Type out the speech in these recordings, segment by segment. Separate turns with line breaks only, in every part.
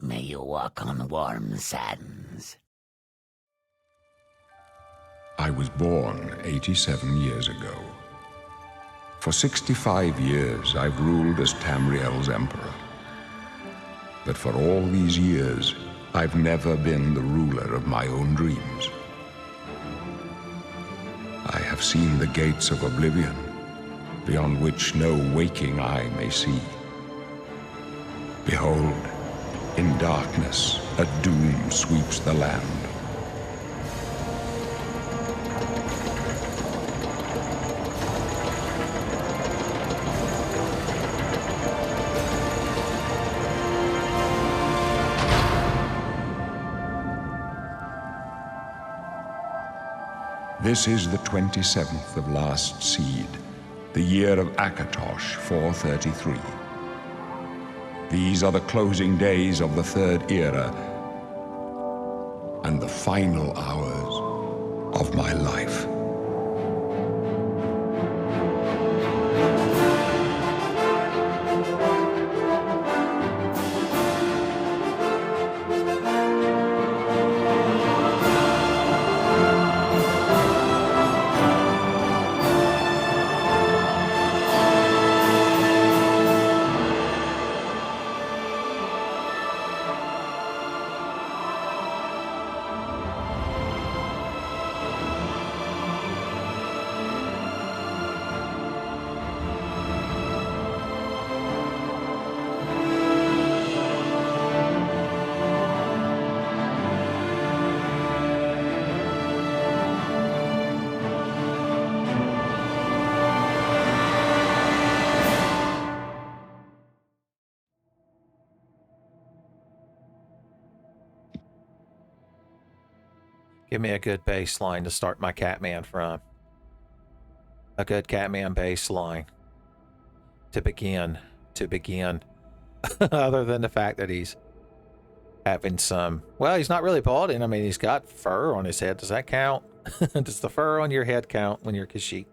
May you walk on warm sands.
I was born 87 years ago. For 65 years, I've ruled as Tamriel's emperor. But for all these years, I've never been the ruler of my own dreams. I have seen the gates of Oblivion, beyond which no waking eye may see. Behold, in darkness, a doom sweeps the land. This is the 27th of last seed, the year of Akatosh 433. These are the closing days of the Third Era and the final hours of my life.
Give me a good bass line to start my Catman from. A good Catman bass line. To begin. Other than the fact that he's having some... Well, he's not really balding. I mean, he's got fur on his head. Does that count? Does the fur on your head count when you're Khajiit?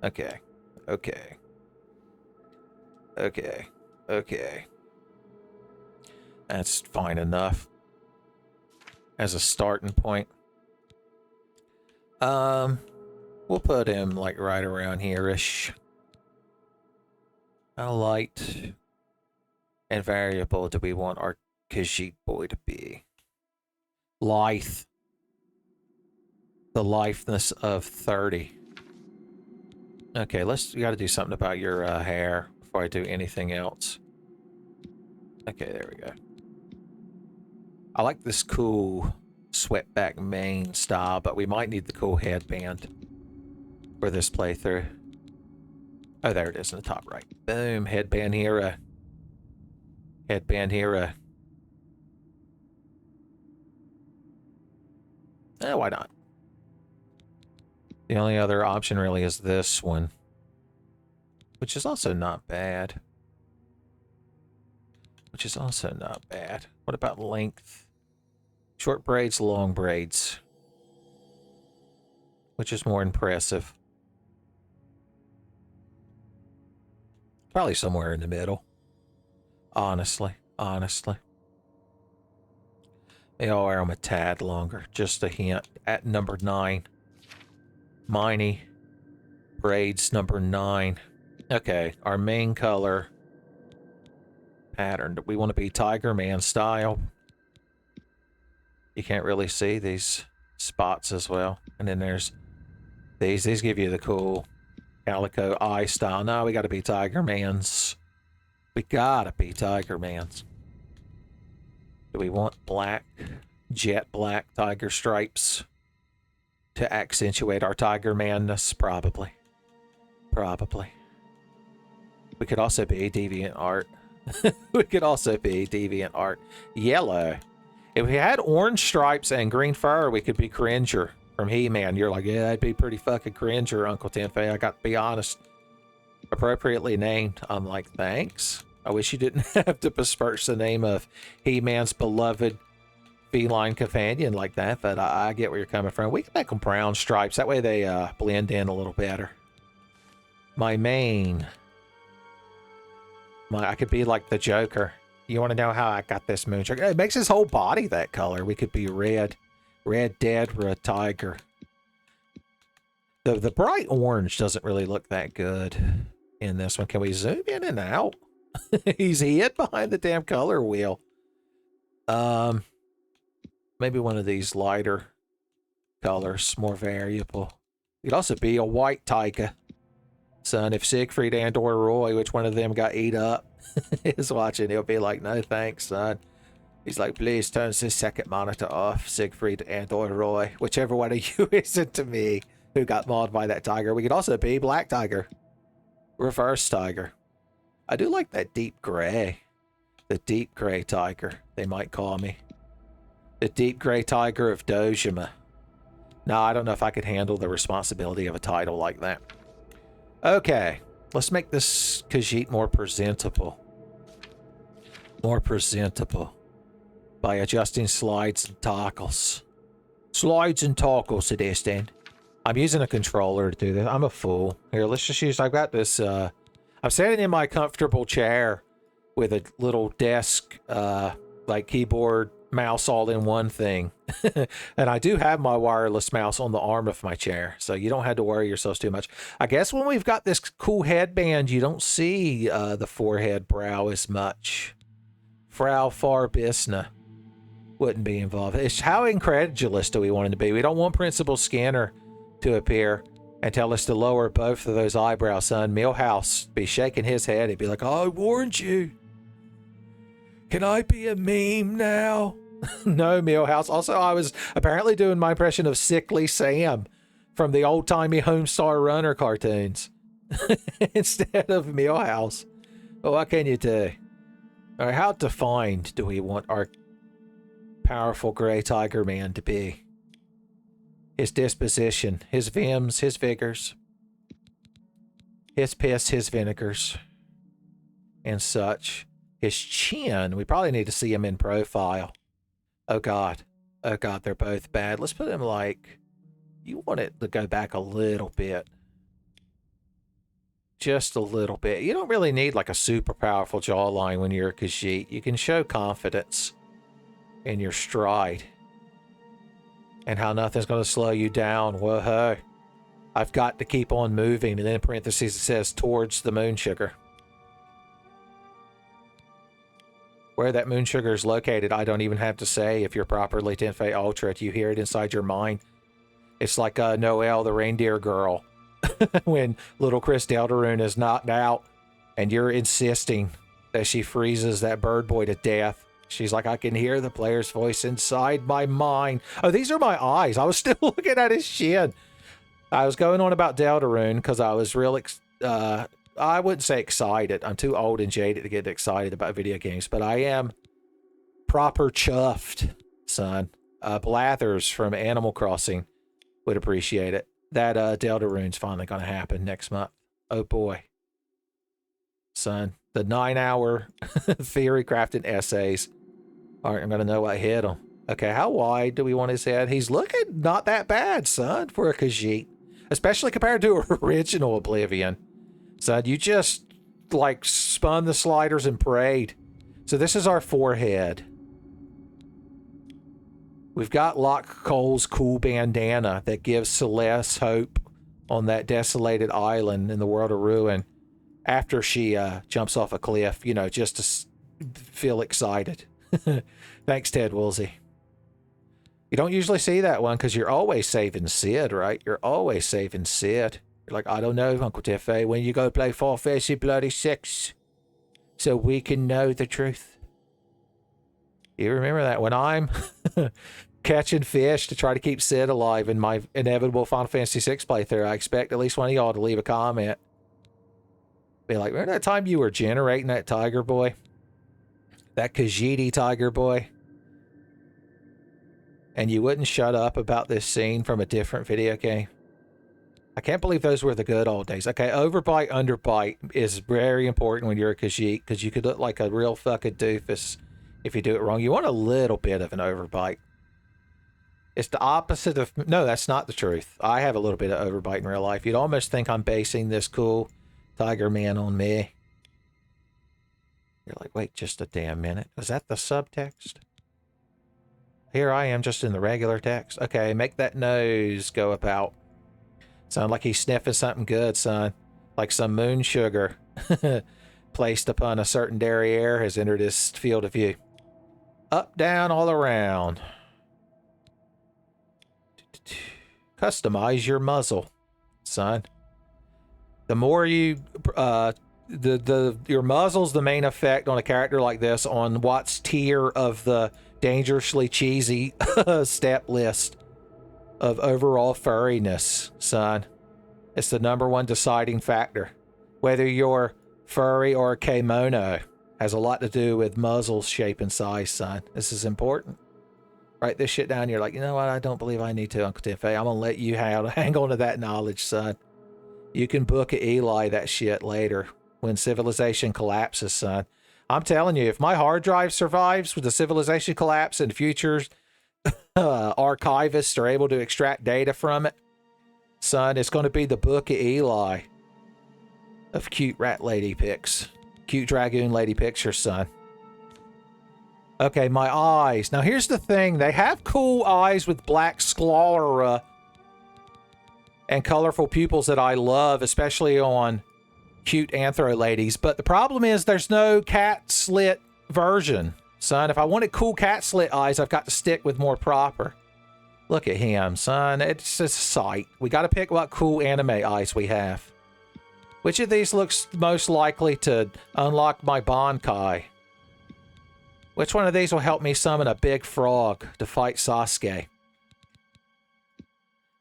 Okay. That's fine enough. As a starting point. We'll put him like right around here-ish. How light and variable do we want our Khajiit boy to be? Lithe. The litheness of 30. Okay, we gotta do something about your hair before I do anything else. Okay, there we go. I like this cool swept-back mane style, but we might need the cool headband for this playthrough. Oh, there it is in the top right. Boom, headband hero. Why not? The only other option really is this one, which is also not bad. What about length? Short braids, long braids. Which is more impressive? Probably somewhere in the middle. Honestly. Maybe I'll wear them a tad longer. Just a hint. At number 9. Miney. Braids number 9. Okay, our main color pattern. Do we want to be Tiger Man style? You can't really see these spots as well. And then there's these. These give you the cool calico eye style. No, we got to be Tiger Mans. Do we want black, jet black tiger stripes to accentuate our Tiger Manness? Probably. We could also be Deviant Art. Yellow. If we had orange stripes and green fur, we could be Cringer from He-Man. You're like, yeah, I'd be pretty fucking Cringer, Uncle Tenfey. I got to be honest. Appropriately named. I'm like, thanks. I wish you didn't have to besmirch the name of He-Man's beloved feline companion like that, but I get where you're coming from. We can make them brown stripes. That way they blend in a little better. My mane. I could be like the Joker. You want to know how I got this moon sugar? It makes his whole body that color. We could be red. Red dead for a tiger. The bright orange doesn't really look that good in this one. Can we zoom in and out? He's hid behind the damn color wheel. Maybe one of these lighter colors, more variable. It could also be a white tiger. Son, if Siegfried and or Roy, which one of them got eat up, is watching, he'll be like, no thanks, son. He's like, please turn this second monitor off, Siegfried and or Roy. Whichever one of you is it to me who got mauled by that tiger. We could also be black tiger. Reverse tiger. I do like that deep gray. The deep gray tiger, they might call me. The deep gray tiger of Dojima. No, I don't know if I could handle the responsibility of a title like that. Okay, let's make this Khajiit more presentable. More presentable. By adjusting slides and toggles. Slides and toggles it is then. I'm using a controller to do this. I'm a fool. Here, let's just use, I've got this, I'm sitting in my comfortable chair with a little desk, like keyboard, mouse all in one thing. And I do have my wireless mouse on the arm of my chair, so you don't have to worry yourselves too much. I guess when we've got this cool headband, you don't see the forehead brow as much. Frau Farbissna wouldn't be involved. It's how incredulous do we want him to be? We don't want Principal Skinner to appear and tell us to lower both of those eyebrows, son. Milhouse be shaking his head. He'd be like, I warned you. Can I be a meme now? No, Milhouse. Also, I was apparently doing my impression of Sickly Sam from the old-timey Homestar Runner cartoons instead of Milhouse. But what can you do? All right, how defined do we want our powerful gray tiger man to be? His disposition, his vims, his vigors, his piss, his vinegars, and such. His chin, we probably need to see him in profile. Oh God, they're both bad. Let's put him like, you want it to go back a little bit. Just a little bit. You don't really need like a super powerful jawline when you're a Khajiit. You can show confidence in your stride. And how nothing's going to slow you down. Whoa, I've got to keep on moving. And then in parentheses it says, towards the moon sugar. Where that moon sugar is located, I don't even have to say if you're properly Tenfey Ultra. You hear it inside your mind. It's like Noelle, the reindeer girl. When little Chris Deltarune is knocked out and you're insisting that she freezes that bird boy to death. She's like, I can hear the player's voice inside my mind. Oh, these are my eyes. I was still looking at his shin. I was going on about Deltarune because I was real, I wouldn't say excited. I'm too old and jaded to get excited about video games, but I am proper chuffed, son. Blathers from Animal Crossing would appreciate it. That Deltarune's finally going to happen next month. Oh boy. Son, the 9-hour theory crafting essays aren't going to know what hit him. Okay, how wide do we want his head? He's looking not that bad, son, for a Khajiit. Especially compared to original Oblivion. Son, you just, like, spun the sliders and prayed. So this is our forehead. We've got Locke Cole's cool bandana that gives Celeste hope on that desolated island in the world of ruin after she jumps off a cliff, you know, just to feel excited. Thanks, Ted Woolsey. You don't usually see that one because you're always saving Sid, right? You're always saving Sid. You're like, I don't know, Uncle Tenfey, when you go play Fall Fantasy Bloody 6 so we can know the truth. You remember that when I'm catching fish to try to keep Sid alive in my inevitable Final Fantasy 6 playthrough, I expect at least one of y'all to leave a comment. Be like, remember that time you were generating that tiger boy? That Khajiit tiger boy? And you wouldn't shut up about this scene from a different video game? I can't believe those were the good old days. Okay, overbite, underbite is very important when you're a Khajiit because you could look like a real fucking doofus if you do it wrong. You want a little bit of an overbite. It's the opposite of... No, that's not the truth. I have a little bit of overbite in real life. You'd almost think I'm basing this cool tiger man on me. You're like, wait just a damn minute. Is that the subtext? Here I am just in the regular text. Okay, make that nose go about. Sound like he's sniffing something good, son. Like some moon sugar placed upon a certain derriere has entered his field of view. Up, down, all around. Customize your muzzle, son. The more you your muzzle's the main effect on a character like this on what's tier of the dangerously cheesy step list of overall furriness, son. It's the #1 deciding factor. Whether you're furry or kimono has a lot to do with muzzle shape and size, son. This is important. Write this shit down. You're like, you know what? I don't believe I need to, Uncle Tenfey. I'm gonna let you hang on to that knowledge, son. You can book at Eli that shit later when civilization collapses, son. I'm telling you, if my hard drive survives with the civilization collapse and futures archivists are able to extract data from it, son, it's going to be the book of Eli of cute rat lady pics. Cute dragoon lady pictures, son. Okay, my eyes. Now, here's the thing. They have cool eyes with black sclera and colorful pupils that I love, especially on cute anthro ladies. But the problem is there's no cat slit version, son. If I wanted cool cat slit eyes, I've got to stick with more proper. Look at him, son. It's just a sight. We got to pick what cool anime eyes we have. Which of these looks most likely to unlock my Bankai? Which one of these will help me summon a big frog to fight Sasuke?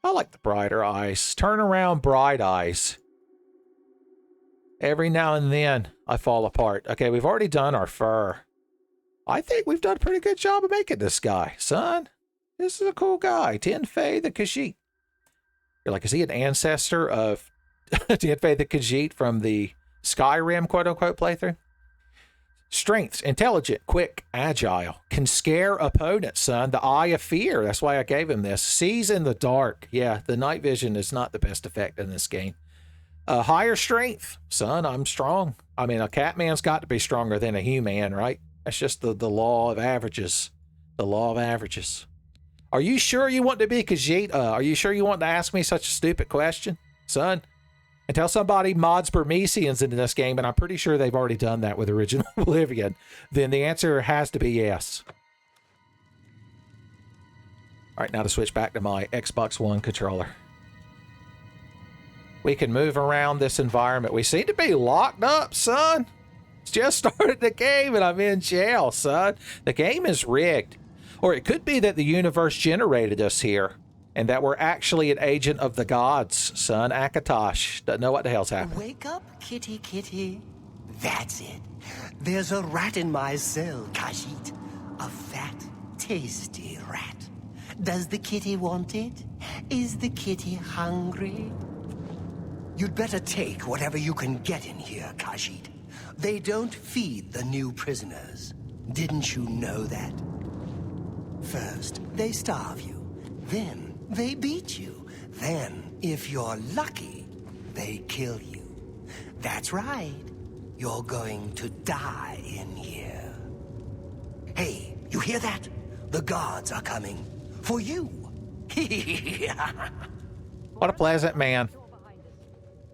I like the brighter eyes. Turn around bright eyes. Every now and then, I fall apart. Okay, we've already done our fur. I think we've done a pretty good job of making this guy, son. This is a cool guy. Tenfey the Khajiit. You're like, is he an ancestor of Tenfey the Khajiit from the Skyrim, quote-unquote, playthrough? Strengths, intelligent, quick, agile. Can scare opponents, son. The Eye of Fear. That's why I gave him this. Sees in the dark. Yeah, the night vision is not the best effect in this game. Higher strength. Son, I'm strong. I mean, a cat man's got to be stronger than a human, right? That's just the law of averages. The law of averages. Are you sure you want to be Khajiit? Are you sure you want to ask me such a stupid question, son? Until somebody mods Burmesians into this game, and I'm pretty sure they've already done that with original Oblivion, then the answer has to be yes. All right, now to switch back to my Xbox One controller. We can move around this environment. We seem to be locked up, son. It's just started the game and I'm in jail, son. The game is rigged. Or it could be that the universe generated us here and that we're actually an agent of the gods, son. Akatosh doesn't know what the hell's happening.
Wake up, kitty, kitty. That's it. There's a rat in my cell, Khajiit. A fat, tasty rat. Does the kitty want it? Is the kitty hungry? You'd better take whatever you can get in here, Khajiit. They don't feed the new prisoners. Didn't you know that? First, they starve you. Then, they beat you. Then, if you're lucky, they kill you. That's right. You're going to die in here. Hey, you hear that? The guards are coming. For you.
What a pleasant man.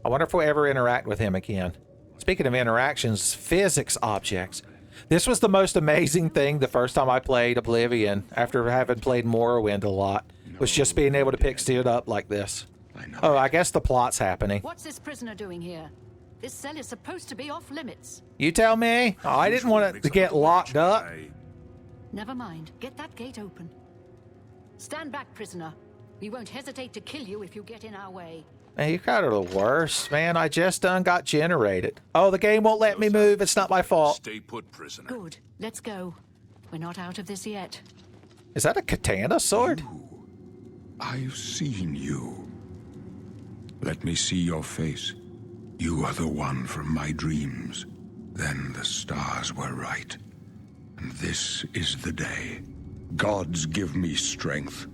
I wonder if we'll ever interact with him again. Speaking of interactions, physics objects. This was the most amazing thing the first time I played Oblivion, after having played Morrowind a lot, was just being able to pick shit up like this. Oh, I guess the plot's happening.
What's this prisoner doing here? This cell is supposed to be off limits.
You tell me. Oh, I didn't want it to get locked up.
Never mind. Get that gate open. Stand back, prisoner. We won't hesitate to kill you if you get in our way.
Man, you kind of the worst, man. I just done got generated. Oh, the game won't let me move. It's not my fault.
Stay put, prisoner.
Good. Let's go. We're not out of this yet.
Is that a katana sword?
I've seen you. Let me see your face. You are the one from my dreams. Then the stars were right. And this is the day. Gods give me strength.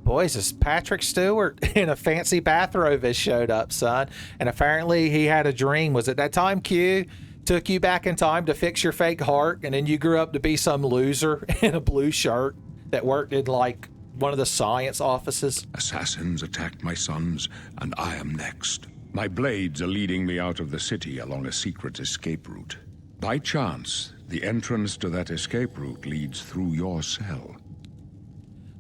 Boys, this Patrick Stewart in a fancy bathrobe has showed up, son. And apparently he had a dream. Was it that time, Q? took you back in time to fix your fake heart, and then you grew up to be some loser in a blue shirt that worked in, like, one of the science offices.
Assassins attacked my sons, and I am next. My blades are leading me out of the city along a secret escape route. By chance, the entrance to that escape route leads through your cell.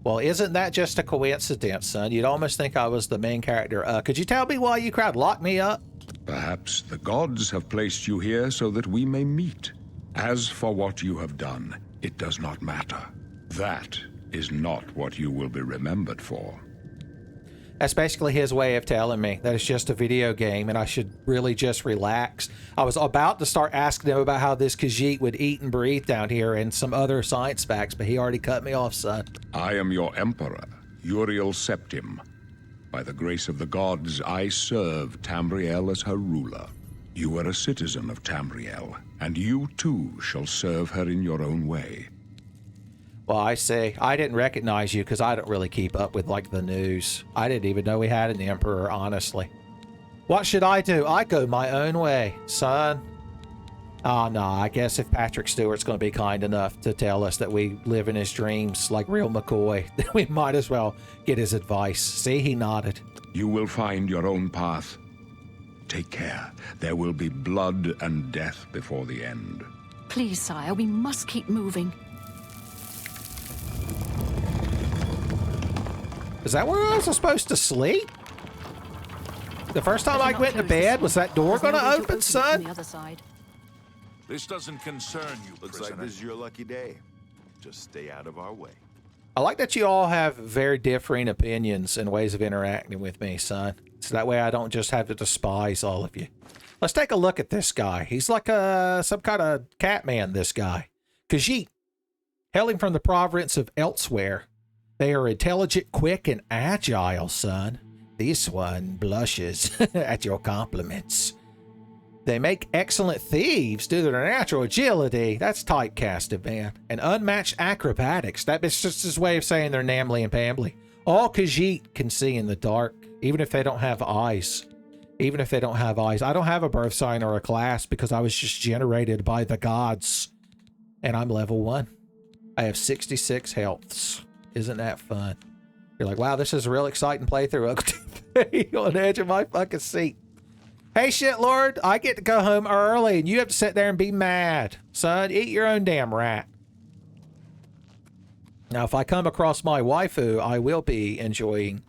Well, isn't that just a coincidence, son? You'd almost think I was the main character. Could you tell me why you tried to lock me up?
Perhaps the gods have placed you here so that we may meet. As for what you have done, it does not matter. That is not what you will be remembered for.
That's basically his way of telling me that it's just a video game and I should really just relax. I was about to start asking him about how this Khajiit would eat and breathe down here and some other science facts, but he already cut me off, son.
I am your emperor, Uriel Septim. By the grace of the gods, I serve Tamriel as her ruler. You are a citizen of Tamriel, and you too shall serve her in your own way.
Well, I say, I didn't recognize you because I don't really keep up with, like, the news. I didn't even know we had an emperor, honestly. What should I do? I go my own way, son. Oh, no, I guess if Patrick Stewart's going to be kind enough to tell us that we live in his dreams like real McCoy, then we might as well get his advice. See, he nodded.
You will find your own path. Take care. There will be blood and death before the end.
Please, sire, we must keep moving.
Is that where I was supposed to sleep? The first time I went to bed, was that door going to open, son?
The other side.
This doesn't concern you,
Looks
prisoner.
like this is your lucky day. Just stay out of our way.
I like that you all have very differing opinions and ways of interacting with me, son. So that way I don't just have to despise all of you. Let's take a look at this guy. He's like some kind of cat man, this guy. Khajiit, hailing from the province of Elsewhere. They are intelligent, quick, and agile, son. This one blushes at your compliments. They make excellent thieves due to their natural agility. That's typecasted, man. And unmatched acrobatics. That's just his way of saying they're namely and pambly. All Khajiit can see in the dark, even if they don't have eyes. Even if they don't have eyes. I don't have a birth sign or a class because I was just generated by the gods. And I'm level 1. I have 66 healths. Isn't that fun? You're like, wow, this is a real exciting playthrough. Uncle Tenfey on the edge of my fucking seat. Hey, shit, Lord, I get to go home early, and you have to sit there and be mad. Son, eat your own damn rat. Now, if I come across my waifu, I will be enjoying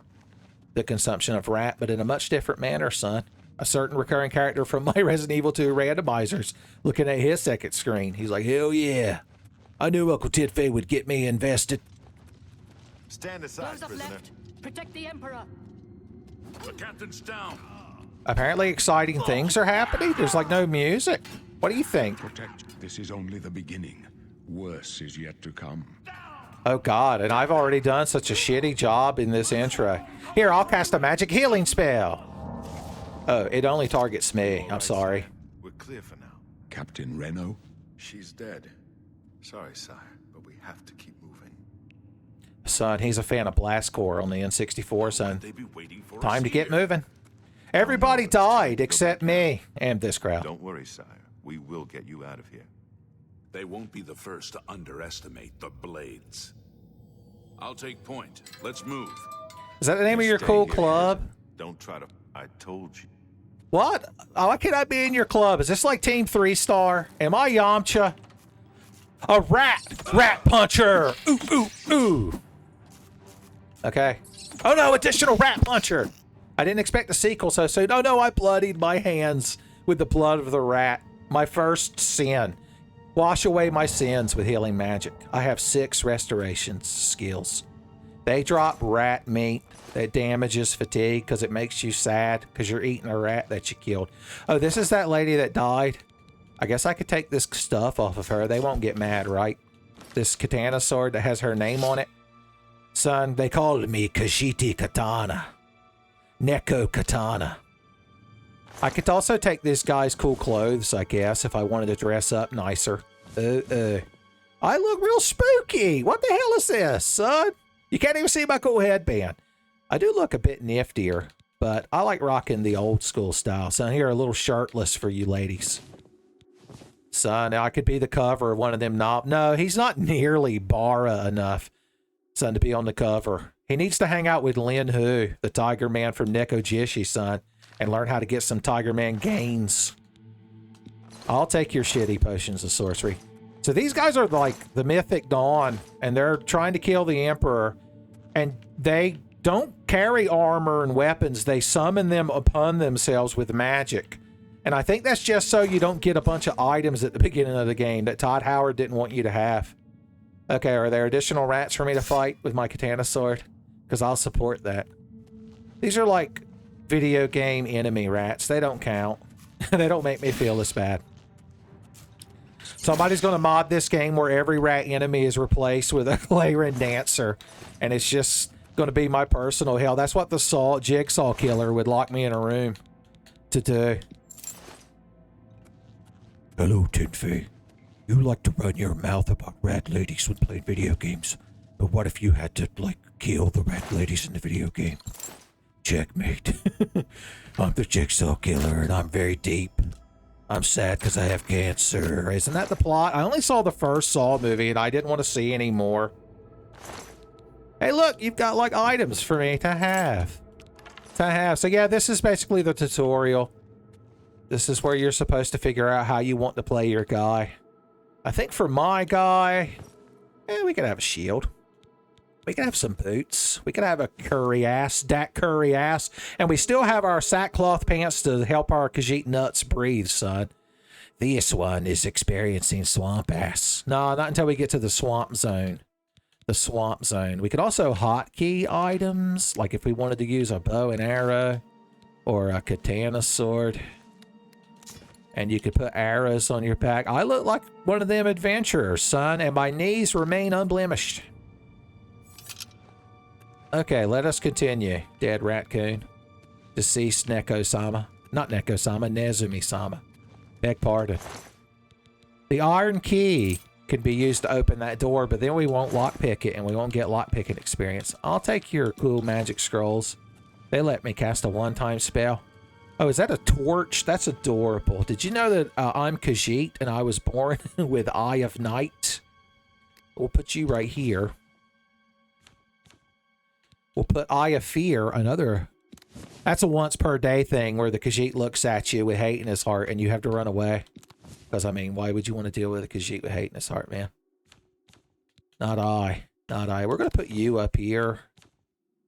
the consumption of rat, but in a much different manner, son. A certain recurring character from my Resident Evil 2 randomizers looking at his second screen. He's like, hell yeah. I knew Uncle Tenfey would get me invested.
Stand aside,
Those up
prisoner.
left. Protect the Emperor.
The captain's down.
Apparently exciting things are happening. There's like no music. What do you think?
Protect. This is only the beginning. Worse is yet to come.
Oh God, and I've already done such a shitty job in this intro. Here, I'll cast a magic healing spell. Oh, it only targets me. I'm sorry.
We're clear for now.
Captain Reno?
She's dead. Sorry, sire, but we have to keep moving.
Son, he's a fan of Blast Core on the N64, son.
They be waiting for
Time
us
to get
here.
moving. Everybody died except me and this crowd.
Don't worry, sire. We will get you out of here.
They won't be the first to underestimate the blades. I'll take point. Let's move.
Is that the name of your
Stay
cool
here,
club?
prisoner. Don't try to... I told you.
What? Why can't I be in your club? Is this like Team 3-Star? Am I Yamcha? A rat! Rat puncher! Ooh, ooh, ooh. Okay. Oh no, additional rat puncher! I didn't expect a sequel so soon. Oh no, I bloodied my hands with the blood of the rat. My first sin. Wash away my sins with healing magic. I have 6 restoration skills. They drop rat meat that damages fatigue because it makes you sad because you're eating a rat that you killed. Oh, this is that lady that died. I guess I could take this stuff off of her. They won't get mad, right? This katana sword that has her name on it. Son, they called me Khajiit Katana. Neko Katana. I could also take this guy's cool clothes, I guess, if I wanted to dress up nicer. I look real spooky. What the hell is this, son? You can't even see my cool headband. I do look a bit niftier, but I like rocking the old school style. So here, a little shirtless for you ladies. Son, I could be the cover of one of them No, he's not nearly Bara enough, son, to be on the cover. He needs to hang out with Lin Hu, the Tiger Man from Nekojishi, son, and learn how to get some Tiger Man gains. I'll take your shitty potions of sorcery. So these guys are like the Mythic Dawn, and they're trying to kill the Emperor, and they don't carry armor and weapons. They summon them upon themselves with magic. And I think that's just so you don't get a bunch of items at the beginning of the game that Todd Howard didn't want you to have. Okay, are there additional rats for me to fight with my katana sword? Because I'll support that. These are like video game enemy rats. They don't count. They don't make me feel this bad. Somebody's going to mod this game where every rat enemy is replaced with a Cleyran Dancer. And it's just going to be my personal hell. That's what the Jigsaw Killer would lock me in a room to do. Hello, Tenfey. You like to run your mouth about rat ladies when playing video games. But what if you had to, like, kill the rat ladies in the video game? Checkmate. I'm the Jigsaw Killer, and I'm very deep. I'm sad because I have cancer. Isn't that the plot? I only saw the first Saw movie, and I didn't want to see any more. Hey, look, you've got, like, items for me to have. So, yeah, this is basically the tutorial. This is where you're supposed to figure out how you want to play your guy. I think for my guy, we could have a shield. We could have some boots. We could have a Dak curry ass. And we still have our sackcloth pants to help our Khajiit nuts breathe, son. This one is experiencing swamp ass. No, not until we get to the swamp zone. The swamp zone. We could also hotkey items, like if we wanted to use a bow and arrow or a katana sword. And you could put arrows on your back. I look like one of them adventurers, son, and my knees remain unblemished. Okay, let us continue. Dead raccoon. Deceased Neko-sama. Not Neko-sama, Nezumi-sama. Beg pardon. The iron key can be used to open that door, but then we won't lockpick it, and we won't get lockpicking experience. I'll take your cool magic scrolls. They let me cast a one-time spell. Oh, is that a torch? That's adorable. Did you know that I'm Khajiit and I was born with Eye of Night? We'll put you right here. We'll put Eye of Fear, another... That's a once per day thing where the Khajiit looks at you with hate in his heart and you have to run away. Because, I mean, why would you want to deal with a Khajiit with hate in his heart, man? Not I. Not I. We're going to put you up here.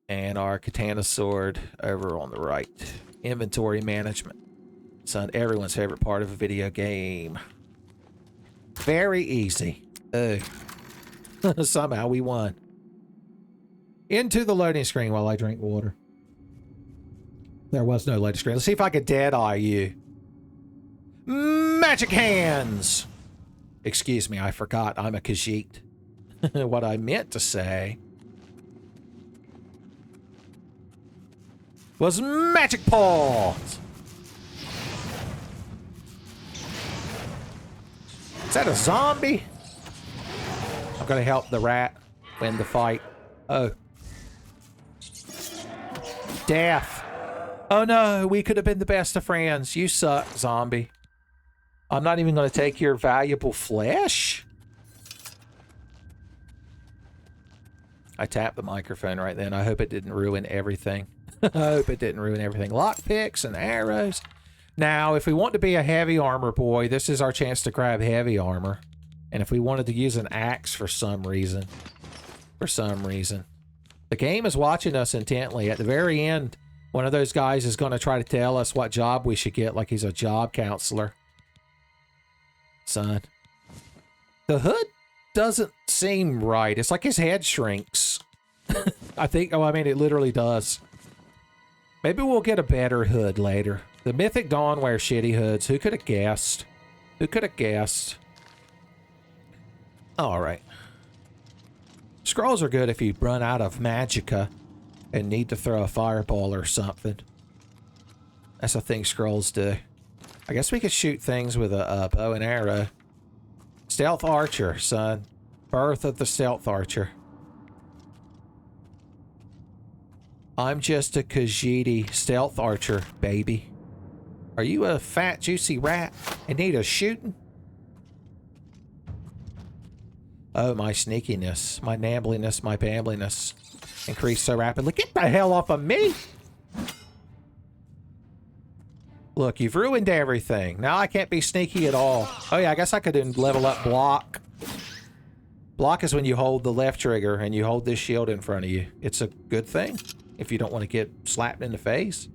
And our katana sword over on the right. Inventory management. Son, everyone's favorite part of a video game. Very easy. Somehow we won. Into the loading screen while I drink water. There was no loading screen. Let's see if I could dead-eye you. Magic hands! Excuse me, I forgot. I'm a Khajiit. What I meant to say was magic paws. Is that a zombie? I'm gonna help the rat win the fight. Oh. Death. Oh no, we could have been the best of friends. You suck, zombie. I'm not even gonna take your valuable flesh. I tapped the microphone right then. I hope it didn't ruin everything. I hope it didn't ruin everything. Lockpicks and arrows. Now, if we want to be a heavy armor boy, this is our chance to grab heavy armor. And if we wanted to use an axe for some reason, the game is watching us intently. At the very end, one of those guys is going to try to tell us what job we should get, like he's a job counselor. Son. The hood doesn't seem right. It's like his head shrinks. I think, oh, I mean, it literally does. Maybe we'll get a better hood later. The Mythic Dawn wears shitty hoods. Who could have guessed? Who could have guessed? All right. Scrolls are good if you run out of magicka and need to throw a fireball or something. That's a thing scrolls do. I guess we could shoot things with a bow and arrow. Stealth Archer, son. Birth of the Stealth Archer. I'm just a Khajiit Stealth Archer, baby. Are you a fat, juicy rat in need of shooting? Oh, my sneakiness, my nambliness, my bambliness increased so rapidly. Get the hell off of me! Look, you've ruined everything. Now I can't be sneaky at all. Oh yeah, I guess I could level up block. Block is when you hold the left trigger and you hold this shield in front of you. It's a good thing if you don't want to get slapped in the face.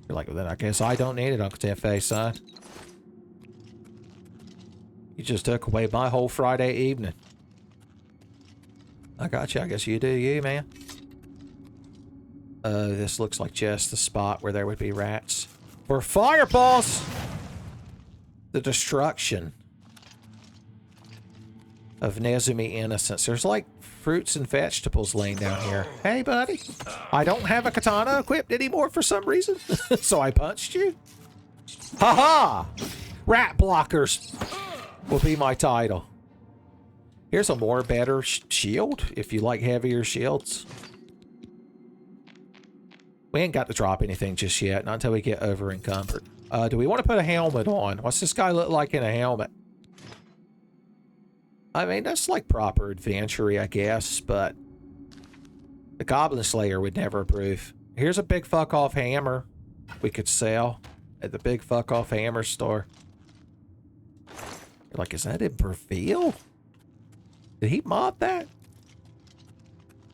You're like, well, then I guess I don't need it, Uncle Tenfey, son. You just took away my whole Friday evening. I got you. I guess you do you, man. This looks like just the spot where there would be rats. For fireballs! The destruction of Nezumi innocence. There's like fruits and vegetables laying down here. Hey, buddy. I don't have a katana equipped anymore for some reason. So I punched you. Haha! Rat blockers will be my title. Here's a more better shield if you like heavier shields. We ain't got to drop anything just yet, not until we get over encumbered. Do we want to put a helmet on? What's this guy look like in a helmet? I mean, that's like proper adventure-y, I guess, but the Goblin Slayer would never approve. Here's a big fuck-off hammer we could sell at the big fuck-off hammer store. You're like, is that in Brazil? Did he mod that?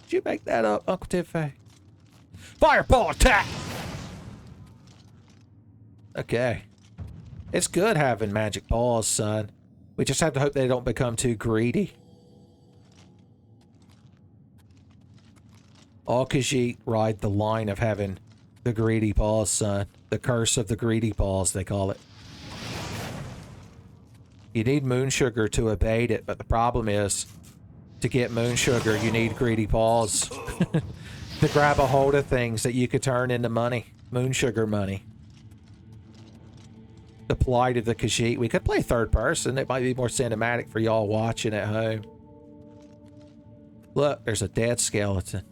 Did you make that up, Uncle Tenfey? Fireball attack! Okay. It's good having magic balls, son. We just have to hope they don't become too greedy. All Khajiit ride the line of having the greedy balls, son. The curse of the greedy balls, they call it. You need moon sugar to abate it, but the problem is, to get moon sugar, you need greedy balls. To grab a hold of things that you could turn into money. Moon sugar money. The plight of the Khajiit. We could play third person. It might be more cinematic for y'all watching at home. Look, there's a dead skeleton.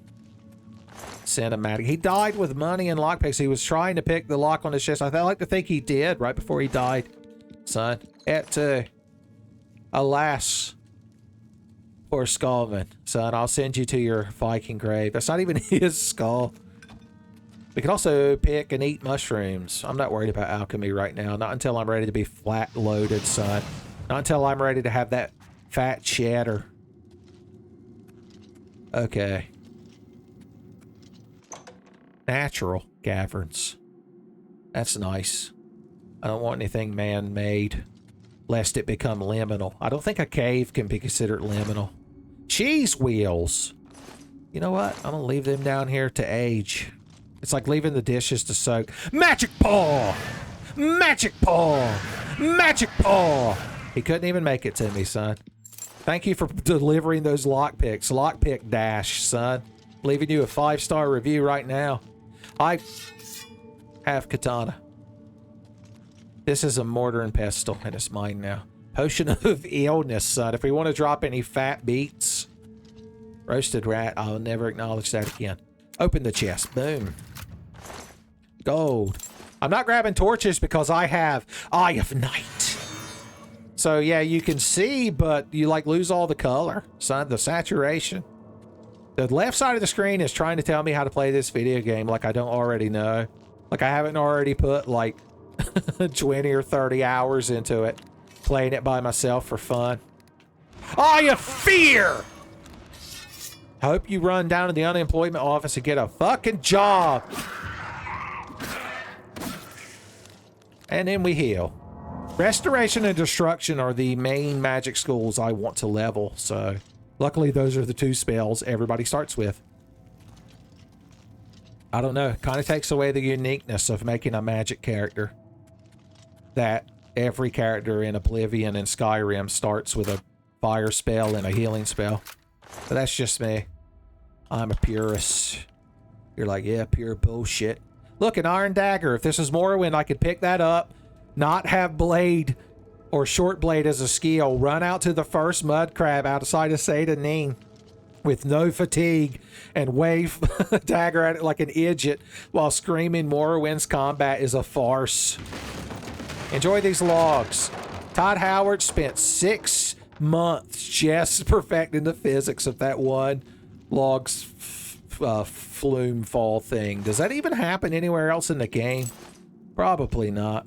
Cinematic. He died with money and lockpicks. He was trying to pick the lock on his chest. I like to think he did right before he died. Son. Alas. Poor Skullman. Son, I'll send you to your Viking grave. That's not even his skull. We can also pick and eat mushrooms. I'm not worried about alchemy right now. Not until I'm ready to be flat loaded, son. Not until I'm ready to have that fat cheddar. Okay. Natural caverns. That's nice. I don't want anything man-made, lest it become liminal. I don't think a cave can be considered liminal. Cheese wheels. You know what? I'm gonna leave them down here to age. It's like leaving the dishes to soak. Magic paw! Magic paw! Magic paw! He couldn't even make it to me, son. Thank you for delivering those lockpicks. Lockpick dash, son. Leaving you a 5-star review right now. I have katana. This is a mortar and pestle, and it's mine now. Potion of illness, son. If we want to drop any fat beats. Roasted rat. I'll never acknowledge that again. Open the chest. Boom. Gold. I'm not grabbing torches because I have Eye of Night. So yeah, you can see, but you like lose all the color. Son, the saturation. The left side of the screen is trying to tell me how to play this video game like I don't already know. Like I haven't already put like 20 or 30 hours into it. Playing it by myself for fun. Eye of Fear! Hope you run down to the unemployment office and get a fucking job. And then we heal. Restoration and Destruction are the main magic schools I want to level, so luckily those are the 2 spells everybody starts with. I don't know, kind of takes away the uniqueness of making a magic character. That every character in Oblivion and Skyrim starts with a fire spell and a healing spell. But that's just me. I'm a purist. You're like, yeah, pure bullshit. Look, an iron dagger. If this is Morrowind, I could pick that up, not have blade or short blade as a skill, run out to the first mud crab outside of Satanin with no fatigue and wave a dagger at it like an idiot while screaming Morrowind's combat is a farce. Enjoy these logs. Todd Howard spent 6 months just perfecting the physics of that one log's flume fall thing. Does that even happen anywhere else in the game? Probably not.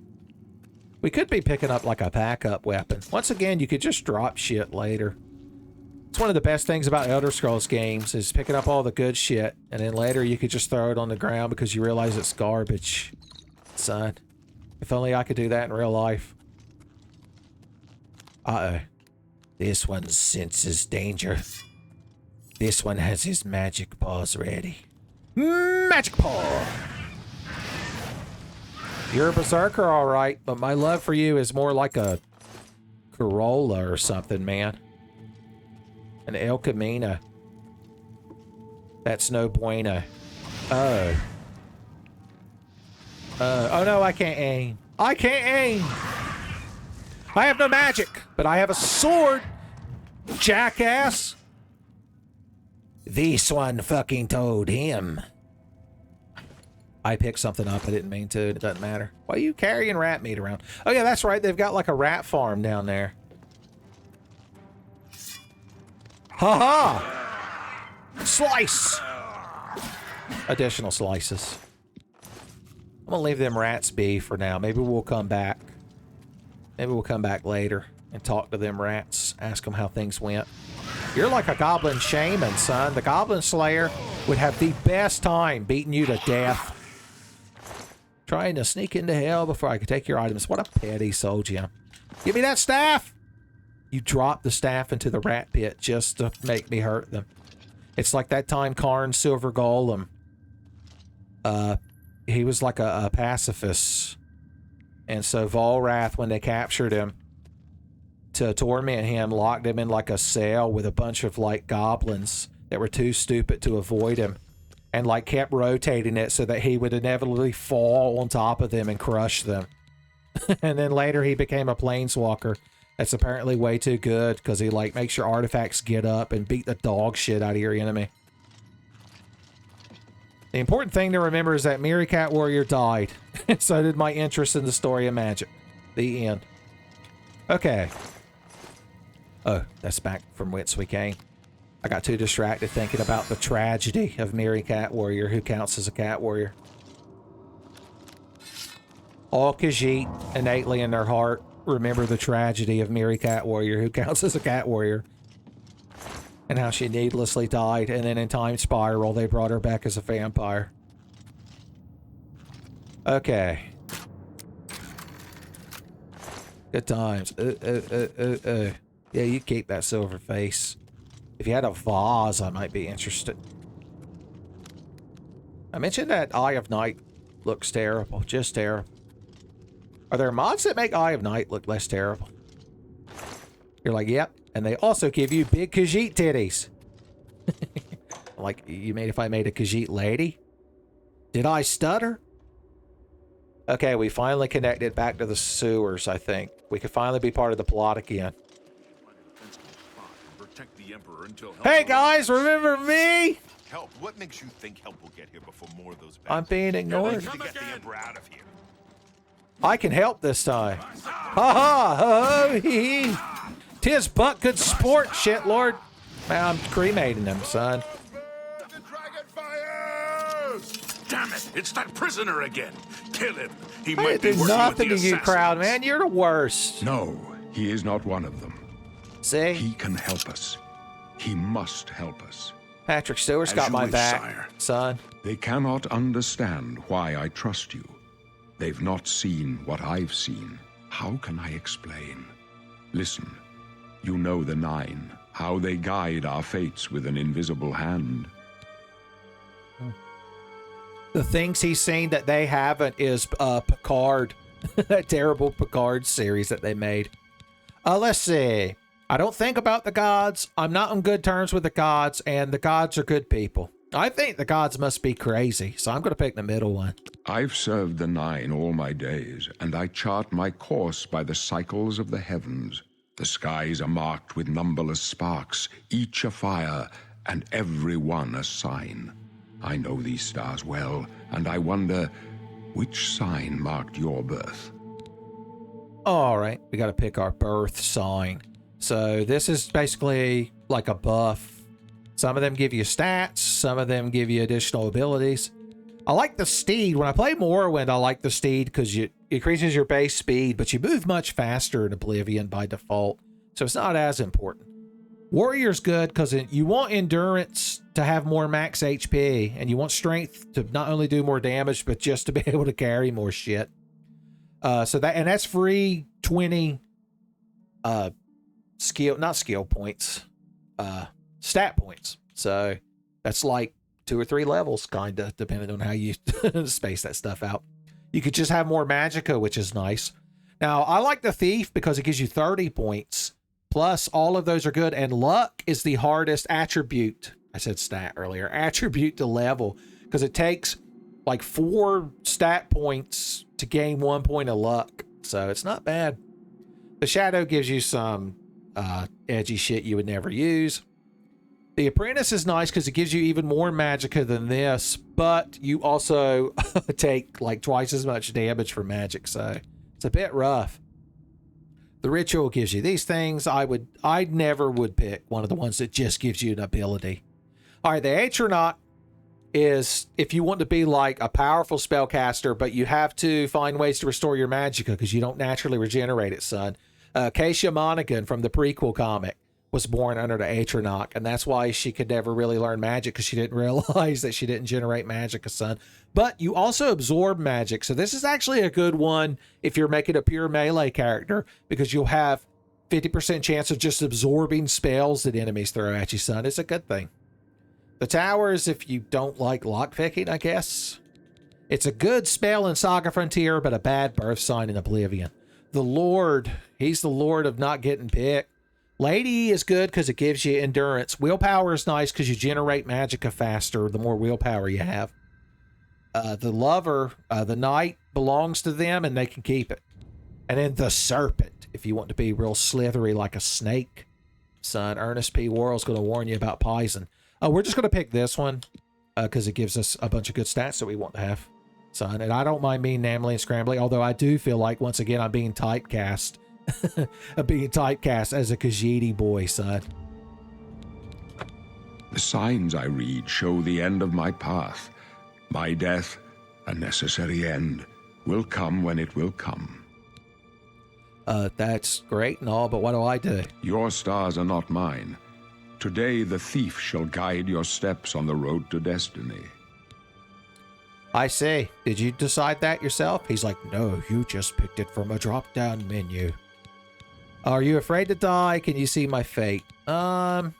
We could be picking up like a backup weapon. Once again, you could just drop shit later. It's one of the best things about Elder Scrolls games is picking up all the good shit, and then later you could just throw it on the ground because you realize it's garbage. Son, if only I could do that in real life. Uh-oh. This one senses danger. This one has his magic paws ready. Magic paw! You're a berserker, all right, but my love for you is more like a Corolla or something, man. An El Camino. That's no bueno. Oh. Oh no, I can't aim. I can't aim! I have no magic, but I have a sword, jackass! This one fucking told him. I picked something up. I didn't mean to. It doesn't matter. Why are you carrying rat meat around? Oh yeah, that's right. They've got like a rat farm down there. Ha-ha! Slice! Additional slices. I'm gonna leave them rats be for now. Maybe we'll come back. Maybe we'll come back later and talk to them rats. Ask them how things went. You're like a goblin shaman, son. The goblin slayer would have the best time beating you to death. Trying to sneak into hell before I could take your items. What a petty soul gem. Give me that staff! You dropped the staff into the rat pit just to make me hurt them. It's like that time Karn's silver golem. He was like a pacifist. And so Volrath, when they captured him to torment him, locked him in like a cell with a bunch of like goblins that were too stupid to avoid him. And like kept rotating it so that he would inevitably fall on top of them and crush them. And then later he became a planeswalker. That's apparently way too good because he like makes your artifacts get up and beat the dog shit out of your enemy. The important thing to remember is that Mirror Cat Warrior died. And so did my interest in the story of magic. The end. Okay. Oh, that's back from whence we came. I got too distracted thinking about the tragedy of Mirror Cat Warrior, who counts as a cat warrior. All Khajiit, innately in their heart, remember the tragedy of Mirror Cat Warrior, who counts as a cat warrior. And how she needlessly died, and then in Time Spiral, they brought her back as a vampire. Okay. Good times. Yeah, you keep that silver face. If you had a vase, I might be interested. I mentioned that Eye of Night looks terrible. Just terrible. Are there mods that make Eye of Night look less terrible? You're like, yep. And they also give you big Khajiit titties. Like, you mean if I made a Khajiit lady? Did I stutter? Okay, we finally connected back to the sewers, I think. We could finally be part of the plot again. Hey guys, remember me?
Help? What makes you think help will get here before more of those
I'm being ignored.
to get the Emperor out of here.
I can help this time. Ha ha! Ho hee hee! 'Tis but good sport, shit lord. Man, I'm cremating him, son.
The dragon fires! Damn it! It's that prisoner again. Kill him. He
I
might be
did
working
nothing to
with the
you, crowd,
assassins.
man. You're the worst.
No, he is not one of them.
See?
He can help us. He must help us.
Patrick Stewart's
As
got
you
my
wish,
back,
sire.
son.
They cannot understand why I trust you. They've not seen what I've seen. How can I explain? Listen, you know the Nine, how they guide our fates with an invisible hand.
The things he's seen that they haven't is Picard. That terrible Picard series that they made. Let's see. I don't think about the gods. I'm not on good terms with the gods, and the gods are good people. I think the gods must be crazy, so I'm going to pick the middle one.
I've served the Nine all my days, and I chart my course by the cycles of the heavens. The skies are marked with numberless sparks, each a fire, and every one a sign. I know these stars well, and I wonder, which sign marked your birth?
All right, we got to pick our birth sign. So this is basically like a buff. Some of them give you stats, some of them give you additional abilities. I like the steed. When I play Morrowind, I like the steed because it increases your base speed, but you move much faster in Oblivion by default, so it's not as important. Warrior's good because you want endurance to have more max HP, and you want strength to not only do more damage, but just to be able to carry more shit. That's free 20 skill points, stat points. So that's like 2 or 3 levels, kind of, depending on how you space that stuff out. You could just have more magicka, which is nice. Now, I like the thief because it gives you 30 points. Plus, all of those are good. And luck is the hardest attribute. I said stat earlier. Attribute to level. Because it takes like 4 stat points to gain 1 point of luck. So it's not bad. The shadow gives you some edgy shit you would never use. The apprentice is nice because it gives you even more magicka than this, but you also take like twice as much damage for magic, so it's a bit rough. The ritual gives you these things. I never would pick one of the ones that just gives you an ability. All right, the Atronach is if you want to be like a powerful spellcaster, but you have to find ways to restore your magicka because you don't naturally regenerate it, son. Keisha Monaghan from the prequel comic was born under the Atronach, and that's why she could never really learn magic because she didn't realize that she didn't generate magic, son. But you also absorb magic, so this is actually a good one if you're making a pure melee character because you'll have 50% chance of just absorbing spells that enemies throw at you, son. It's a good thing. The tower is if you don't like lockpicking, I guess. It's a good spell in Saga Frontier, but a bad birth sign in Oblivion. The Lord, he's the Lord of not getting picked. Lady is good because it gives you endurance. Willpower is nice because you generate magicka faster the more willpower you have. The lover, the knight, belongs to them and they can keep it. And then the serpent, if you want to be real slithery like a snake. Son, Ernest P. Worrell's going to warn you about poison. We're just going to pick this one because it gives us a bunch of good stats that we want to have. Son, and I don't mind being Namely and Scrambly, although I do feel like, once again, I'm being typecast. I'm being typecast as a Khajiit boy, son.
The signs I read show the end of my path. My death, a necessary end, will come when it will come.
That's great and all, but what do I do?
Your stars are not mine. Today the thief shall guide your steps on the road to destiny.
I see. Did you decide that yourself? He's like, no, you just picked it from a drop-down menu. Are you afraid to die? Can you see my fate? I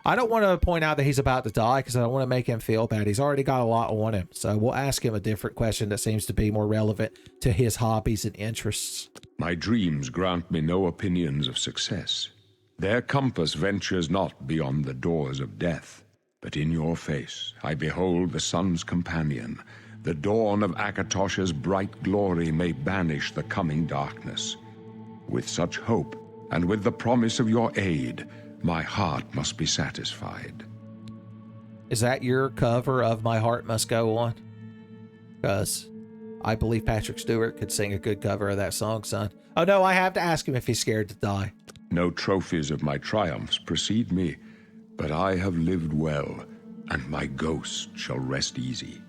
don't want to point out that he's about to die because I don't want to make him feel bad. He's already got a lot on him. So we'll ask him a different question that seems to be more relevant to his hobbies and interests.
My dreams grant me no opinions of success. Their compass ventures not beyond the doors of death. But in your face I behold the sun's companion. The dawn of Akatosh's bright glory may banish the coming darkness. With such hope, and with the promise of your aid, my heart must be satisfied.
Is that your cover of My Heart Must Go On? Because I believe Patrick Stewart could sing a good cover of that song, son. Oh no, I have to ask him if he's scared to die.
No trophies of my triumphs precede me, but I have lived well, and my ghost shall rest easy.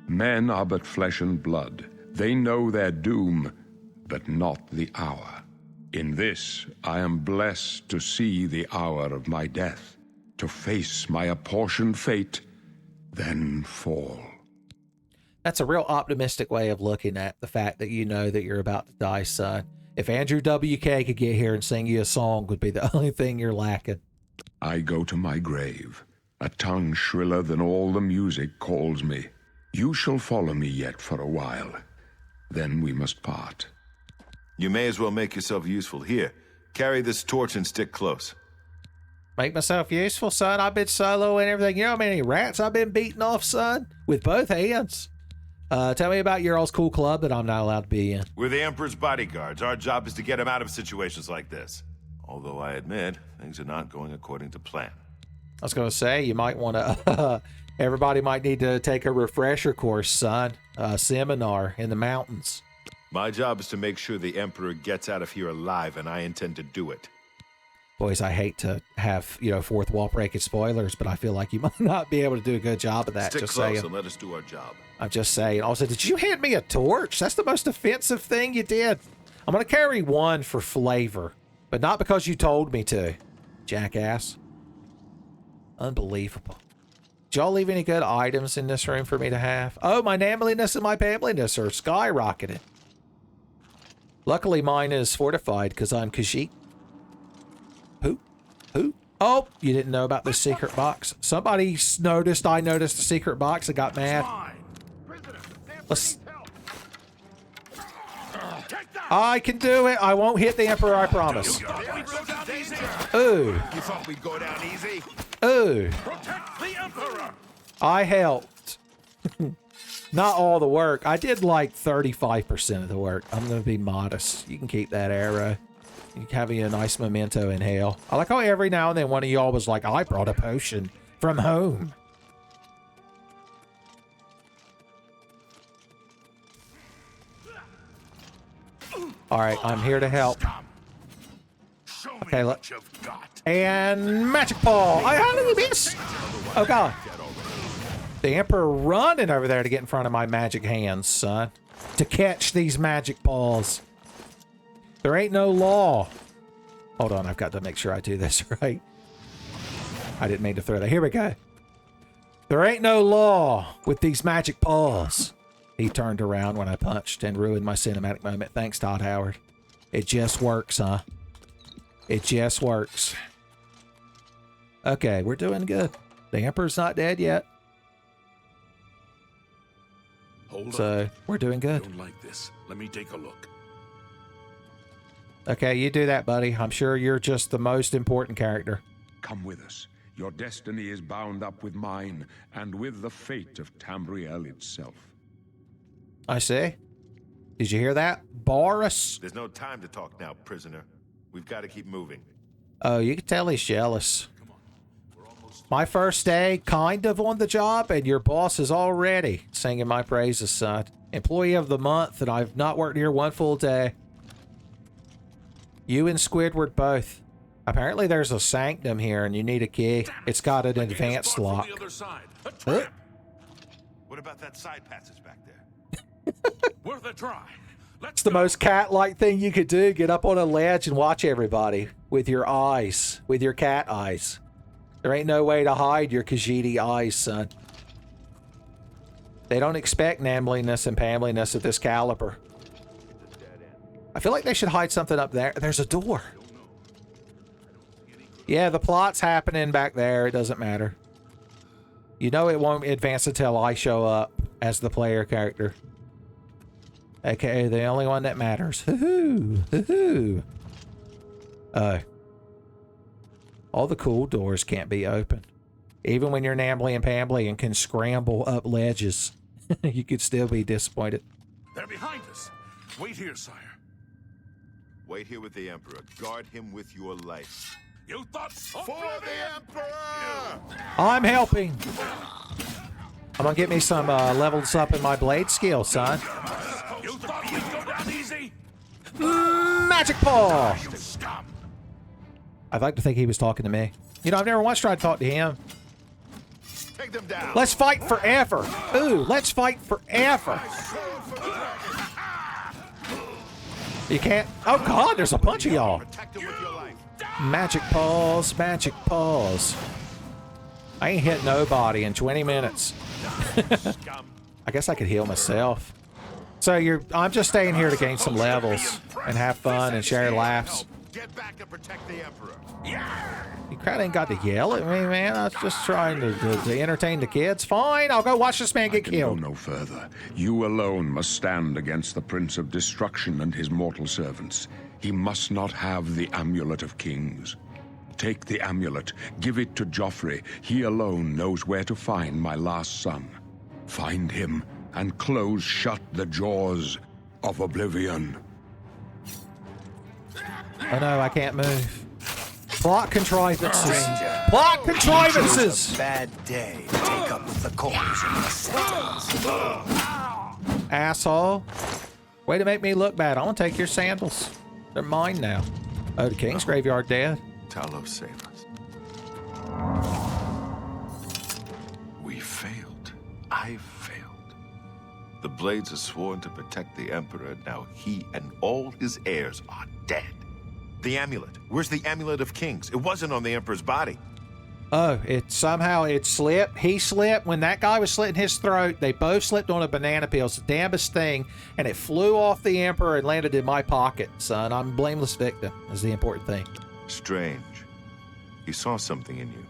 Men are but flesh and blood. They know their doom, but not the hour. In this, I am blessed to see the hour of my death, to face my apportioned fate, then fall.
That's a real optimistic way of looking at the fact that you know that you're about to die, son. If Andrew WK could get here and sing you a song, would be the only thing you're lacking.
I go to my grave. A tongue shriller than all the music calls me. You shall follow me yet for a while. Then we must part.
You may as well make yourself useful. Here, carry this torch and stick close.
Make myself useful, son? I've been solo and everything. You know how many rats I've been beating off, son? With both hands. Tell me about your all's cool club that I'm not allowed to be in.
We're the Emperor's bodyguards. Our job is to get him out of situations like this. Although I admit, things are not going according to plan.
I was going to say, you might want to... everybody might need to take a refresher course, son. A seminar in the mountains.
My job is to make sure the Emperor gets out of here alive, and I intend to do it.
Boys, I hate to have, you know, fourth wall breaking spoilers, but I feel like you might not be able to do a good job of that.
Stick
just
close
saying.
and let us do our job.
I'm just saying. Also, did you hand me a torch? That's the most offensive thing you did. I'm going to carry one for flavor, but not because you told me to, jackass. Unbelievable. Did y'all leave any good items in this room for me to have? Oh, my nambliness and my pambliness are skyrocketing. Luckily, mine is fortified because I'm Khajiit. Who? Oh, you didn't know about the secret box. Somebody noticed I noticed the secret box and got mad. Let's... I can do it. I won't hit the Emperor, I promise. Ooh.
You thought we'd go down easy?
Ooh.
Protect the Emperor!
I helped. Not all the work. I did like 35% of the work. I'm going to be modest. You can keep that arrow. You can have a nice memento in hell. I like how every now and then one of y'all was like, I brought a potion from home. All right, I'm here to help. Okay, look. And magic ball. How did you miss? Oh, God. The Emperor running over there to get in front of my magic hands, son. To catch these magic balls. There ain't no law. Hold on, I've got to make sure I do this right. I didn't mean to throw that. Here we go. There ain't no law with these magic paws. He turned around when I punched and ruined my cinematic moment. Thanks, Todd Howard. It just works, huh? It just works. Okay, we're doing good. The Emperor's not dead yet. So, we're doing good.
Don't like this. Let me take a look.
Okay, you do that, buddy. I'm sure you're just the most important character.
Come with us. Your destiny is bound up with mine and with the fate of Tamriel itself.
I see. Did you hear that? Boris?
There's no time to talk now, prisoner. We've got to keep moving.
Oh, you can tell he's jealous. My first day, kind of on the job, and your boss is already singing my praises, son. Employee of the month, and I've not worked here one full day. You and Squidward both. Apparently there's a sanctum here, and you need a key. It's got an advanced lock.
What about that side passage back there?
Worth a try.
It's the most cat-like thing you could do. Get up on a ledge and watch everybody with your eyes, with your cat eyes. There ain't no way to hide your Khajiit eyes, son. They don't expect nambliness and pambliness at this caliber. I feel like they should hide something up there. There's a door. Yeah, the plot's happening back there. It doesn't matter. You know it won't advance until I show up as the player character. AKA the only one that matters. Hoo-hoo! Hoo-hoo! All the cool doors can't be open. Even when you're nambly and pambly and can scramble up ledges, you could still be disappointed.
They're behind us. Wait here, sire.
Wait here with the Emperor. Guard him with your life.
You thought
For the Emperor!
I'm helping. I'm gonna get me some levels up in my blade skill, son.
You thought we'd go down easy?
Magic paw! I'd like to think he was talking to me. You know, I've never once tried to talk to him.
Take them down.
Let's fight forever. Ooh, let's fight forever. You can't. Oh, God, there's a bunch of y'all.
Protect him with your life.
Magic paws, magic paws. I ain't hit nobody in 20 minutes. I guess I could heal myself. So I'm just staying here to gain some levels and have fun and share laughs.
Get back and protect the Emperor.
You kind of ain't got to yell at me, man. I was just trying to entertain the kids. Fine, I'll go watch this man get killed.
Go no further. You alone must stand against the Prince of Destruction and his mortal servants. He must not have the Amulet of Kings. Take the amulet, give it to Joffrey. He alone knows where to find my last son. Find him and close shut the jaws of Oblivion.
Oh no, I can't move. Plot contrivances. Plot contrivances!
Bad day to take up with the cause and the sentence.
Asshole. Way to make me look bad. I want to take your sandals. They're mine now. Oh, the King's Graveyard dead.
Talos, save us. We failed. I failed. The Blades are sworn to protect the Emperor. Now he and all his heirs are dead. The amulet. Where's the Amulet of Kings? It wasn't on the Emperor's body.
Oh, it slipped. He slipped. When that guy was slitting his throat, they both slipped on a banana peel. It's the damnedest thing. And it flew off the Emperor and landed in my pocket, son. I'm a blameless victim, is the important thing.
Strange. He saw something in you.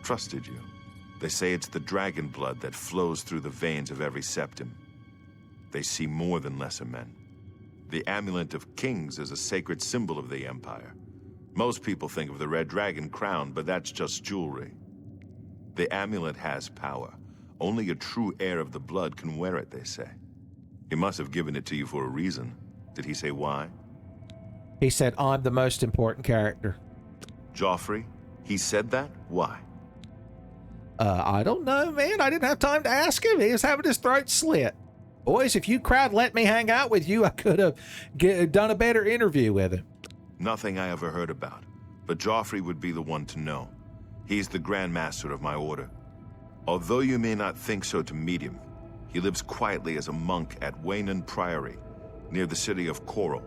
Trusted you. They say it's the dragon blood that flows through the veins of every septim. They see more than lesser men. The Amulet of Kings is a sacred symbol of the Empire. Most people think of the red dragon crown, but that's just jewelry. The amulet has power. Only a true heir of the blood can wear it, they say. He must have given it to you for a reason. Did he say why?
He said, I'm the most important character.
Joffrey? He said that? Why?
I don't know, man. I didn't have time to ask him. He was having his throat slit. Boys, if you crowd let me hang out with you, I could have done a better interview with him.
Nothing I ever heard about, but Joffrey would be the one to know. He's the Grand Master of my order. Although you may not think so to meet him, he lives quietly as a monk at Waynon Priory, near the city of Coral.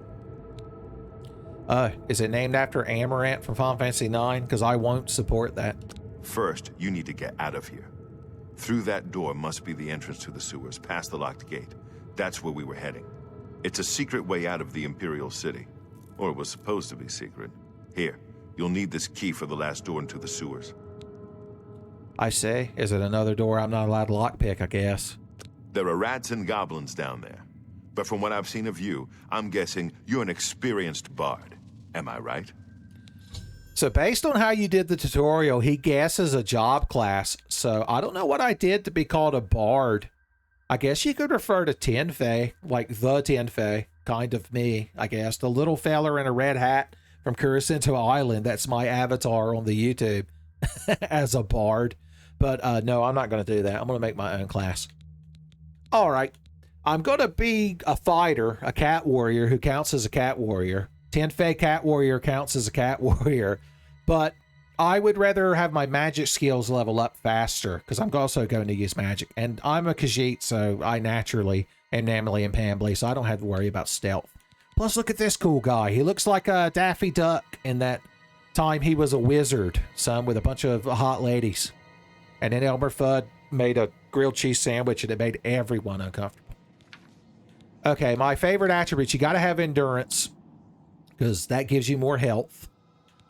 Is it named after Amaranth from Final Fantasy IX? Because I won't support that.
First, you need to get out of here. Through that door must be the entrance to the sewers, past the locked gate. That's where we were heading. It's a secret way out of the Imperial City. Or it was supposed to be secret. Here, you'll need this key for the last door into the sewers.
I say, is it another door I'm not allowed to lockpick, I guess?
There are rats and goblins down there. But from what I've seen of you, I'm guessing you're an experienced bard. Am I right?
So based on how you did the tutorial, he guesses a job class. So I don't know what I did to be called a bard. I guess you could refer to Tenfey, like the Tenfey. Kind of me, I guess. The little feller in a red hat from Crescent Island. That's my avatar on the YouTube as a bard. But no, I'm not going to do that. I'm going to make my own class. All right. I'm going to be a fighter, a cat warrior who counts as a cat warrior. Tenfey cat warrior counts as a cat warrior. But I would rather have my magic skills level up faster because I'm also going to use magic. And I'm a Khajiit, so I naturally am Namely and Pambly, so I don't have to worry about stealth. Plus, look at this cool guy. He looks like a Daffy Duck in that time he was a wizard, son, with a bunch of hot ladies. And then Elmer Fudd made a grilled cheese sandwich and it made everyone uncomfortable. Okay, my favorite attributes. You got to have endurance because that gives you more health.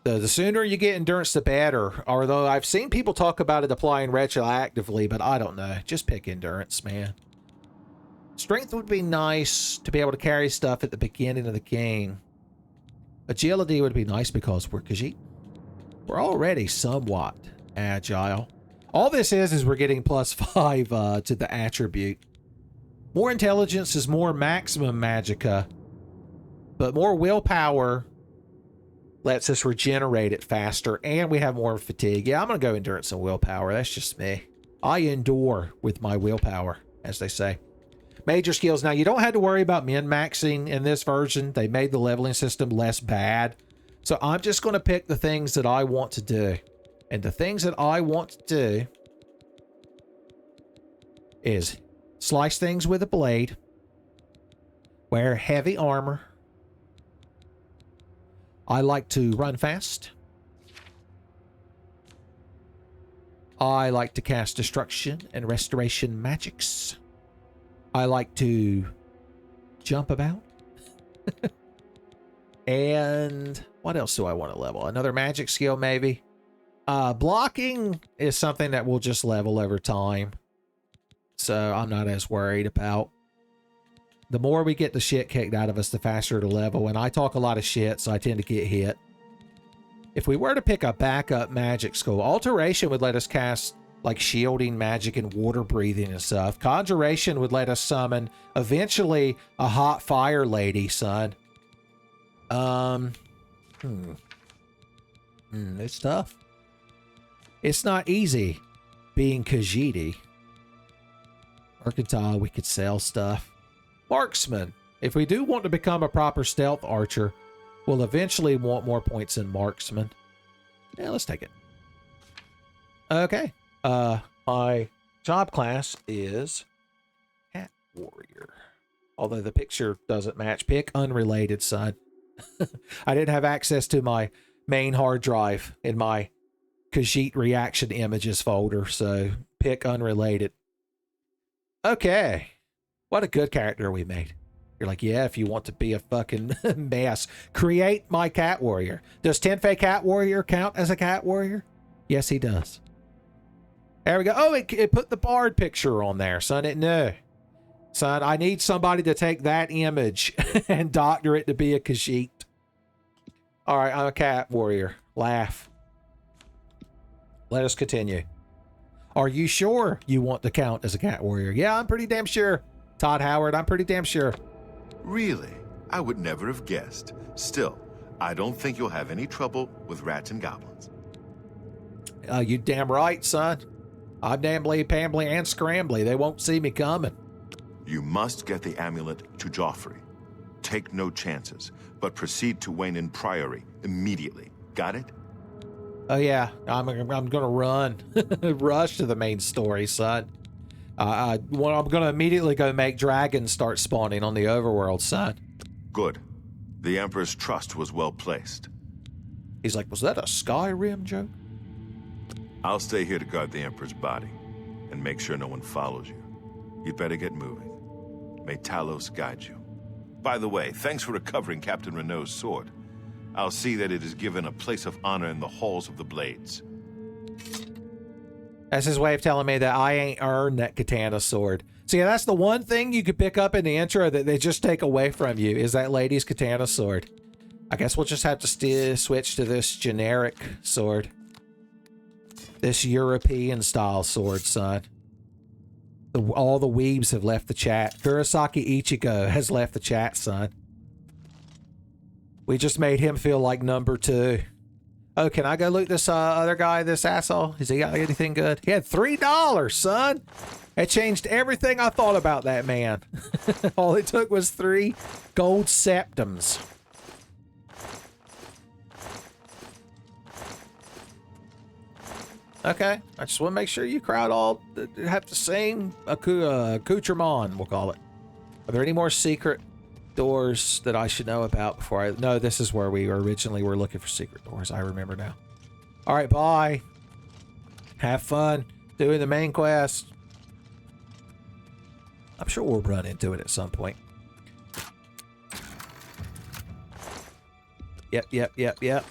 The sooner you get endurance, the better. Although I've seen people talk about it applying retroactively, but I don't know. Just pick endurance, man. Strength would be nice to be able to carry stuff at the beginning of the game. Agility would be nice because we're Khajiit. We're already somewhat agile. All this is we're getting +5 to the attribute. More intelligence is more maximum magicka, but more willpower lets us regenerate it faster, and we have more fatigue. Yeah, I'm going to go endurance and willpower. That's just me. I endure with my willpower, as they say. Major skills. Now, you don't have to worry about min-maxing in this version. They made the leveling system less bad. So I'm just going to pick the things that I want to do. And the things that I want to do is slice things with a blade, wear heavy armor. I like to run fast. I like to cast destruction and restoration magics. I like to jump about. And what else do I want to level? Another magic skill, maybe. Blocking is something that will just level over time. So I'm not as worried about. The more we get the shit kicked out of us, the faster it'll level. And I talk a lot of shit, so I tend to get hit. If we were to pick a backup magic skill, Alteration would let us cast like shielding magic and water breathing and stuff. Conjuration would let us summon eventually a hot fire lady, son. It's tough. It's not easy being Khajiit. Mercantile, we could sell stuff. Marksman. If we do want to become a proper stealth archer, we'll eventually want more points in marksman. Yeah, let's take it. Okay. My job class is Cat Warrior. Although the picture doesn't match. Pick unrelated, son. I didn't have access to my main hard drive in my Khajiit reaction images folder, so pick unrelated. Okay. What a good character we made. You're like, yeah, if you want to be a fucking mess, create my Cat Warrior. Does Tenfey Cat Warrior count as a Cat Warrior? Yes, he does. There we go. Oh, it put the Bard picture on there, son. It knew. Son, I need somebody to take that image and doctor it to be a Khajiit. All right, I'm a Cat Warrior. Laugh. Let us continue. Are you sure you want to count as a Cat Warrior? Yeah, I'm pretty damn sure. Todd Howard, I'm pretty damn sure.
Really? I would never have guessed. Still, I don't think you'll have any trouble with rats and goblins.
You damn right, son. I'm dambly, pambly, and scrambly. They won't see me coming.
You must get the amulet to Joffrey. Take no chances, but proceed to Wayne Priory immediately. Got it?
Oh yeah, I'm gonna run, rush to the main story, son. I'm gonna immediately go make dragons start spawning on the overworld, son.
Good. The Emperor's trust was well placed.
He's like, was that a Skyrim joke?
I'll stay here to guard the Emperor's body and make sure no one follows you. You'd better get moving. May Talos guide you. By the way, thanks for recovering Captain Renault's sword. I'll see that it is given a place of honor in the halls of the Blades.
That's his way of telling me that I ain't earned that katana sword. See, that's the one thing you could pick up in the intro that they just take away from you, is that lady's katana sword. I guess we'll just have to switch to this generic sword. This European style sword, son. All the weebs have left the chat. Kurosaki Ichigo has left the chat, son. We just made him feel like number 2. Oh, can I go loot this other guy, this asshole? Has he got anything good? He had $3, son. It changed everything I thought about that man. All it took was 3 gold septums. Okay, I just want to make sure you crowd all have the same accoutrement, we'll call it. Are there any more secret doors that I should know about before I... No, this is where we originally were looking for secret doors. I remember now. All right, bye. Have fun doing the main quest. I'm sure we'll run into it at some point. Yep.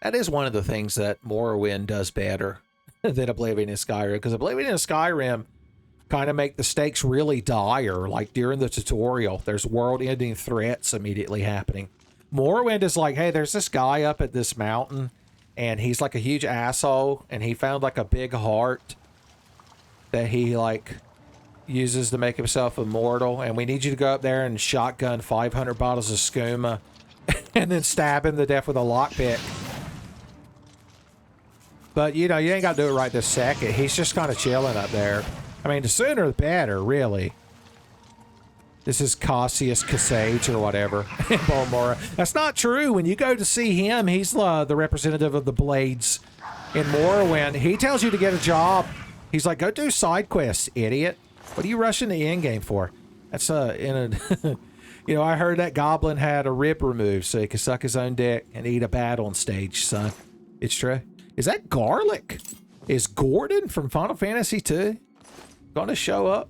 That is one of the things that Morrowind does better than Oblivion and Skyrim, because Oblivion and Skyrim kind of make the stakes really dire. Like during the tutorial, there's world-ending threats immediately happening. Morrowind is like, hey, there's this guy up at this mountain, and he's like a huge asshole, and he found like a big heart that he like uses to make himself immortal, and we need you to go up there and shotgun 500 bottles of skooma and then stab him to death with a lockpick. But, you know, you ain't got to do it right this second. He's just kind of chilling up there. I mean, the sooner the better, really. This is Cassius Kasage or whatever in Balmora. That's not true. When you go to see him, he's the representative of the Blades in Morrowind. He tells you to get a job. He's like, go do side quests, idiot. What are you rushing the end game for? That's you know, I heard that goblin had a rib removed so he could suck his own dick and eat a bat on stage, son. It's true. Is that garlic? Is Gordon from Final Fantasy II gonna show up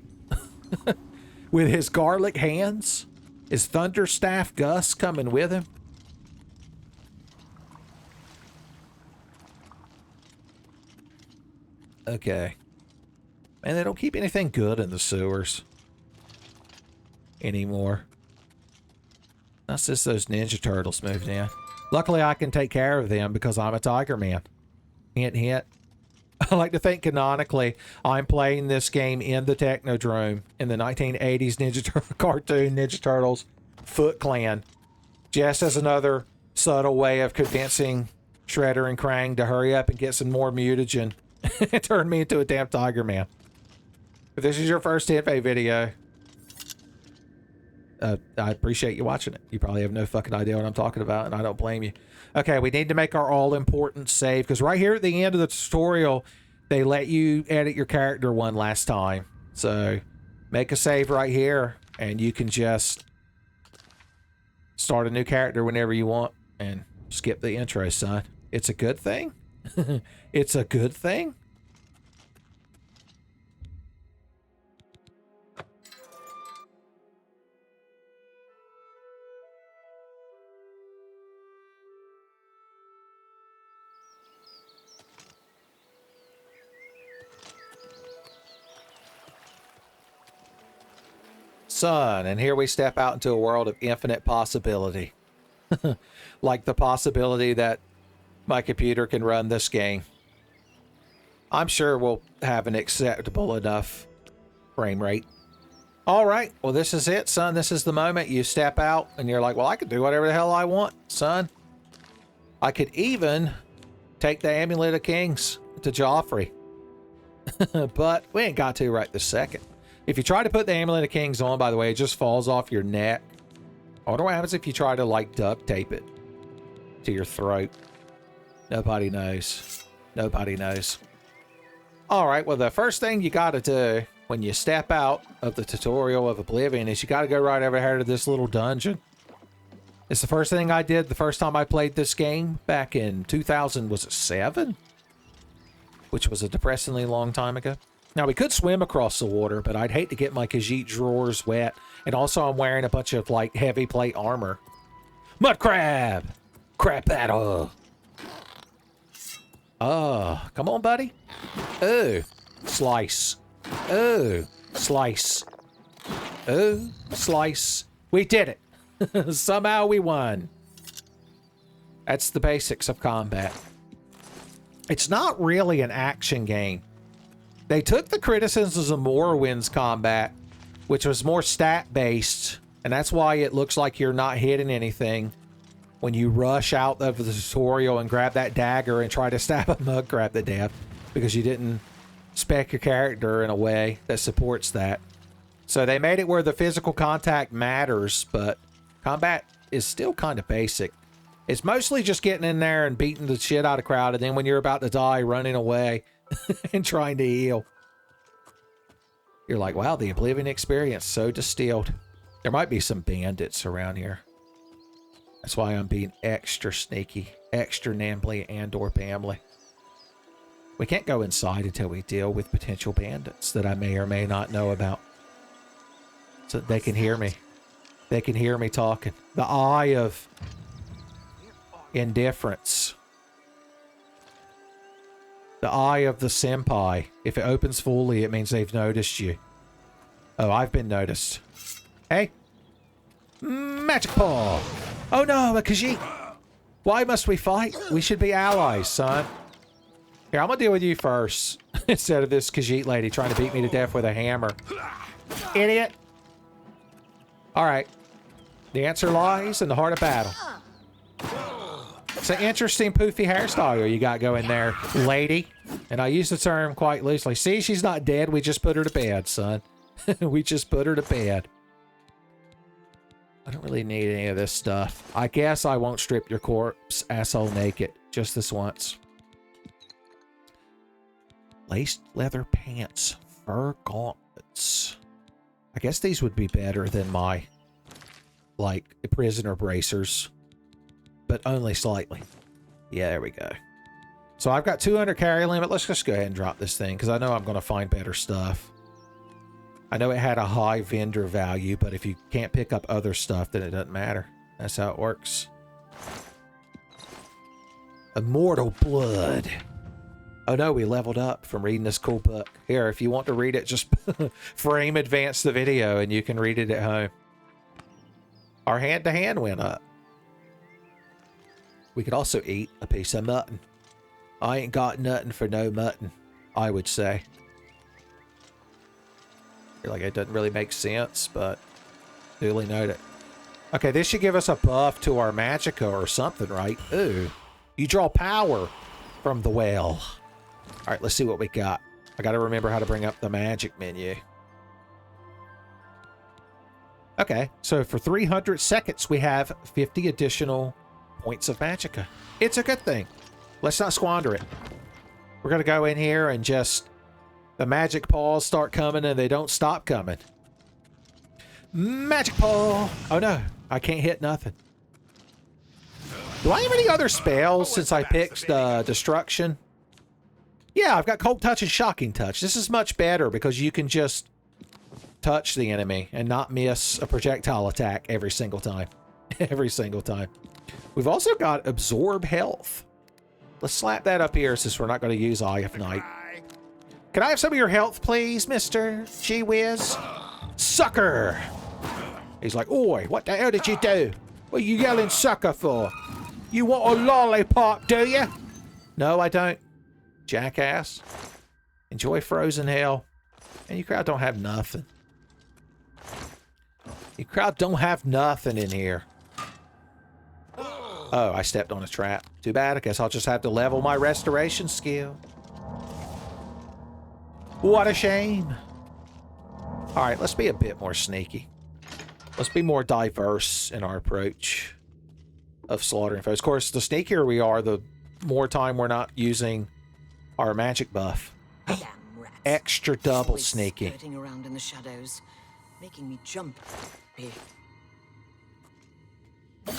with his garlic hands? Is Thunderstaff Gus coming with him? Okay. Man, they don't keep anything good in the sewers anymore. That's just those Ninja Turtles moved in. Luckily, I can take care of them because I'm a Tiger Man. Hint, hint. I like to think canonically I'm playing this game in the Technodrome in the 1980s cartoon Ninja Turtles Foot Clan. Just as another subtle way of convincing Shredder and Krang to hurry up and get some more mutagen and turn me into a damn Tiger Man. If this is your first Tenfey video, I appreciate you watching it. You probably have no fucking idea what I'm talking about, and I don't blame you. Okay, we need to make our all-important save, because right here at the end of the tutorial, they let you edit your character one last time. So, make a save right here, and you can just start a new character whenever you want, and skip the intro, son. It's a good thing. It's a good thing. Son, and here we step out into a world of infinite possibility. Like the possibility that my computer can run this game. I'm sure we'll have an acceptable enough frame rate. All right, well, this is it, son. This is the moment you step out and you're like, well, I can do whatever the hell I want, son. I could even take the Amulet of Kings to Joffrey. But we ain't got to right this second. If you try to put the Amulet of Kings on, by the way, it just falls off your neck. I wonder what happens if you try to, like, duct tape it to your throat. Nobody knows. Nobody knows. All right, well, the first thing you got to do when you step out of the tutorial of Oblivion is you got to go right over here to this little dungeon. It's the first thing I did the first time I played this game back in 2007? Which was a depressingly long time ago. Now, we could swim across the water, but I'd hate to get my Khajiit drawers wet. And also, I'm wearing a bunch of, like, heavy plate armor. Mud crab! Crab battle! Oh, come on, buddy. Oh, slice. Oh, slice. Oh, slice. We did it. Somehow we won. That's the basics of combat. It's not really an action game. They took the criticisms of Morrowind's combat, which was more stat-based, and that's why it looks like you're not hitting anything when you rush out of the tutorial and grab that dagger and try to stab a mud crab to death, because you didn't spec your character in a way that supports that. So they made it where the physical contact matters, but combat is still kind of basic. It's mostly just getting in there and beating the shit out of crowd, and then when you're about to die, running away and trying to heal. You're like, wow, the Oblivion experience, so distilled. There might be some bandits around here. That's why I'm being extra sneaky, extra nambly and/or bamly. We can't go inside until we deal with potential bandits that I may or may not know about. So they can hear me. They can hear me talking. The eye of indifference. The eye of the senpai. If it opens fully, it means they've noticed you. Oh, I've been noticed. Hey. Magic paw. Oh no, a Khajiit. Why must we fight? We should be allies, son. Here, I'm gonna deal with you first. Instead of this Khajiit lady trying to beat me to death with a hammer. Idiot. Alright. The answer lies in the heart of battle. It's an interesting poofy hairstyle you got going there, lady. And I use the term quite loosely. See, she's not dead. We just put her to bed, son. We just put her to bed. I don't really need any of this stuff. I guess I won't strip your corpse asshole naked. Just this once. Laced leather pants. Fur gauntlets. I guess these would be better than my, like, prisoner bracers. But only slightly. Yeah, there we go. So I've got 200 carry limit. Let's just go ahead and drop this thing, because I know I'm going to find better stuff. I know it had a high vendor value, but if you can't pick up other stuff, then it doesn't matter. That's how it works. Immortal Blood. Oh no, we leveled up from reading this cool book. Here, if you want to read it, just frame advance the video and you can read it at home. Our hand-to-hand went up. We could also eat a piece of mutton. I ain't got nothing for no mutton, I would say. I feel like it doesn't really make sense, but duly noted. Okay, this should give us a buff to our magicka or something, right? Ooh. You draw power from the well. All right, let's see what we got. I gotta remember how to bring up the magic menu. Okay, so for 300 seconds, we have 50 additional points of magicka. It's a good thing. Let's not squander it. We're gonna go in here and just... The magic paws start coming and they don't stop coming. Magic paw! Oh no, I can't hit nothing. Do I have any other spells since I picked Destruction? Yeah, I've got Cold Touch and Shocking Touch. This is much better because you can just touch the enemy and not miss a projectile attack every single time. Every single time. We've also got Absorb Health. Let's slap that up here since we're not going to use Eye of Night. Can I have some of your health, please, Mr. Gee Whiz? Sucker! He's like, oi, what the hell did you do? What are you yelling sucker for? You want a lollipop, do you? No, I don't. Jackass. Enjoy frozen hell. And you crowd don't have nothing. You crowd don't have nothing in here. Oh, I stepped on a trap. Too bad. I guess I'll just have to level my restoration skill. What a shame. Alright, let's be a bit more sneaky. Let's be more diverse in our approach of slaughtering foes. Of course, the sneakier we are, the more time we're not using our magic buff. Extra double sneaky.
Skirting around in the shadows, making me jump.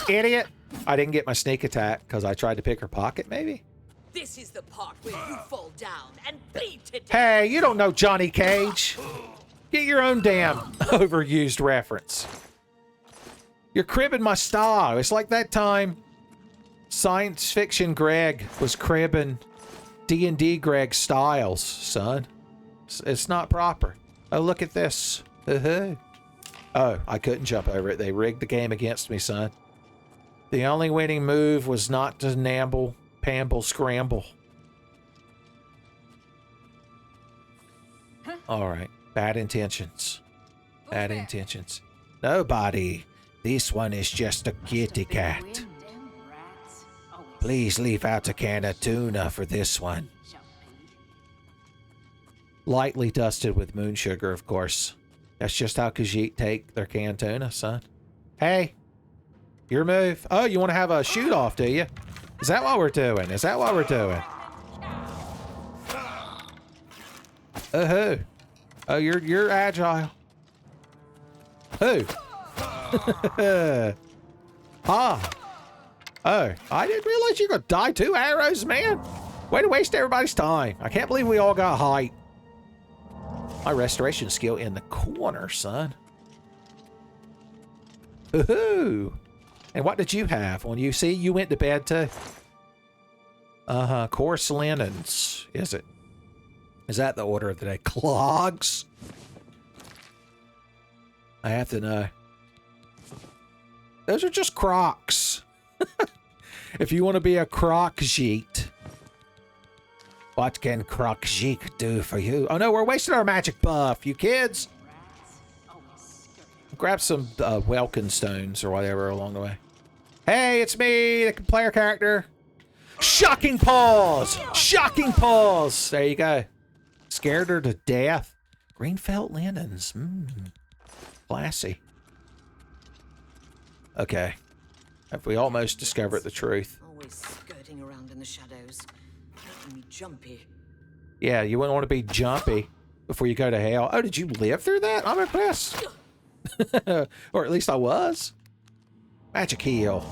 Idiot! I didn't get my sneak attack because I tried to pick her pocket, maybe?
This is the part where you fall down and bleed to death.
Hey, you don't know Johnny Cage. Get your own damn overused reference. You're cribbing my style. It's like that time Science Fiction Greg was cribbing D&D Greg Styles, son. It's not proper. Oh, look at this. Oh, I couldn't jump over it. They rigged the game against me, son. The only winning move was not to namble, pamble, scramble. All right. Bad intentions. Bad intentions. Nobody. This one is just a kitty cat. Please leave out a can of tuna for this one. Lightly dusted with moon sugar, of course. That's just how Khajiit take their canned tuna, son. Hey, your move. Oh, you want to have a shoot-off, do you? Is that what we're doing? Is that what we're doing? Oh, oh, you're agile. Who? Ah. Oh, I didn't realize you could die 2 arrows, man. Way to waste everybody's time. I can't believe we all got height. My restoration skill in the corner, son. Woohoo! And what did you have? When you see you went to bed too? Coarse linens. Is it? Is that the order of the day? Clogs? I have to know. Those are just Crocs. If you want to be a Khajiit. What can Khajiit do for you? Oh no, we're wasting our magic buff, you kids. Grab some Welkin stones or whatever along the way. Hey, it's me, the player character. Shocking paws! Shocking paws! There you go. Scared her to death. Green felt linens. Classy. Okay. Have we almost discovered the truth?
Always skirting around in the shadows, making me jumpy.
Yeah, you wouldn't want to be jumpy before you go to hell. Oh, did you live through that? I'm impressed. Or at least I was. Magic heal.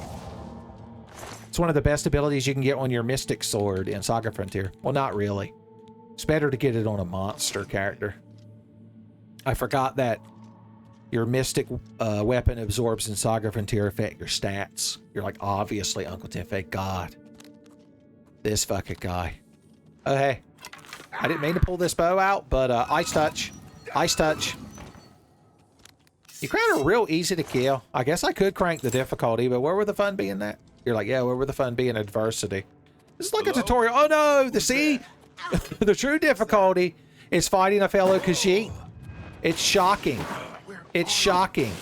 It's one of the best abilities you can get on your Mystic Sword in Saga Frontier. Well, not really. It's better to get it on a monster character. I forgot that your Mystic weapon absorbs in Saga Frontier affect your stats. You're like, obviously, Uncle Tenfey. God. This fucking guy. Oh, hey. I didn't mean to pull this bow out, but Ice Touch. Ice Touch. You crowd are real easy to kill. I guess I could crank the difficulty, but where would the fun be in that? You're like, yeah, where would the fun be in adversity? This is like a tutorial. Oh no, the true difficulty is fighting a fellow Khajiit. It's shocking. It's shocking.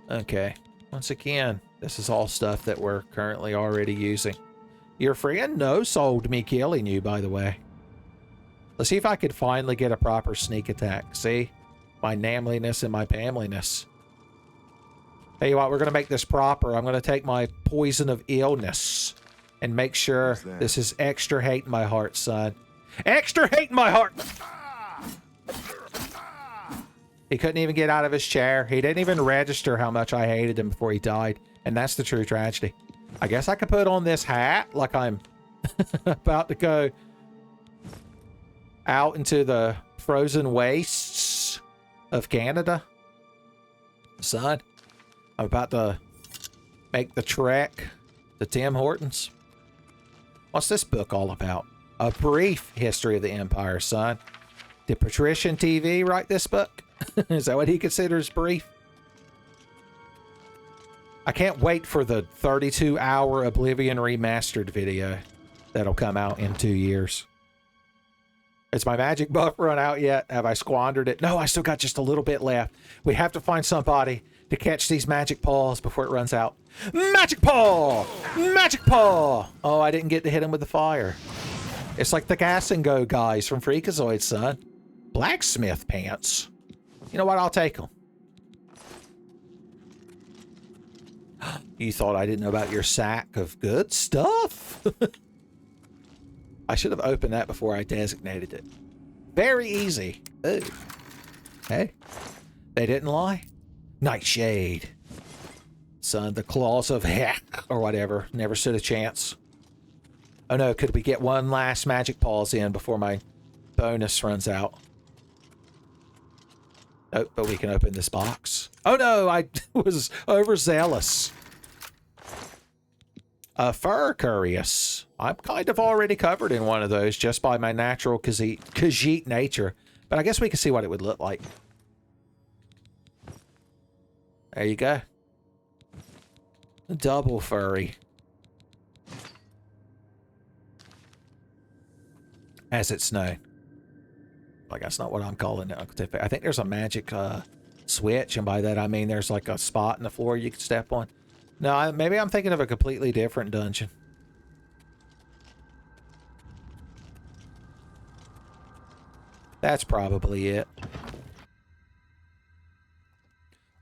Okay. Once again, this is all stuff that we're currently already using. Your friend no-sold me killing you, by the way. Let's see if I could finally get a proper sneak attack. See? My namliness and my famliness. Tell you what, we're going to make this proper. I'm going to take my poison of illness and make sure this is extra hate in my heart, son. Extra hate in my heart! He couldn't even get out of his chair. He didn't even register how much I hated him before he died. And that's the true tragedy. I guess I could put on this hat like I'm about to go out into the frozen wastes of Canada. Son, I'm about to make the trek to Tim Hortons. What's this book all about? A brief history of the Empire, son. Did Patrician TV write this book? Is that what he considers brief? I can't wait for the 32-hour Oblivion Remastered video that'll come out in 2 years. Is my magic buff run out yet? Have I squandered it? No, I still got just a little bit left. We have to find somebody to catch these magic paws before it runs out. Magic paw! Magic paw! Oh, I didn't get to hit him with the fire. It's like the Gas and Go guys from Freakazoid, son. Blacksmith pants. You know what? I'll take them. You thought I didn't know about your sack of good stuff? I should have opened that before I designated it. Very easy. Ooh. Hey, they didn't lie. Nightshade. Son, the claws of heck, or whatever. Never stood a chance. Oh no, could we get one last magic pause in before my bonus runs out? Oh, but we can open this box. Oh no, I was overzealous. A fur curious. I'm kind of already covered in one of those just by my natural Khajiit nature. But I guess we can see what it would look like. There you go. Double furry. As it's known. Like, that's not what I'm calling it, Uncle Tenfey. I think there's a magic switch, and by that I mean there's like a spot in the floor you can step on. No, maybe I'm thinking of a completely different dungeon. That's probably it.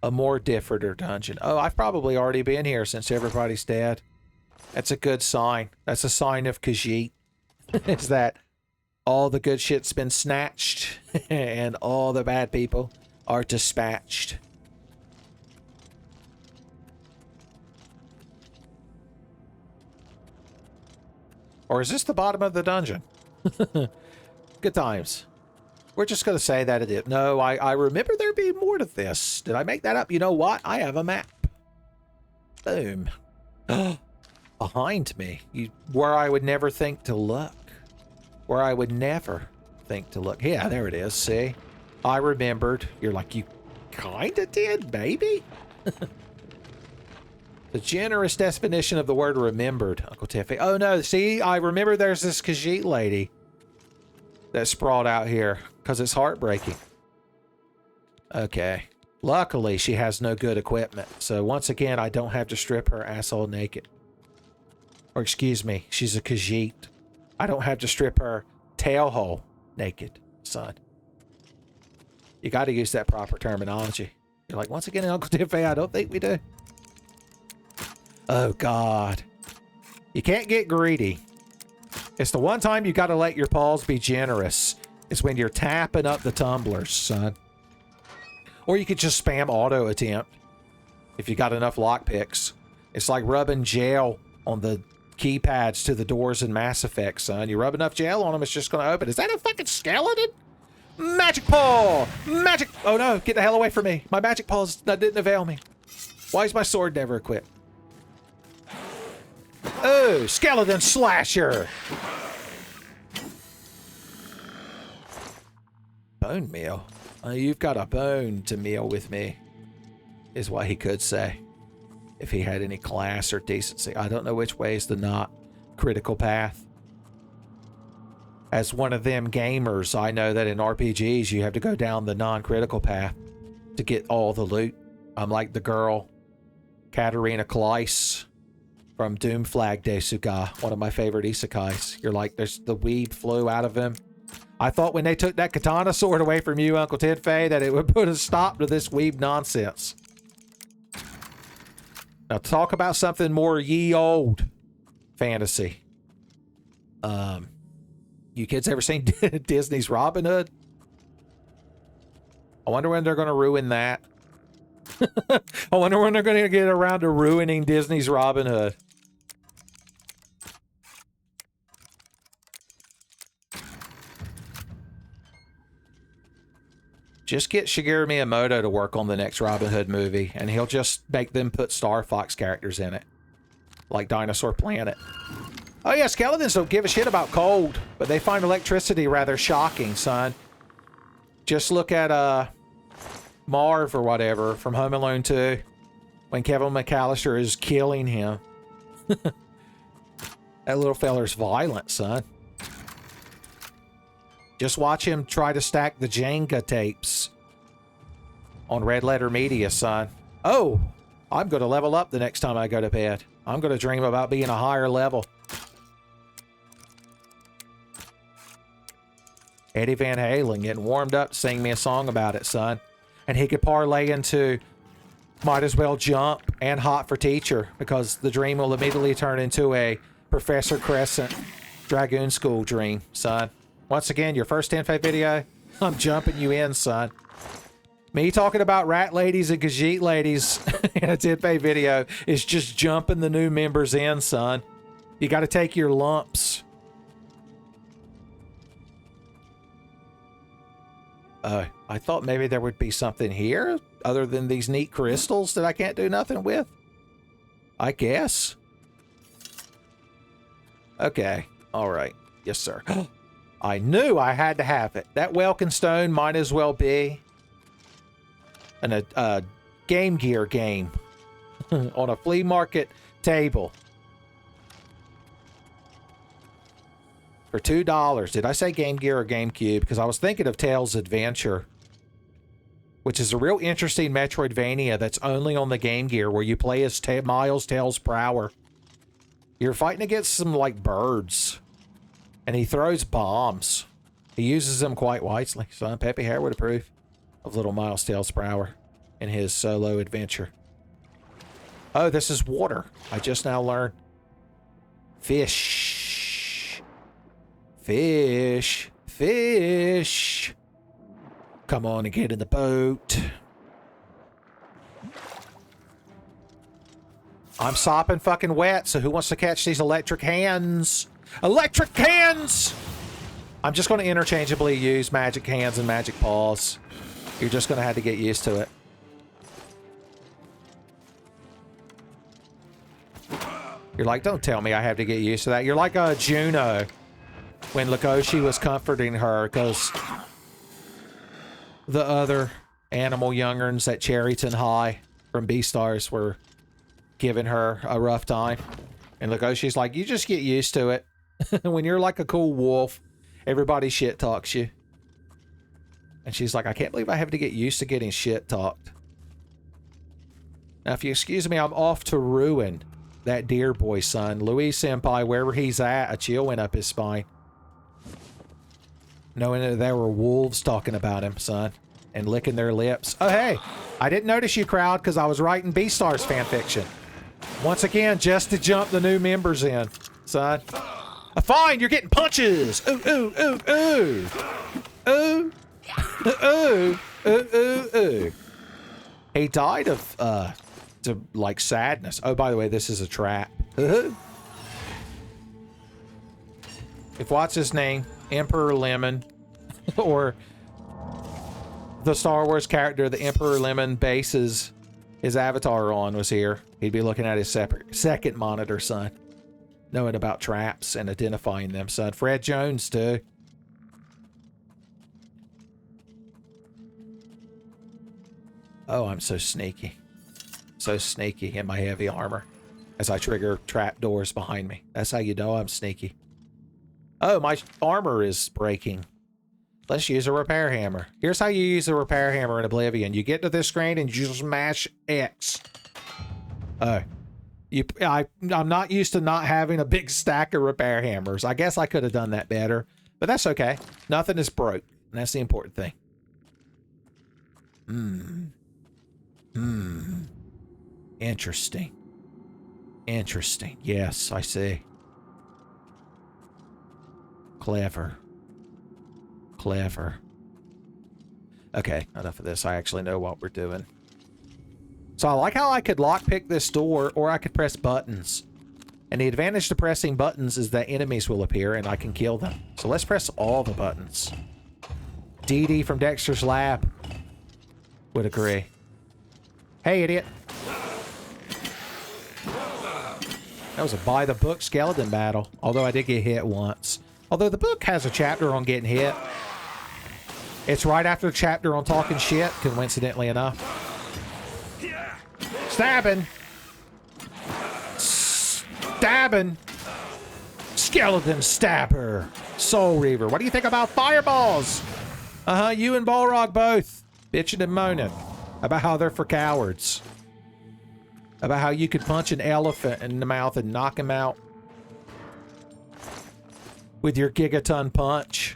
A more differenter dungeon. Oh, I've probably already been here since everybody's dead. That's a good sign. That's a sign of Khajiit. Is that all the good shit's been snatched and all the bad people are dispatched. Or is this the bottom of the dungeon? Good times. We're just going to say that it is. No, I remember there being more to this. Did I make that up? You know what? I have a map. Boom. Behind me. Where I would never think to look. Where I would never think to look. Yeah, there it is. See? I remembered. You're like, you kind of did, baby? The generous definition of the word remembered, Uncle Tenfey. Oh, no. See, I remember there's this Khajiit lady that sprawled out here because it's heartbreaking. Okay. Luckily, she has no good equipment. So once again, I don't have to strip her asshole naked. Or excuse me, she's a Khajiit. I don't have to strip her tail hole naked, son. You got to use that proper terminology. You're like, once again, Uncle Tenfey, I don't think we do. Oh, God. You can't get greedy. It's the one time you got to let your paws be generous. It's when you're tapping up the tumblers, son. Or you could just spam auto attempt if you got enough lockpicks. It's like rubbing gel on the keypads to the doors in Mass Effect, son. You rub enough gel on them, it's just going to open. Is that a fucking skeleton? Magic paw! Magic... Oh, no. Get the hell away from me. My magic paws that didn't avail me. Why is my sword never equipped? Oh, skeleton slasher! Bone meal? Oh, you've got a bone to meal with me, is what he could say. If he had any class or decency. I don't know which way is the not critical path. As one of them gamers, I know that in RPGs you have to go down the non-critical path to get all the loot. I'm like the girl, Katarina Kleiss, from Doom Flag desu-ga, one of my favorite isekais. You're like, there's the weeb flew out of him. I thought when they took that katana sword away from you, Uncle Tenfey, that it would put a stop to this weeb nonsense. Now talk about something more ye old fantasy. You kids ever seen Disney's Robin Hood? I wonder when they're going to ruin that. I wonder when they're going to get around to ruining Disney's Robin Hood. Just get Shigeru Miyamoto to work on the next Robin Hood movie, and he'll just make them put Star Fox characters in it. Like Dinosaur Planet. Oh yeah, skeletons don't give a shit about cold, but they find electricity rather shocking, son. Just look at, Marv or whatever from Home Alone 2, when Kevin McAllister is killing him. That little feller's violent, son. Just watch him try to stack the Jenga tapes on Red Letter Media, son. Oh, I'm going to level up the next time I go to bed. I'm going to dream about being a higher level. Eddie Van Halen getting warmed up to sing me a song about it, son. And he could parlay into Might As Well Jump and Hot for Teacher, because the dream will immediately turn into a Professor Crescent Dragoon School dream, son. Once again, your first Tenfey video, I'm jumping you in, son. Me talking about rat ladies and Khajiit ladies in a Tenfey video is just jumping the new members in, son. You got to take your lumps. I thought maybe there would be something here other than these neat crystals that I can't do nothing with. I guess. Okay. All right. Yes, sir. I knew I had to have it. That Welkin Stone might as well be a Game Gear game on a flea market table. For $2. Did I say Game Gear or GameCube? Because I was thinking of Tails Adventure, which is a real interesting Metroidvania that's only on the Game Gear, where you play as Miles Tails Prower. You're fighting against some, like, birds. And he throws bombs. He uses them quite wisely. So Peppy Hare would approve of little Miles Tails Prower in his solo adventure. Oh, this is water. I just now learned. Fish. Fish. Fish. Come on and get in the boat. I'm sopping fucking wet, so who wants to catch these electric hands? Electric hands! I'm just going to interchangeably use magic hands and magic paws. You're just going to have to get used to it. You're like, don't tell me I have to get used to that. You're like a Juno when Legoshi was comforting her because the other animal youngerns at Cherryton High from Beastars were giving her a rough time. And Legoshi's like, you just get used to it. When you're like a cool wolf, everybody shit talks you. And she's like, I can't believe I have to get used to getting shit talked. Now, if you excuse me, I'm off to ruin that deer boy, son. Louis Senpai, wherever he's at, a chill went up his spine. Knowing that there were wolves talking about him, son. And licking their lips. Oh, hey. I didn't notice you, crowd, because I was writing Beastars fanfiction. Once again, just to jump the new members in, son. Fine, you're getting punches. Ooh, ooh, ooh, ooh. Ooh. Ooh. Ooh, ooh, ooh. He died of, like, sadness. Oh, by the way, this is a trap. If what's his name? Emperor Lemon. Or the Star Wars character the Emperor Lemon bases his avatar on was here, he'd be looking at his second monitor, son. Knowing about traps and identifying them, son. Fred Jones, too. Oh, I'm so sneaky. So sneaky in my heavy armor as I trigger trap doors behind me. That's how you know I'm sneaky. Oh, my armor is breaking. Let's use a repair hammer. Here's how you use a repair hammer in Oblivion. You get to this screen and you just mash X. Oh. I'm not used to not having a big stack of repair hammers. I guess I could have done that better, but that's okay. Nothing is broke, and that's the important thing. Interesting. Interesting. Yes, I see. Clever. Clever. Okay, enough of this. I actually know what we're doing. So I like how I could lockpick this door, or I could press buttons. And the advantage to pressing buttons is that enemies will appear and I can kill them. So let's press all the buttons. Dee Dee from Dexter's Lab would agree. Hey, idiot. That was a by-the-book skeleton battle. Although I did get hit once. Although the book has a chapter on getting hit. It's right after the chapter on talking shit, coincidentally enough. Stabbing. Stabbing. Skeleton stabber. Soul Reaver. What do you think about fireballs? You and Balrog both. Bitching and moaning about how they're for cowards. About how you could punch an elephant in the mouth and knock him out with your gigaton punch.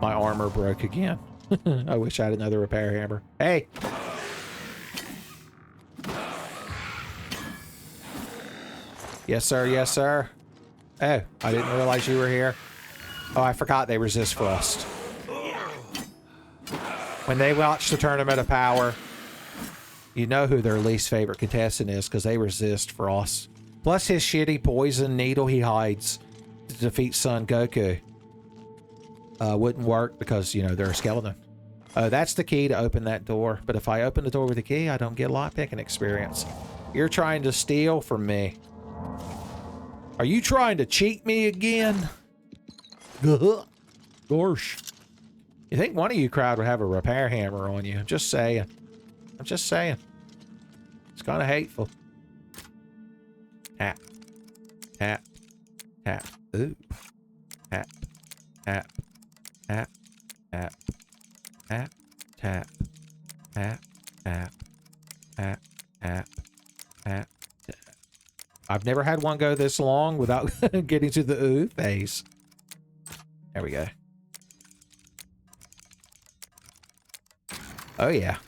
My armor broke again. I wish I had another repair hammer. Hey! Yes, sir. Yes, sir. Oh, I didn't realize you were here. Oh, I forgot they resist frost. When they watch the Tournament of Power, you know who their least favorite contestant is because they resist frost. Plus his shitty poison needle he hides to defeat Son Goku. Wouldn't work because, you know, they're a skeleton. That's the key to open that door. But if I open the door with the key, I don't get lockpicking experience. You're trying to steal from me. Are you trying to cheat me again? Gosh. You think one of you crowd would have a repair hammer on you? I'm just saying. I'm just saying. It's kind of hateful. Tap. Tap. Tap. Ooh. Tap. Tap. Tap. Tap. Tap. Tap. Tap. Tap. Tap. Tap. Tap. I've never had one go this long without getting to the ooh phase. There we go. Oh, yeah.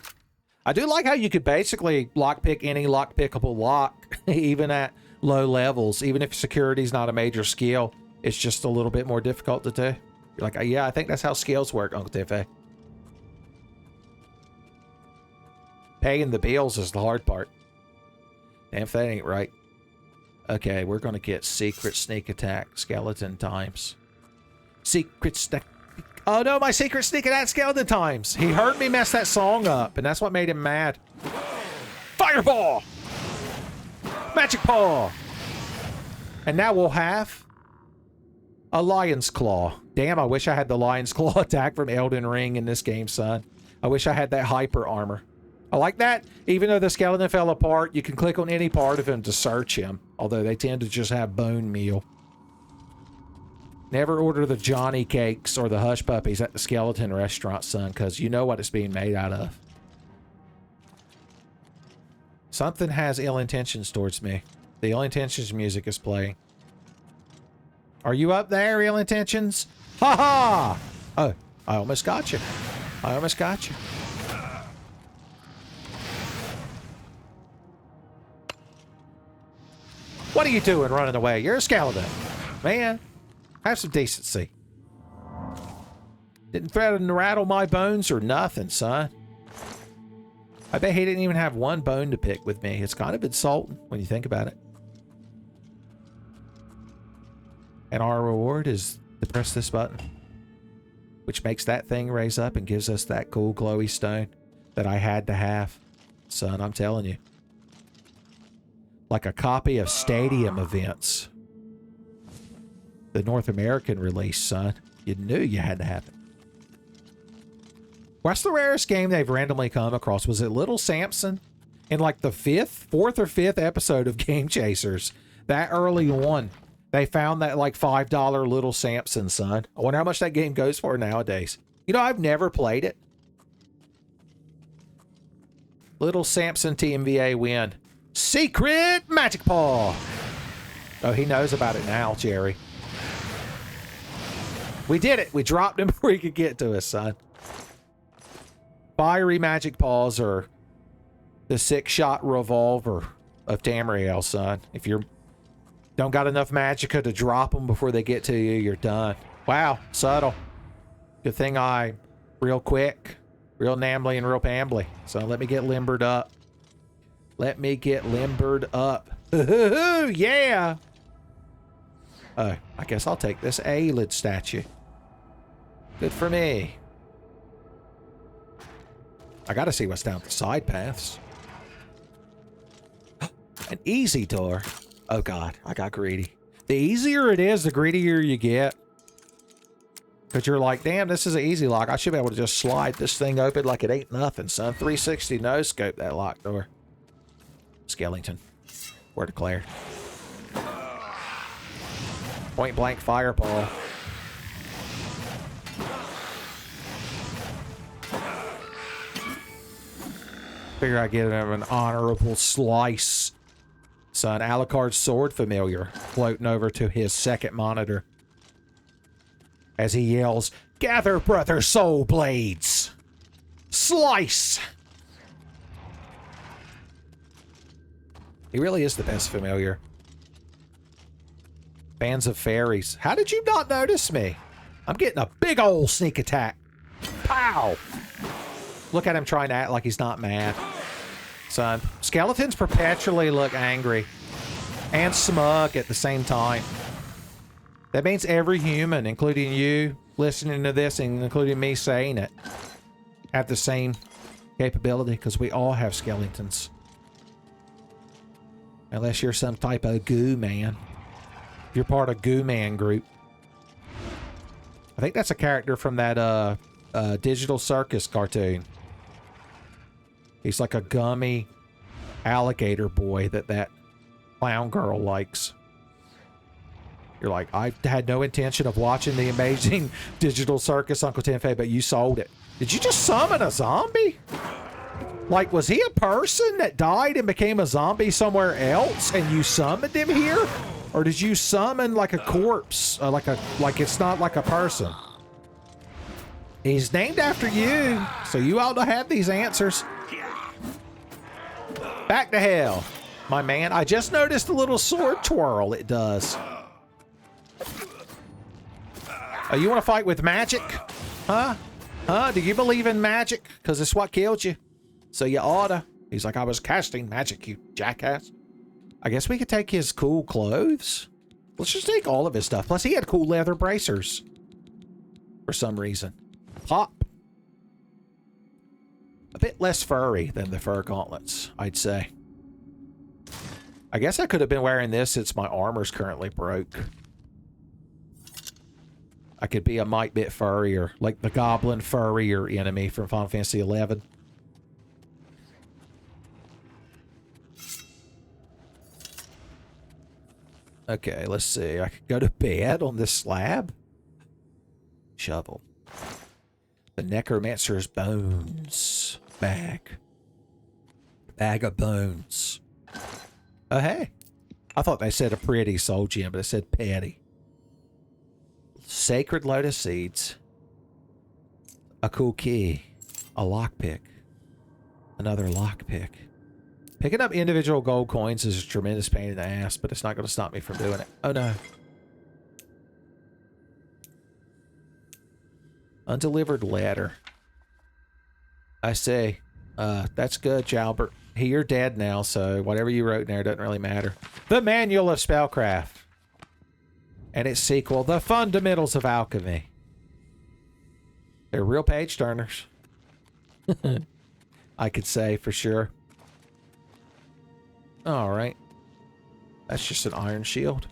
I do like how you could basically lockpick any lockpickable lock, even at low levels. Even if security's not a major skill, it's just a little bit more difficult to do. You're like, yeah, I think that's how skills work, Uncle Tenfey. Paying the bills is the hard part. Damn if that ain't right. Okay, we're going to get secret sneak attack skeleton times. Secret sneak... Oh no, my secret sneak attack skeleton times! He heard me mess that song up, and that's what made him mad. Fireball! Magic Paw! And now we'll have... a Lion's Claw. Damn, I wish I had the Lion's Claw attack from Elden Ring in this game, son. I wish I had that hyper armor. I like that. Even though the skeleton fell apart, you can click on any part of him to search him. Although they tend to just have bone meal. Never order the Johnny cakes or the hush puppies at the skeleton restaurant, son, because you know what it's being made out of. Something has ill intentions towards me. The ill intentions music is playing. Are you up there, ill intentions? Ha ha! Oh, I almost got you. I almost got you. What are you doing running away? You're a skeleton. Man, have some decency. Didn't threaten to rattle my bones or nothing, son. I bet he didn't even have one bone to pick with me. It's kind of insulting when you think about it. And our reward is to press this button, which makes that thing raise up and gives us that cool glowy stone that I had to have. Son, I'm telling you. Like a copy of Stadium Events. The North American release, son. You knew you had to have it. What's the rarest game they've randomly come across? Was it Little Samson? In like the fourth or fifth episode of Game Chasers. That early on. They found that like $5 Little Samson, son. I wonder how much that game goes for nowadays. You know, I've never played it. Little Samson TMVA win. Secret magic paw. Oh, he knows about it now, Jerry. We did it. We dropped him before he could get to us, son. Fiery magic paws are the 6-shot revolver of Tamriel, son. If you don't got enough magicka to drop them before they get to you, you're done. Wow, subtle. Good thing I real quick, real nambly and real pambly. So let me get limbered up. Let me get limbered up. Yeah. I guess I'll take this Aelid statue. Good for me. I gotta see what's down the side paths. An easy door. Oh god, I got greedy. The easier it is, the greedier you get. Because you're like, damn, this is an easy lock. I should be able to just slide this thing open like it ain't nothing, son. 360 no scope that lock door. Skeleton. We're declared. Point blank fireball. Figure I get him an honorable slice. Son, Alucard's sword familiar floating over to his second monitor as he yells, "Gather, brother soul blades! Slice!" He really is the best familiar. Fans of fairies. How did you not notice me? I'm getting a big old sneak attack. Pow! Look at him trying to act like he's not mad. Son, skeletons perpetually look angry and smug at the same time. That means every human, including you listening to this and including me saying it, have the same capability because we all have skeletons. Unless you're some type of goo man. If you're part of Goo Man group. I think that's a character from that Digital Circus cartoon. He's like a gummy alligator boy that clown girl likes. You're like, I had no intention of watching the amazing Digital Circus, Uncle Tenfey, but you sold it. Did you just summon a zombie? Like, was he a person that died and became a zombie somewhere else and you summoned him here? Or did you summon like a corpse? Like it's not like a person. He's named after you, so you ought to have these answers. Back to hell, my man. I just noticed a little sword twirl it does. You want to fight with magic? Huh? Huh? Do you believe in magic? Because it's what killed you. So you oughta. He's like, I was casting magic, you jackass. I guess we could take his cool clothes. Let's just take all of his stuff. Plus, he had cool leather bracers. For some reason. Pop. A bit less furry than the fur gauntlets, I'd say. I guess I could have been wearing this since my armor's currently broke. I could be a mite bit furrier, like the goblin furrier enemy from Final Fantasy XI. Okay, let's see. I could go to bed on this slab. Shovel. The necromancer's bones. Bag. Bag of bones. Oh, hey. I thought they said a pretty soul gem, but it said petty. Sacred lotus seeds. A cool key. A lockpick. Another lockpick. Picking up individual gold coins is a tremendous pain in the ass, but it's not going to stop me from doing it. Oh, no. Undelivered letter. I say, that's good, Jalbert. You're dead now, so whatever you wrote in there doesn't really matter. The Manual of Spellcraft. And its sequel, The Fundamentals of Alchemy. They're real page turners. I could say for sure. Alright. That's just an iron shield.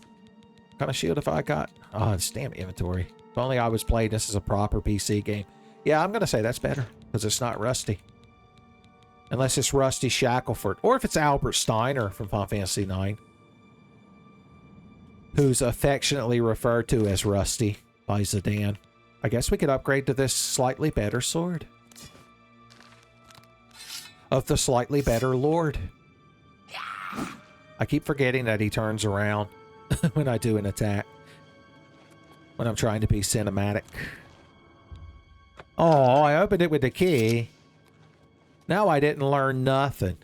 What kind of shield have I got? Oh, it's damn inventory. If only I was playing this as a proper PC game. Yeah, I'm going to say that's better. Because it's not Rusty. Unless it's Rusty Shackleford. Or if it's Albert Steiner from Final Fantasy IX. Who's affectionately referred to as Rusty by Zidane. I guess we could upgrade to this slightly better sword. Of the slightly better lord. I keep forgetting that he turns around when I do an attack. When I'm trying to be cinematic. Oh, I opened it with the key. Now I didn't learn nothing.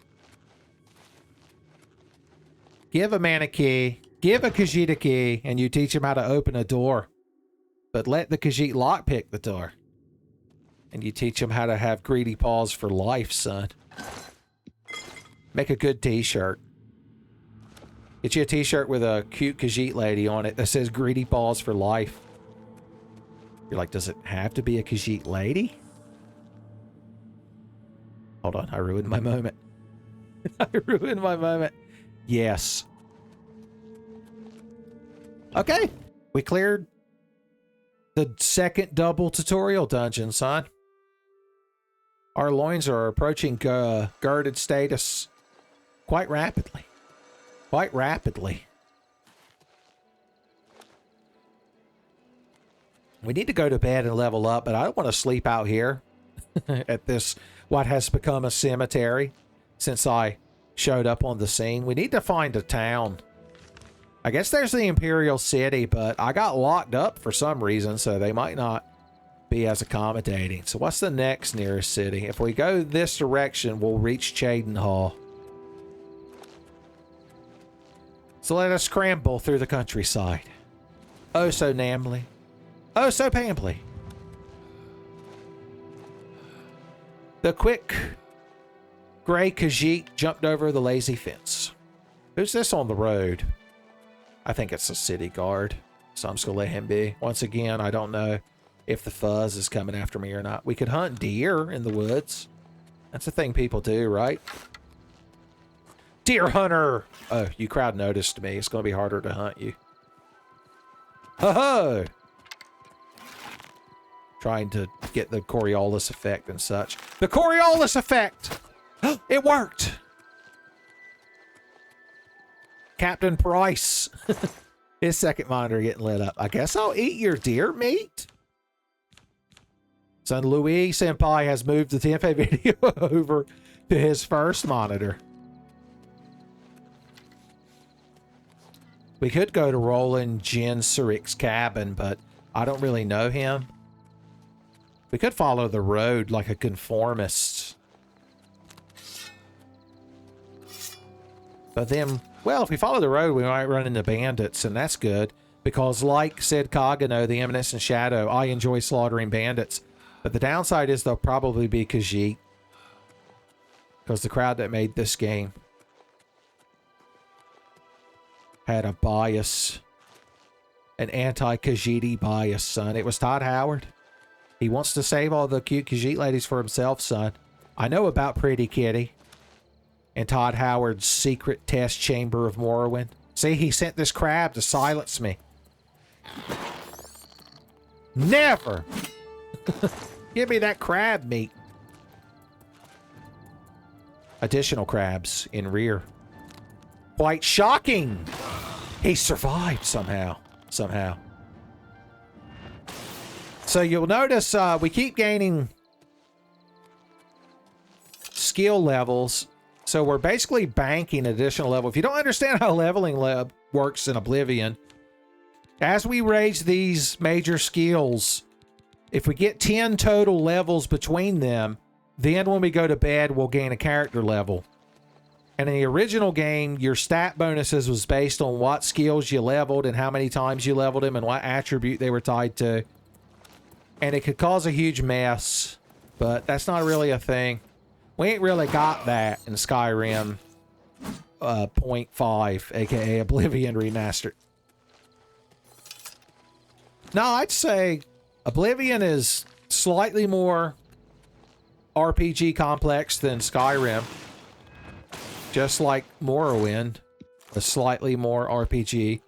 Give a man a key. Give a Khajiit a key, and you teach him how to open a door. But let the Khajiit lockpick the door. And you teach him how to have greedy paws for life, son. Make a good t-shirt. Get you a t-shirt with a cute Khajiit lady on it that says greedy paws for life. You're like, does it have to be a Khajiit lady? Hold on, I ruined my moment. I ruined my moment. Yes. Okay, we cleared the second double tutorial dungeon, son. Our loins are approaching girded status quite rapidly. Quite rapidly. We need to go to bed and level up, but I don't want to sleep out here at this, what has become a cemetery since I showed up on the scene. We need to find a town. I guess there's the Imperial City, but I got locked up for some reason, so they might not be as accommodating. So what's the next nearest city? If we go this direction, we'll reach Cheydinhal. So let us scramble through the countryside. Oh, so namely. Oh, so pambly. The quick gray Khajiit jumped over the lazy fence. Who's this on the road? I think it's a city guard, so I'm just going to let him be. Once again, I don't know if the fuzz is coming after me or not. We could hunt deer in the woods. That's a thing people do, right? Deer hunter! Oh, you crowd noticed me. It's going to be harder to hunt you. Ho-ho! Trying to get the Coriolis effect and such. The Coriolis effect! It worked! Captain Price. His second monitor getting lit up. I guess I'll eat your deer meat. Son Louis Senpai has moved the Tenfey video over to his first monitor. We could go to Roland Jinsurik's cabin, but I don't really know him. We could follow the road like a conformist. But then, well, if we follow the road, we might run into bandits, and that's good. Because like said Kagano, the Eminence and Shadow, I enjoy slaughtering bandits. But the downside is they'll probably be Khajiit. Because the crowd that made this game had a bias. An anti-Khajiit bias, son. It was Todd Howard. He wants to save all the cute Khajiit ladies for himself, son. I know about Pretty Kitty. And Todd Howard's secret test chamber of Morrowind. See, he sent this crab to silence me. Never! Give me that crab meat. Additional crabs in rear. Quite shocking! He survived somehow. Somehow. So you'll notice we keep gaining skill levels. So we're basically banking additional level. If you don't understand how leveling works in Oblivion, as we raise these major skills, if we get 10 total levels between them, then when we go to bed, we'll gain a character level. And in the original game, your stat bonuses was based on what skills you leveled and how many times you leveled them and what attribute they were tied to. And it could cause a huge mess, but that's not really a thing. We ain't really got that in Skyrim 0.5, aka Oblivion Remastered. No, I'd say Oblivion is slightly more RPG complex than Skyrim. Just like Morrowind is slightly more RPG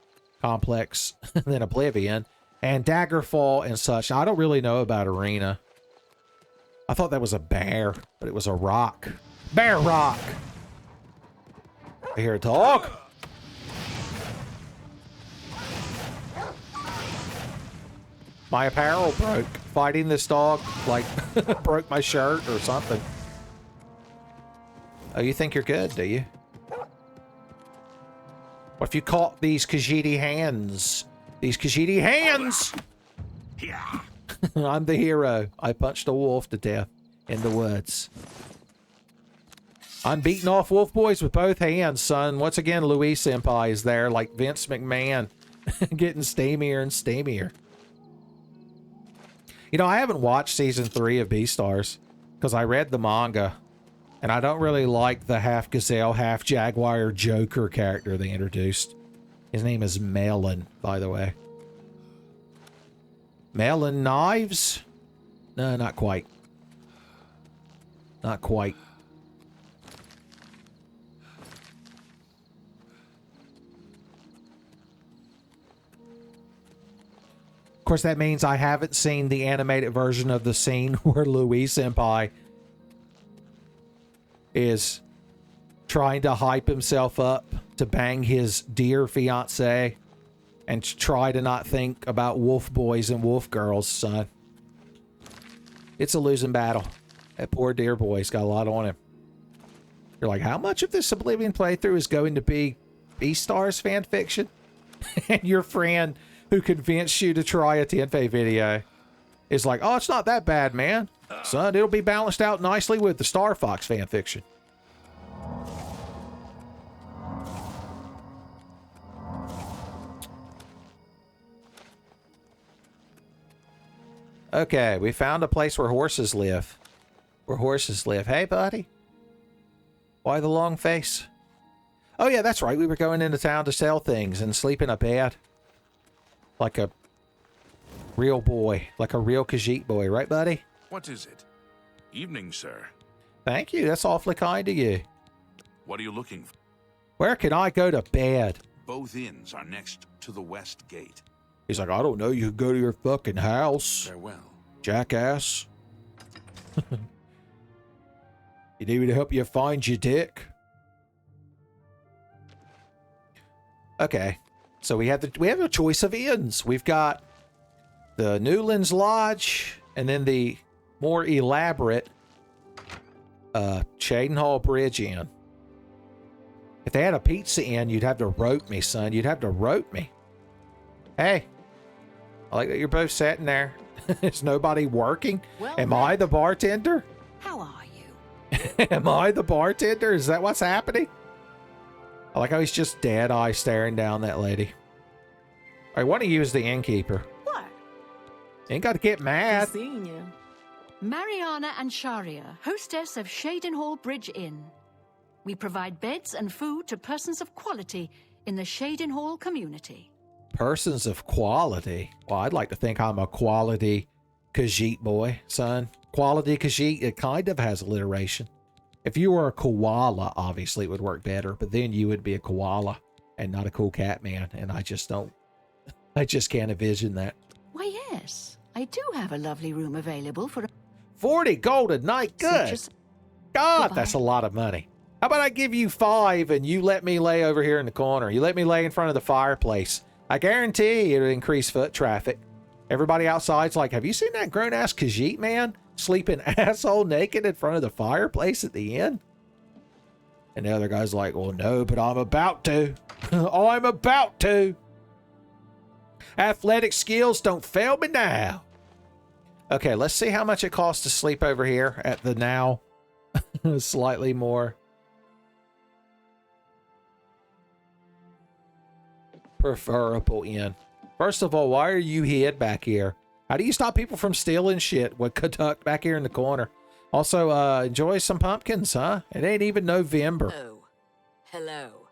complex than Oblivion. And Daggerfall and such. I don't really know about Arena. I thought that was a bear, but it was a rock. Bear rock! I hear a dog. My apparel broke. Fighting this dog, like, broke my shirt or something. Oh, you think you're good, do you? What if you caught these Khajiit hands? These Khajiit hands! I'm the hero. I punched a wolf to death in the woods. I'm beating off wolf boys with both hands, son. Once again, Louis Senpai is there like Vince McMahon. Getting steamier and steamier. You know, I haven't watched season 3 of Beastars because I read the manga. And I don't really like the half gazelle, half jaguar Joker character they introduced. His name is Melon, by the way. Melon knives? No, not quite. Not quite. Of course, that means I haven't seen the animated version of the scene where Louis Senpai is trying to hype himself up to bang his dear fiancée and try to not think about wolf boys and wolf girls, son. It's a losing battle. That poor dear boy's got a lot on him. You're like, how much of this Oblivion playthrough is going to be Beastars fan fiction? And your friend who convinced you to try a Tenfey video is like, oh, it's not that bad, man. Son, it'll be balanced out nicely with the Star Fox fan fiction. Okay, we found a place where horses live. Where horses live. Hey, buddy. Why the long face? Oh, yeah, that's right. We were going into town to sell things and sleep in a bed. Like a real boy. Like a real Khajiit boy. Right, buddy?
What is it? Evening, sir.
Thank you. That's awfully kind of you.
What are you looking for?
Where can I go to bed?
Both inns are next to the west gate.
He's like, I don't know. You can go to your fucking house.
Farewell.
Jackass. You need me to help you find your dick? Okay. So we have a choice of inns. We've got the Newlands Lodge and then the more elaborate Cheydinhall Bridge Inn. If they had a pizza inn, you'd have to rope me, son. You'd have to rope me. Hey. I like that you're both sitting there. Is nobody working?
Well,
Am I the bartender?
How are you?
Am I the bartender? Is that what's happening? I like how he's just dead-eye staring down that lady. All right, one of you is the innkeeper.
What?
Ain't got to get mad.
Seeing you.
Mariana and Sharia, hostess of Cheydinhall Bridge Inn. We provide beds and food to persons of quality in the Cheydinhall community.
Persons of quality? Well, I'd like to think I'm a quality Khajiit boy, son. Quality Khajiit, it kind of has alliteration. If you were a koala, obviously it would work better, but then you would be a koala and not a cool cat man, and I just can't envision that.
Why, yes. I do have a lovely room available for
40 gold a night? Good. God,
Goodbye.
that's a lot of money. How about I give you 5 and you let me lay over here in the corner? You let me lay in front of the fireplace. I guarantee it'll increase foot traffic. Everybody outside's like, have you seen that grown-ass Khajiit man sleeping asshole naked in front of the fireplace at the inn? And the other guy's like, well, no, but I'm about to. Oh, I'm about to. Athletic skills don't fail me now. Okay, let's see how much it costs to sleep over here at the now slightly more preferable inn. First of all, why are you hid back here? How do you stop people from stealing shit with tucked back here in the corner? Also, enjoy some pumpkins, huh? It ain't even November.
Oh, hello.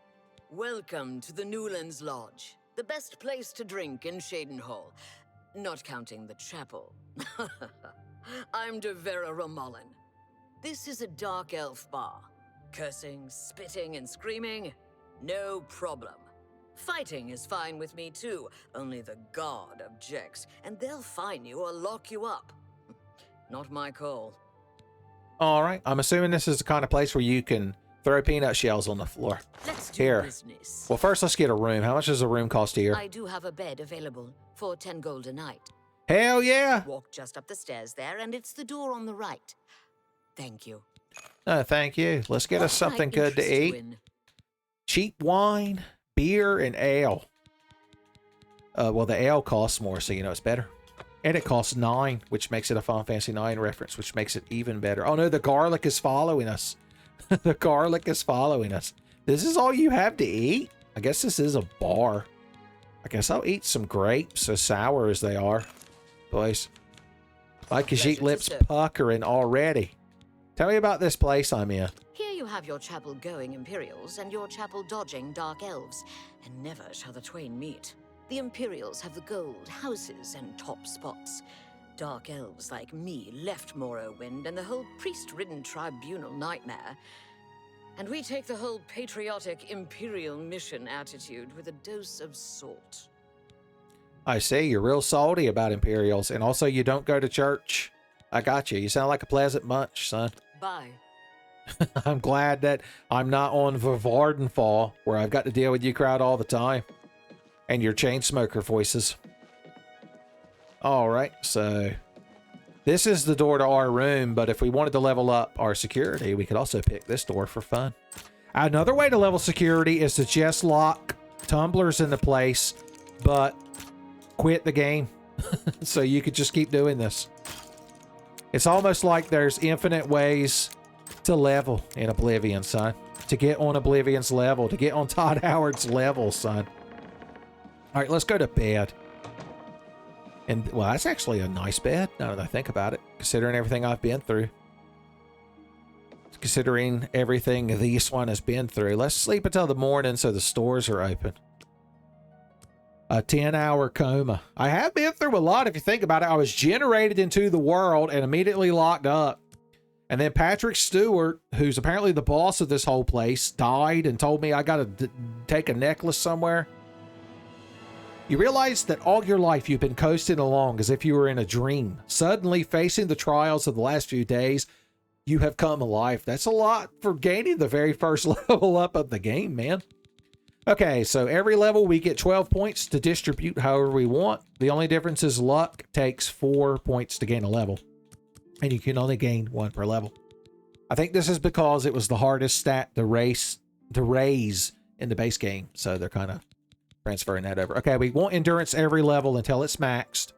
Welcome to the Newlands Lodge, the best place to drink in Cheydinhall, not counting the chapel. I'm Devera Ramallen. This is a dark elf bar. Cursing, spitting, and screaming? No problem. Fighting is fine with me too, only the guard objects, and they'll fine you or lock you up. Not my call.
All right, I'm assuming this is the kind of place where you can throw peanut shells on the floor.
Let's do
Here.
business.
Well, first let's get a room. How much does a room cost here?
I do have a bed available for 10 gold a night.
Hell yeah!
Walk just up the stairs there, and it's the door on the right. Thank you.
Thank you. Let's get us
What can I
something good to
interest you
eat.
in?
Cheap wine, beer and ale. Well, the ale costs more, so you know it's better. And it costs 9, which makes it a Final Fantasy 9 reference, which makes it even better. Oh no, the garlic is following us. The garlic is following us. This is all you have to eat? I guess this is a bar. I guess I'll eat some grapes, as sour as they are. Boys. My Khajiit lips puckering already. Tell me about this place I'm in.
Here you have your chapel-going Imperials and your chapel-dodging Dark Elves, and never shall the twain meet. The Imperials have the gold, houses, and top spots. Dark Elves like me left Morrowind and the whole priest-ridden tribunal nightmare. And we take the whole patriotic Imperial mission attitude with a dose of salt.
I see, you're real salty about Imperials, and also you don't go to church. I got you. You sound like a pleasant bunch, son.
Bye.
I'm glad that I'm not on Vardenfall, where I've got to deal with you crowd all the time. And your chain smoker voices. Alright, so this is the door to our room, but if we wanted to level up our security, we could also pick this door for fun. Another way to level security is to just lock tumblers into place, but quit the game. So you could just keep doing this. It's almost like there's infinite ways to level in Oblivion, son. To get on Oblivion's level, to get on Todd Howard's level, son. Alright, let's go to bed. And, well, that's actually a nice bed, now that I think about it. Considering everything I've been through. Considering everything this one has been through. Let's sleep until the morning so the stores are open. A 10-hour coma. I have been through a lot, if you think about it. I was generated into the world and immediately locked up. And then Patrick Stewart, who's apparently the boss of this whole place, died and told me I gotta take a necklace somewhere. You realize that all your life you've been coasting along as if you were in a dream. Suddenly, facing the trials of the last few days, you have come alive. That's a lot for gaining the very first level up of the game, man. Okay, so every level we get 12 points to distribute however we want. The only difference is luck takes 4 points to gain a level. And you can only gain 1 per level. I think this is because it was the hardest stat to raise in the base game. So they're kind of transferring that over. Okay, we want endurance every level until it's maxed.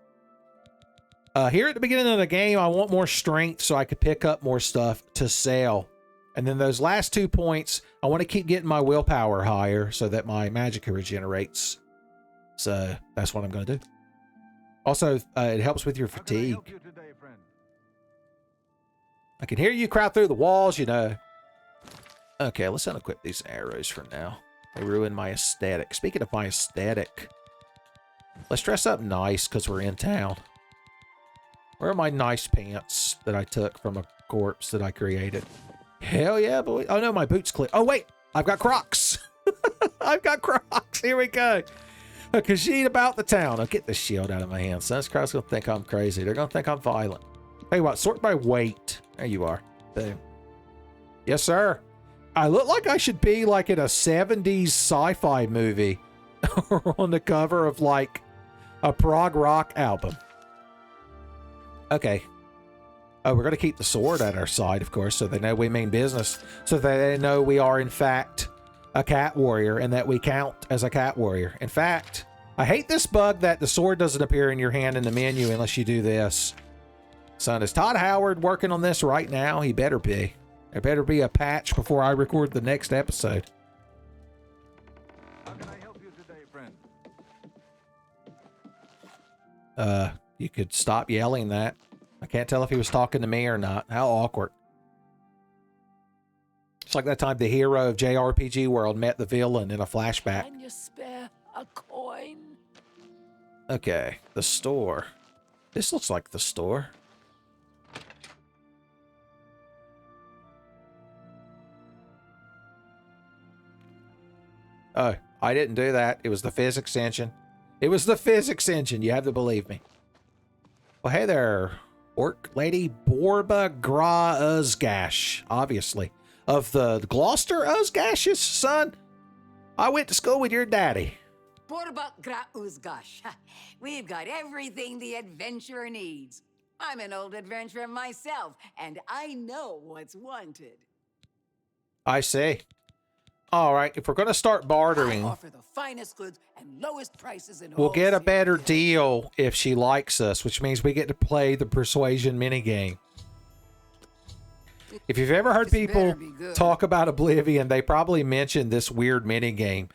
Here at the beginning of the game, I want more strength so I could pick up more stuff to sell. And then those last 2 points, I want to keep getting my willpower higher so that my magic regenerates. So that's what I'm going to do. Also, it helps with your fatigue. I can hear you crowd through the walls, you know. Okay, let's unequip these arrows for now. They ruin my aesthetic. Speaking of my aesthetic, let's dress up nice because we're in town. Where are my nice pants that I took from a corpse that I created? Hell yeah, boy. Oh no, my boots clip. Oh wait, I've got Crocs. I've got Crocs. Here we go. A Khajiit about the town. I'll get this shield out of my hand. Son, this crowd's going to think I'm crazy. They're going to think I'm violent. Hey, what? Sort by weight. There you are. Boom. Yes, sir. I look like I should be like in a 70s sci-fi movie or on the cover of like a prog rock album. Okay. Oh, we're going to keep the sword at our side, of course, so they know we mean business. So they know we are, in fact, a cat warrior and that we count as a cat warrior. In fact, I hate this bug that the sword doesn't appear in your hand in the menu unless you do this. Son, is Todd Howard working on this right now? He better be. There better be a patch before I record the next episode.
How can I help you today, friend?
You could stop yelling that. I can't tell if he was talking to me or not. How awkward. It's like that time the hero of JRPG World met the villain in a flashback.
Can you spare a coin?
Okay, the store. This looks like the store. Oh, I didn't do that. It was the physics engine. It was the physics engine. You have to believe me. Well, hey there, Orc Lady Borba Gra Uzgash, obviously. Of the Gloucester Uzgash's son. I went to school with your daddy.
Borba Gra Uzgash. We've got everything the adventurer needs. I'm an old adventurer myself, and I know what's wanted.
I see. All right, if we're going to start
I
bartering,
offer the finest goods and lowest prices in
we'll
all
get a better
cities.
deal if she likes us, which means we get to play the persuasion minigame. If you've ever heard
This better
people
be good.
talk about Oblivion, they probably mentioned this weird minigame.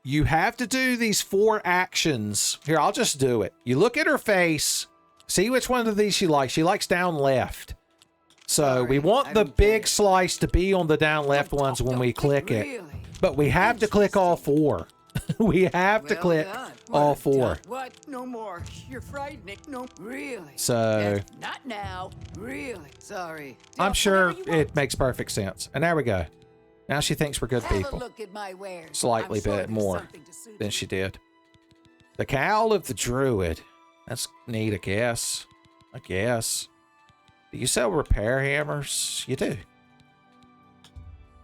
You have to do these 4 actions. Here, I'll just do it. You look at her face, see which one of these she likes. She likes down left. So we
Sorry,
want
I
the
don't
big
get it.
slice to be on the down left ones when we click it.
Really?
But we have to click all 4. We have to
Well
click
done.
all
Well
4.
done. What? No more. You're frightening. No, really.
So
That's not now. Really. Sorry.
I'm
Just
sure
whatever you want.
it makes perfect sense. And there we go. Now she thinks we're good
Have a
people.
look at my wares.
Slightly
I'm sure
bit
there's
more
something to suit
than
you.
she did. The cowl of the druid. That's neat, I guess. I guess. Do you sell repair hammers? You do.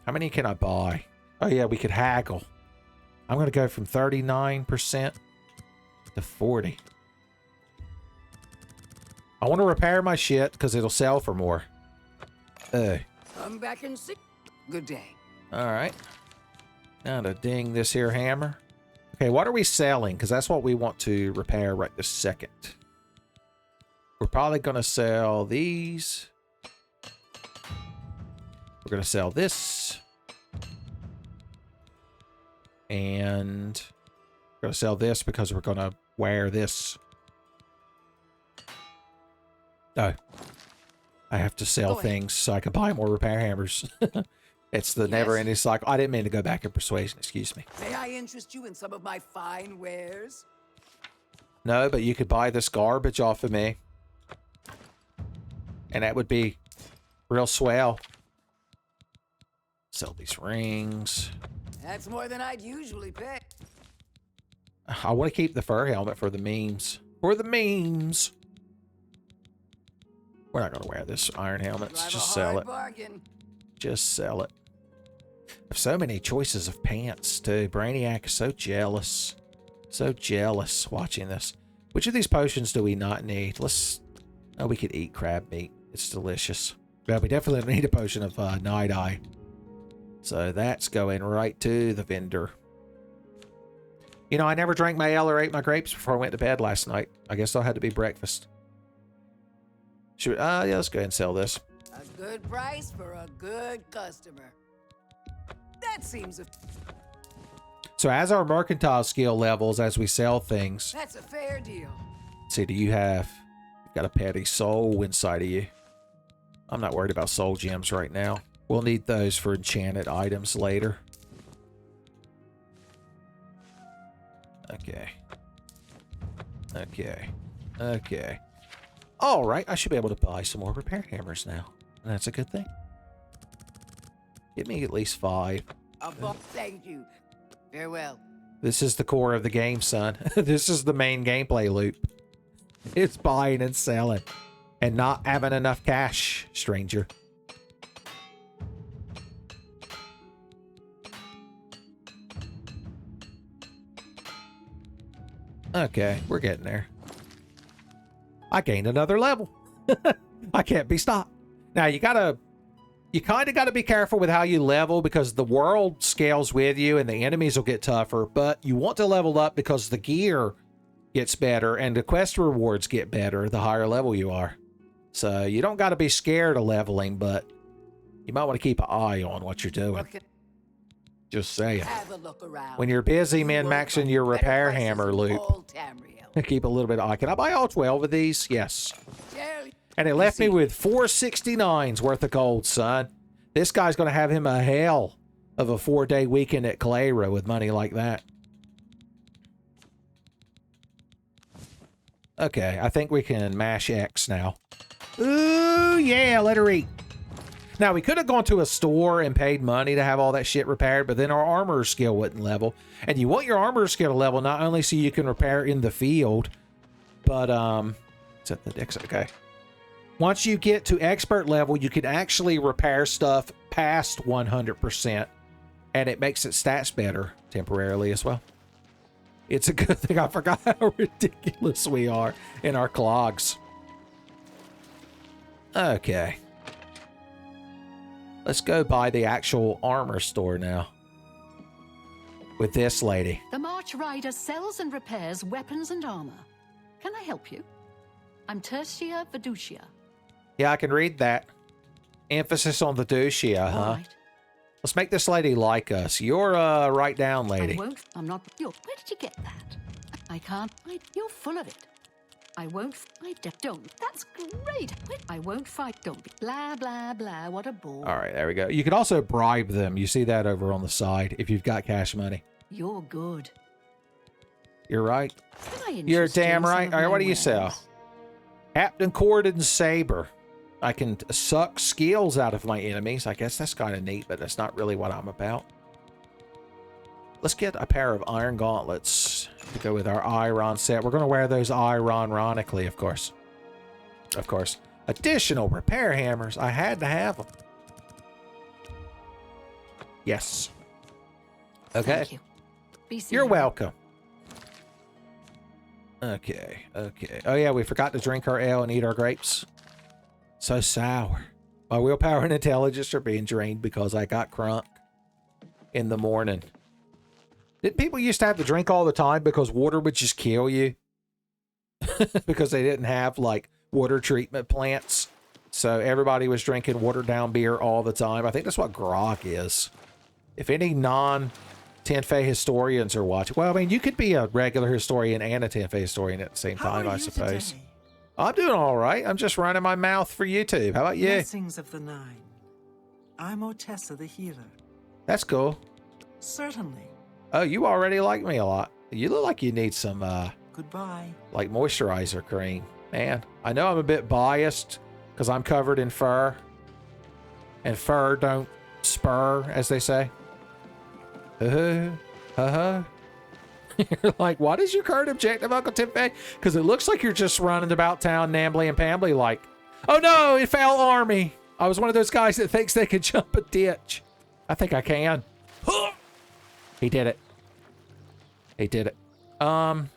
How many can I buy? Oh yeah, we could haggle. I'm going to go from 39% to 40. I want to repair my shit because it'll sell for more.
Come back and see. Good day.
All right. Now to ding this here hammer. Okay, what are we selling? Because that's what we want to repair right this second. We're probably going to sell these. We're going to sell this. And we're going to sell this because we're going to wear this. Oh. I have to sell
Go ahead.
things so I can buy more repair hammers. It's the never-ending cycle. I didn't mean to go back in persuasion. Excuse me.
May I interest you in some of my fine wares?
No, but you could buy this garbage off of me. And that would be real swell. Sell these rings.
That's more than I'd usually pay.
I want to keep the fur helmet for the memes. For the memes. We're not going to wear this iron helmet.
Drive
Just
a
sell
hard
it.
bargain.
Just sell it. There's so many choices of pants, too. Brainiac is so jealous. So jealous watching this. Which of these potions do we not need? Let's... Oh, we could eat crab meat. It's delicious. Yeah, we definitely need a potion of Night Eye. So that's going right to the vendor. You know, I never drank my ale or ate my grapes before I went to bed last night. I guess that'll have to be breakfast. Should yeah, let's go ahead and sell this.
A good price for a good customer. That seems
So as our mercantile skill levels, as we sell things,
that's a fair deal.
let's see, do you have... You've got a petty soul inside of you. I'm not worried about soul gems right now. We'll need those for enchanted items later. Okay. Okay. Okay. All right, I should be able to buy some more repair hammers now. And that's a good thing. Give me at least 5.
Thank you. Farewell.
This is the core of the game, son. This is the main gameplay loop. It's buying and selling. And not having enough cash, stranger. Okay, we're getting there. I gained another level. I can't be stopped. Now, you kind of gotta be careful with how you level because the world scales with you and the enemies will get tougher, but you want to level up because the gear gets better and the quest rewards get better the higher level you are. So you don't gotta be scared of leveling, but you might want to keep an eye on what you're doing. Just saying.
Have a look around.
When you're busy,
You
man,
will
maxing
find
your
better
repair
prices
hammer
in
loop.
all Tamriel.
Keep a little bit of eye. Can I buy all 12 of these? Yes.
Jerry,
And it left me with 469's worth of gold, son. This guy's going to have him a hell of a 4-day weekend at Cleyran with money like that. Okay, I think we can mash X now. Ooh, yeah, let her eat. Now, we could have gone to a store and paid money to have all that shit repaired, but then our armor skill wouldn't level. And you want your armor skill to level not only so you can repair in the field, but, set the dex, okay. Once you get to expert level, you can actually repair stuff past 100%, and it makes its stats better temporarily as well. It's a good thing I forgot how ridiculous we are in our clogs. Okay. Let's go by the actual armor store now. with this lady.
The March Rider sells and repairs weapons and armor. Can I help you? I'm Tertia Viducia.
Yeah, I can read that. Emphasis on the Ducia, huh?
All right.
Let's make this lady like us. You're right down, lady.
I won't. I'm not. Where did you get that? I can't. You're full of it. I won't. Don't. That's great. I won't fight. Don't be. Blah, blah, blah. What a bore.
All right, there we go. You can also bribe them. You see that over on the side if you've got cash money.
You're good.
You're right.
Can I
You're
interest you in
damn
some
right.
of
All right,
my
what do you
wares?
sell? Captain Cordon Saber. I can suck skills out of my enemies. I guess that's kind of neat, but that's not really what I'm about. Let's get a pair of iron gauntlets to go with our iron set. We're going to wear those ironically, of course. Of course. Additional repair hammers. I had to have them. Yes. Okay.
Thank you. Be
You're
seeing.
welcome. Okay. Oh yeah, we forgot to drink our ale and eat our grapes. So sour. My willpower and intelligence are being drained because I got crunk in the morning. Didn't people used to have to drink all the time because water would just kill you? Because they didn't have, like, water treatment plants. So everybody was drinking watered-down beer all the time. I think that's what grog is. If any non-Tenfey historians are watching... Well, I mean, you could be a regular historian and a Tenfey historian at the same time, I suppose.
Today?
I'm doing all right. I'm just running my mouth for YouTube. How about you?
Blessings of the Nine. I'm Otessa the healer.
That's cool.
Certainly.
Oh, you already like me a lot. You look like you need some,
Goodbye.
like moisturizer cream. Man, I know I'm a bit biased because I'm covered in fur. And fur don't spur, as they say. You're like, what is your current objective, Uncle Tenfey? Because it looks like you're just running about town, nambly and pambly like, oh no, it fell army. I was one of those guys that thinks they could jump a ditch. I think I can. He did it. He did it. What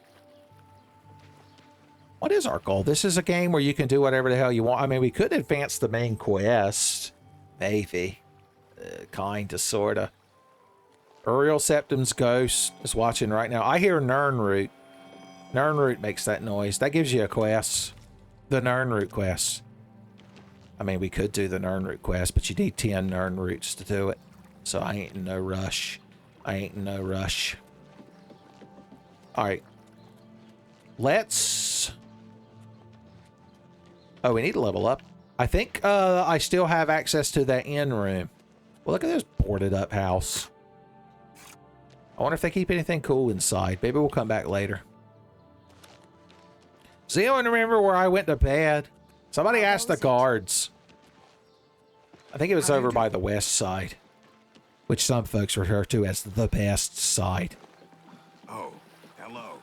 is our goal? This is a game where you can do whatever the hell you want. I mean, we could advance the main quest. Maybe. Kinda, sorta. Uriel Septim's ghost is watching right now. I hear Nernroot. Nernroot makes that noise. That gives you a quest. The Nernroot quest. I mean, we could do the Nernroot quest, but you need 10 Nernroots to do it. So I ain't in no rush. Alright. Let's... Oh, we need to level up. I think I still have access to that inn room. Well, look at this boarded up house. I wonder if they keep anything cool inside. Maybe we'll come back later. Does anyone remember where I went to bed? Somebody asked the guards. I think it was over by the west side, which some folks refer to as the best side.
Oh, hello.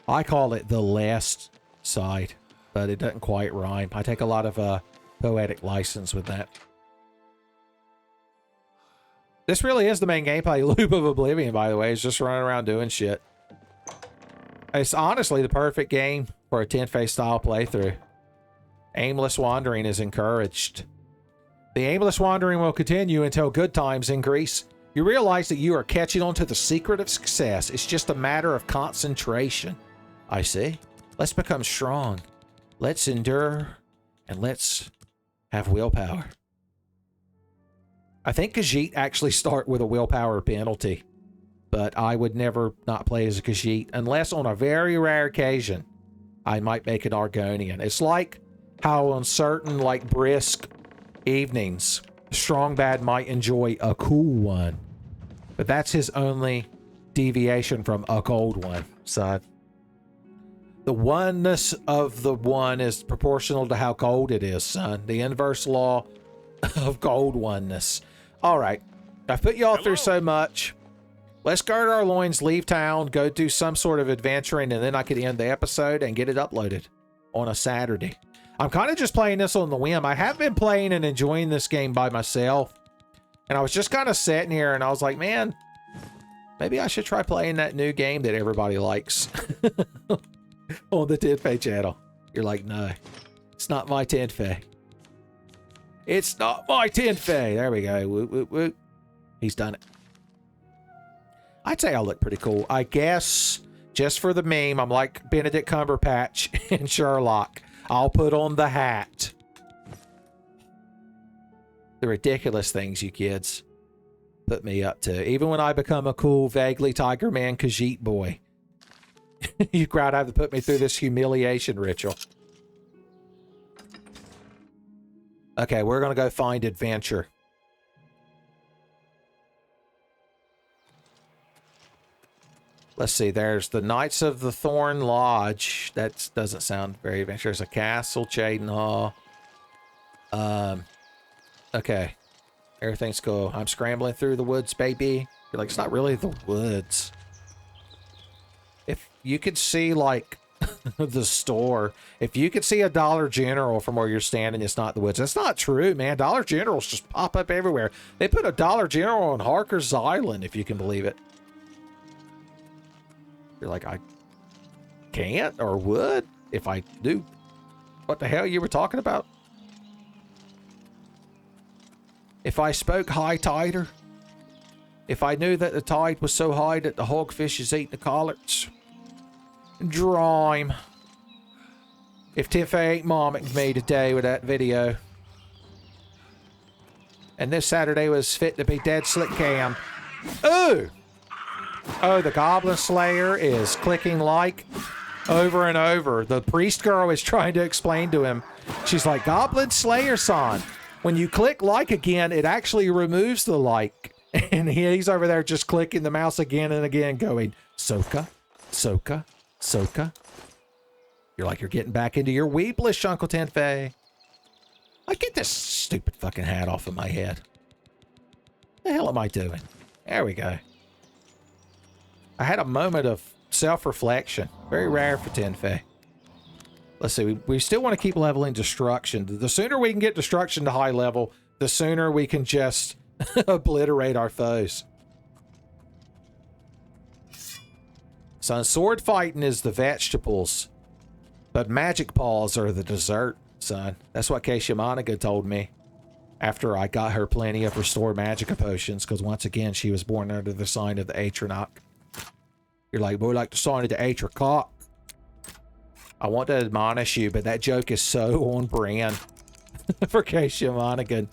I call it the last side, but it doesn't quite rhyme. I take a lot of poetic license with that. This really is the main gameplay loop of Oblivion, by the way. It's just running around doing shit. It's honestly the perfect game for a Tenfey style playthrough. Aimless wandering is encouraged. The aimless wandering will continue until good times increase. You realize that you are catching on to the secret of success. It's just a matter of concentration. I see. Let's become strong. Let's endure. And let's have willpower. I think Khajiit actually start with a willpower penalty. But I would never not play as a Khajiit. Unless on a very rare occasion, I might make an Argonian. It's like how on certain, like, brisk evenings, Strong Bad might enjoy a cool one. But that's his only deviation from a cold one. So, the oneness of the one is proportional to how cold it is, son. The inverse law of cold oneness. All right. I've put y'all through so much. Let's gird our loins, leave town, go do some sort of adventuring, and then I could end the episode and get it uploaded on a Saturday. I'm kind of just playing this on the whim. I have been playing and enjoying this game by myself. And I was just kind of sitting here and I was like, man, maybe I should try playing that new game that everybody likes on the Tenfey channel. You're like, no, it's not my Tenfey. It's not my Tenfey. There we go. Woo, woo, woo. He's done it. I'd say I look pretty cool. I guess just for the meme, I'm like Benedict Cumberbatch in Sherlock. I'll put on the hat. The ridiculous things you kids put me up to. Even when I become a cool, vaguely Tiger Man Khajiit boy. You crowd have to put me through this humiliation ritual. Okay, we're going to go find adventure. Let's see, there's the Knights of the Thorn Lodge. That doesn't sound very adventurous. A castle, Chaden Hall. Okay. Everything's cool. I'm scrambling through the woods, baby. You're like, it's not really the woods. If you could see, like, the store. If you could see a Dollar General from where you're standing, it's not the woods. That's not true, man. Dollar Generals just pop up everywhere. They put a Dollar General on Harker's Island, if you can believe it. You're like, I can't or would if I knew what the hell you were talking about. If I spoke high tider. If I knew that the tide was so high that the hogfish is eating the collards. Drime. If Tenfey ain't momming me today with that video. And this Saturday was fit to be dead slick cam. Ooh! Oh, the Goblin Slayer is clicking like over and over. The priest girl is trying to explain to him. She's like, Goblin Slayer son, when you click like again, it actually removes the like. And he's over there just clicking the mouse again and again going, Soka, Soka, Soka. You're like, you're getting back into your weeblish, Uncle Tenfey. I get this stupid fucking hat off of my head. The hell am I doing? There we go. I had a moment of self-reflection. Very rare for Tenfey. Let's see. We still want to keep leveling destruction. The sooner we can get destruction to high level, the sooner we can just obliterate our foes. Son, sword fighting is the vegetables, but magic paws are the dessert, son. That's what Keisha Monica told me after I got her plenty of restore magica potions, because once again, she was born under the sign of the Atronach. You're like, boy, like the sign of the Atrocock. I want to admonish you, but that joke is so on brand for Keisha Monica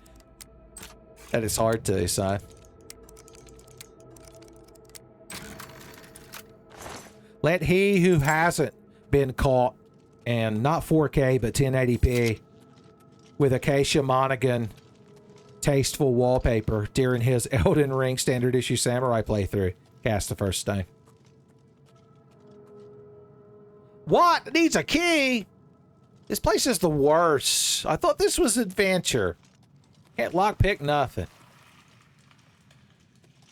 that it's hard to, son. Let he who hasn't been caught, and not 4K, but 1080p, with Acacia Monaghan tasteful wallpaper during his Elden Ring Standard Issue Samurai playthrough, cast the first stone. What? It needs a key? This place is the worst. I thought this was adventure. Can't lockpick nothing.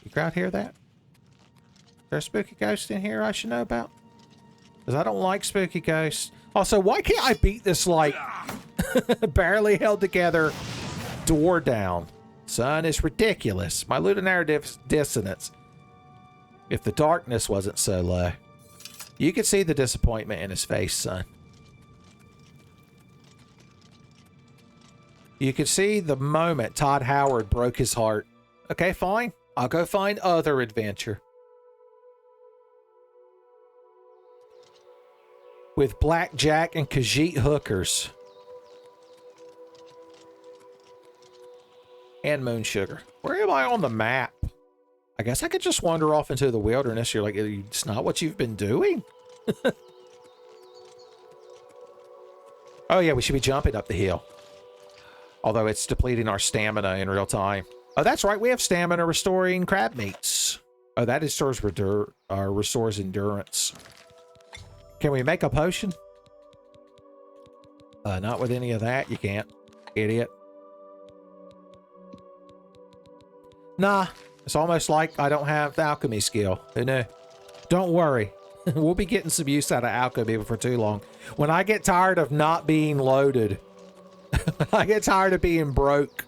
You crowd hear that? Is there a spooky ghost in here I should know about? Because I don't like spooky ghosts. Also, why can't I beat this, like, barely held together door down? Son, it's ridiculous. My lunar dissonance. If the darkness wasn't so low. You could see the disappointment in his face, son. You could see the moment Todd Howard broke his heart. Okay, fine. I'll go find other adventure. With blackjack and Khajiit hookers. And moon sugar. Where am I on the map? I guess I could just wander off into the wilderness. You're like, it's not what you've been doing? Oh yeah, we should be jumping up the hill. Although it's depleting our stamina in real time. Oh, that's right. We have stamina restoring crab meats. Oh, that restores endurance. Can we make a potion? Not with any of that. You can't. Idiot. Nah. It's almost like I don't have the alchemy skill. Who knew? Don't worry. We'll be getting some use out of alchemy before too long. When I get tired of not being loaded, I get tired of being broke,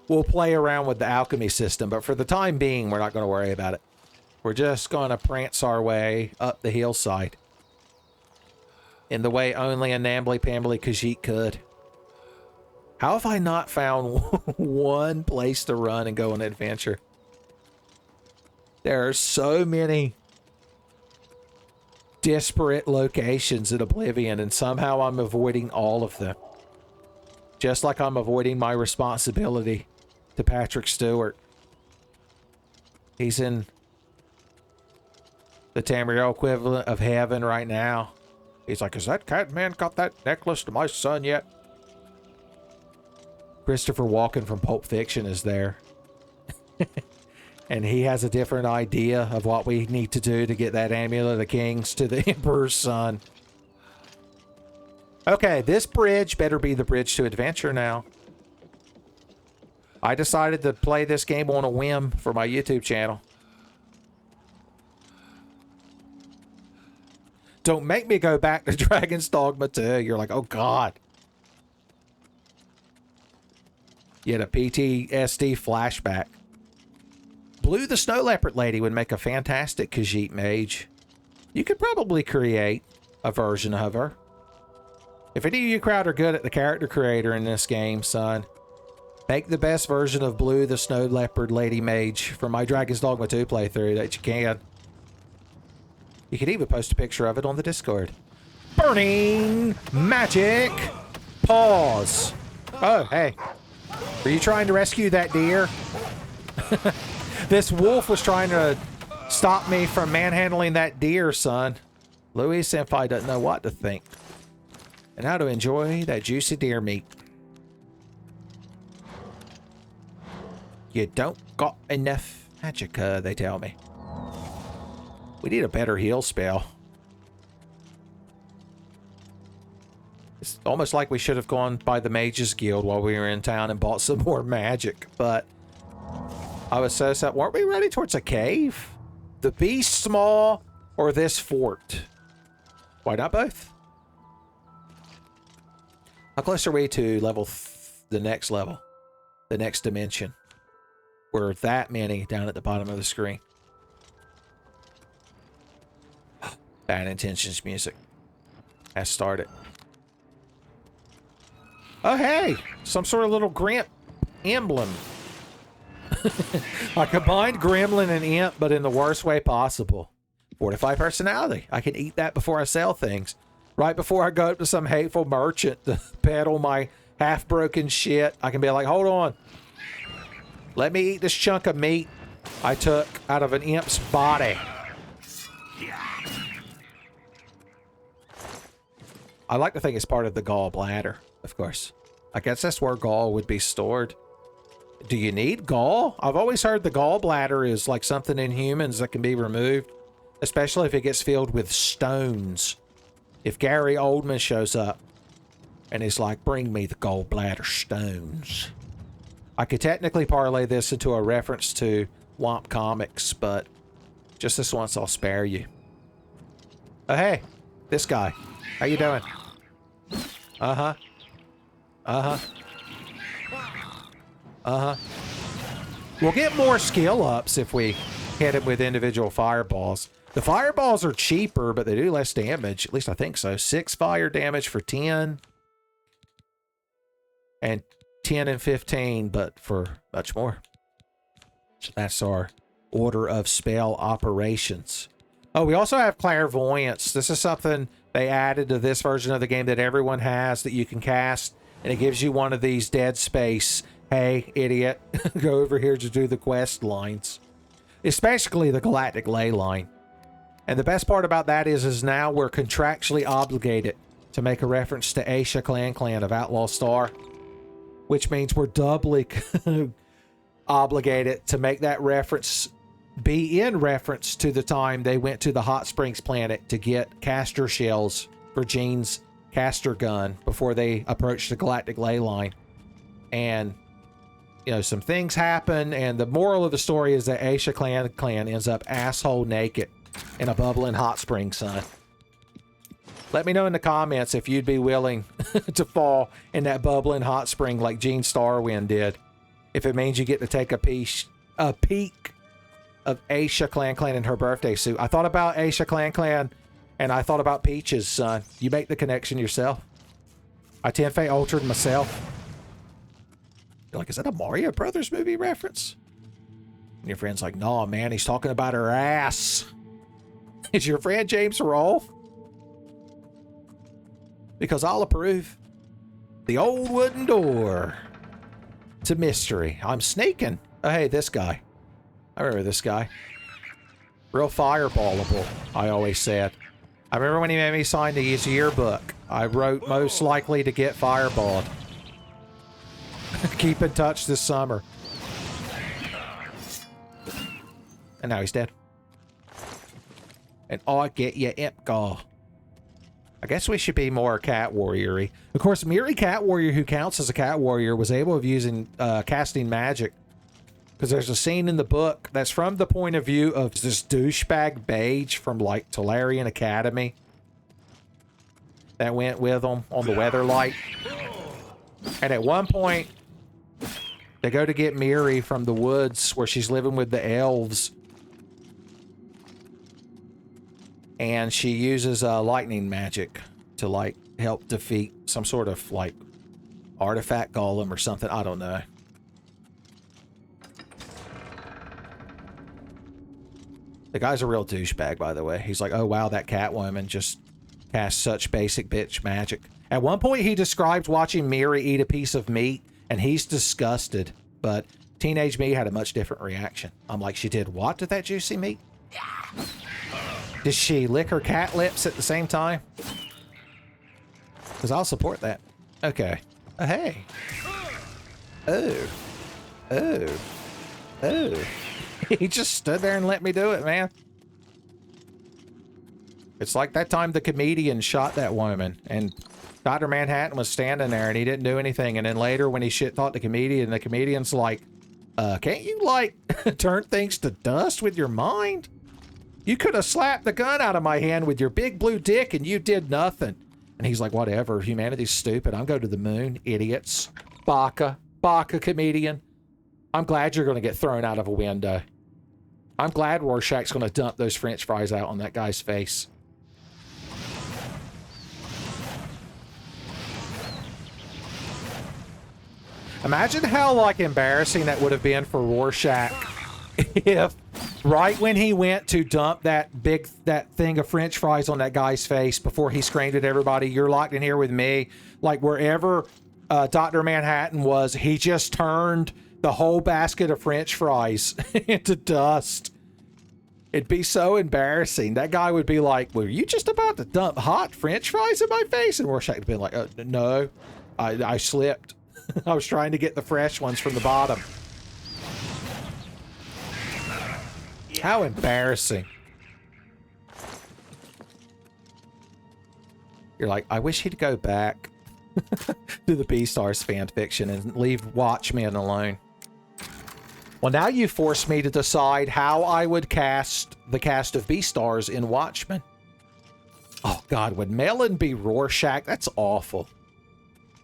we'll play around with the alchemy system. But for the time being, we're not going to worry about it. We're just going to prance our way up the hillside in the way only a Nambly-Pambly Khajiit could. How have I not found one place to run and go on an adventure? There are so many disparate locations in Oblivion, and somehow I'm avoiding all of them. Just like I'm avoiding my responsibility to Patrick Stewart. He's in the Tamriel equivalent of heaven right now. He's like, has that cat man got that necklace to my son yet? Christopher Walken from Pulp Fiction is there. And he has a different idea of what we need to do to get that Amulet of Kings to the Emperor's son. Okay, this bridge better be the bridge to adventure now. I decided to play this game on a whim for my YouTube channel. Don't make me go back to Dragon's Dogma 2. You're like, oh God. You had a PTSD flashback. Blue the Snow Leopard Lady would make a fantastic Khajiit mage. You could probably create a version of her. If any of you crowd are good at the character creator in this game, son, make the best version of Blue the Snow Leopard Lady Mage for my Dragon's Dogma 2 playthrough that you can. You can even post a picture of it on the Discord. Burning magic. Pause. Oh, hey. Are you trying to rescue that deer? This wolf was trying to stop me from manhandling that deer, son. Louis Senpai doesn't know what to think. And how to enjoy that juicy deer meat. You don't got enough magicka, they tell me. We need a better heal spell. It's almost like we should have gone by the Mages Guild while we were in town and bought some more magic, but I was so sad. Weren't we ready towards a cave? The Beast Small or this fort? Why not both? How close are we to level the next level? The next dimension? We're that many down at the bottom of the screen. Bad Intentions music has started. Oh, hey! Some sort of little Grimp emblem. I combined Gremlin and Imp, but in the worst way possible. Fortify personality. I can eat that before I sell things. Right before I go up to some hateful merchant to peddle my half-broken shit, I can be like, hold on. Let me eat this chunk of meat I took out of an Imp's body. I like to think it's part of the gallbladder, of course. I guess that's where gall would be stored. Do you need gall? I've always heard the gallbladder is like something in humans that can be removed, especially if it gets filled with stones. If Gary Oldman shows up and he's like, bring me the gallbladder stones. I could technically parlay this into a reference to Womp Comics, but just this once I'll spare you. Oh, hey, this guy. How you doing? Uh-huh. Uh-huh. Uh-huh. We'll get more skill ups if we hit him with individual fireballs. The fireballs are cheaper, but they do less damage. At least I think so. 6 fire damage for 10. And 10 and 15, but for much more. So that's our order of spell operations. Oh, we also have clairvoyance. This is something they added to this version of the game that everyone has that you can cast. And it gives you one of these Dead Space, hey, idiot, go over here to do the quest lines. It's basically the Galactic Ley line. And the best part about that is now we're contractually obligated to make a reference to Aisha Clan of Outlaw Star, which means we're doubly obligated to make that reference be in reference to the time they went to the Hot Springs planet to get caster shells for Jean's caster gun before they approached the Galactic Ley line. And, you know, some things happen, and the moral of the story is that Aisha Clan ends up asshole naked in a bubbling hot spring, son. Let me know in the comments if you'd be willing to fall in that bubbling hot spring like Gene Starwind did. If it means you get to take a peek of Aisha Clan in her birthday suit. I thought about Aisha Clan and I thought about Peaches, son. You make the connection yourself. I Tenfey altered myself. You're like, is that a Mario Brothers movie reference? And your friend's like, no, man, he's talking about her ass. Is your friend James Rolfe? Because I'll approve. The old wooden door. It's a mystery. I'm sneaking. Oh, hey, this guy. I remember this guy. Real fireballable, I always said. I remember when he made me sign his yearbook. I wrote most likely to get fireballed. Keep in touch this summer. And now he's dead. And I get you, Imp-Gaw. I guess we should be more cat warrior-y. Of course, Miri Cat Warrior, who counts as a cat warrior, was able of using casting magic. Because there's a scene in the book that's from the point of view of this douchebag Bage from, like, Tolarian Academy. That went with them on the Weatherlight. And at one point, they go to get Miri from the woods where she's living with the elves. And she uses lightning magic to, like, help defeat some sort of, like, artifact golem or something. I don't know. The guy's a real douchebag, by the way. He's like, oh, wow, that Catwoman just cast such basic bitch magic. At one point, he describes watching Miri eat a piece of meat, and he's disgusted. But teenage me had a much different reaction. I'm like, she did what to that juicy meat? Did she lick her cat lips at the same time? Because I'll support that. Okay. Oh, hey. Oh. Oh. Oh. He just stood there and let me do it, man. It's like that time the comedian shot that woman, and Dr. Manhattan was standing there, and he didn't do anything. And then later, when he shit-talked the comedian's like, can't you, like, turn things to dust with your mind? You could have slapped the gun out of my hand with your big blue dick, and you did nothing. And he's like, whatever, humanity's stupid. I'm going to the moon, idiots. Baka comedian. I'm glad you're going to get thrown out of a window. I'm glad Rorschach's going to dump those french fries out on that guy's face. Imagine how, like, embarrassing that would have been for Rorschach if right when he went to dump that thing of french fries on that guy's face before he screamed at everybody, you're locked in here with me, like wherever Dr. Manhattan was, he just turned the whole basket of french fries into dust. It'd be so embarrassing. That guy would be like, were you just about to dump hot french fries in my face? And Rorschach would be like, no, I slipped. I was trying to get the fresh ones from the bottom. How embarrassing. You're like, I wish he'd go back to the Beastars fan fiction and leave Watchmen alone. Well, now you forced me to decide how I would cast the cast of Beastars in Watchmen. Oh, God, would Melon be Rorschach? That's awful.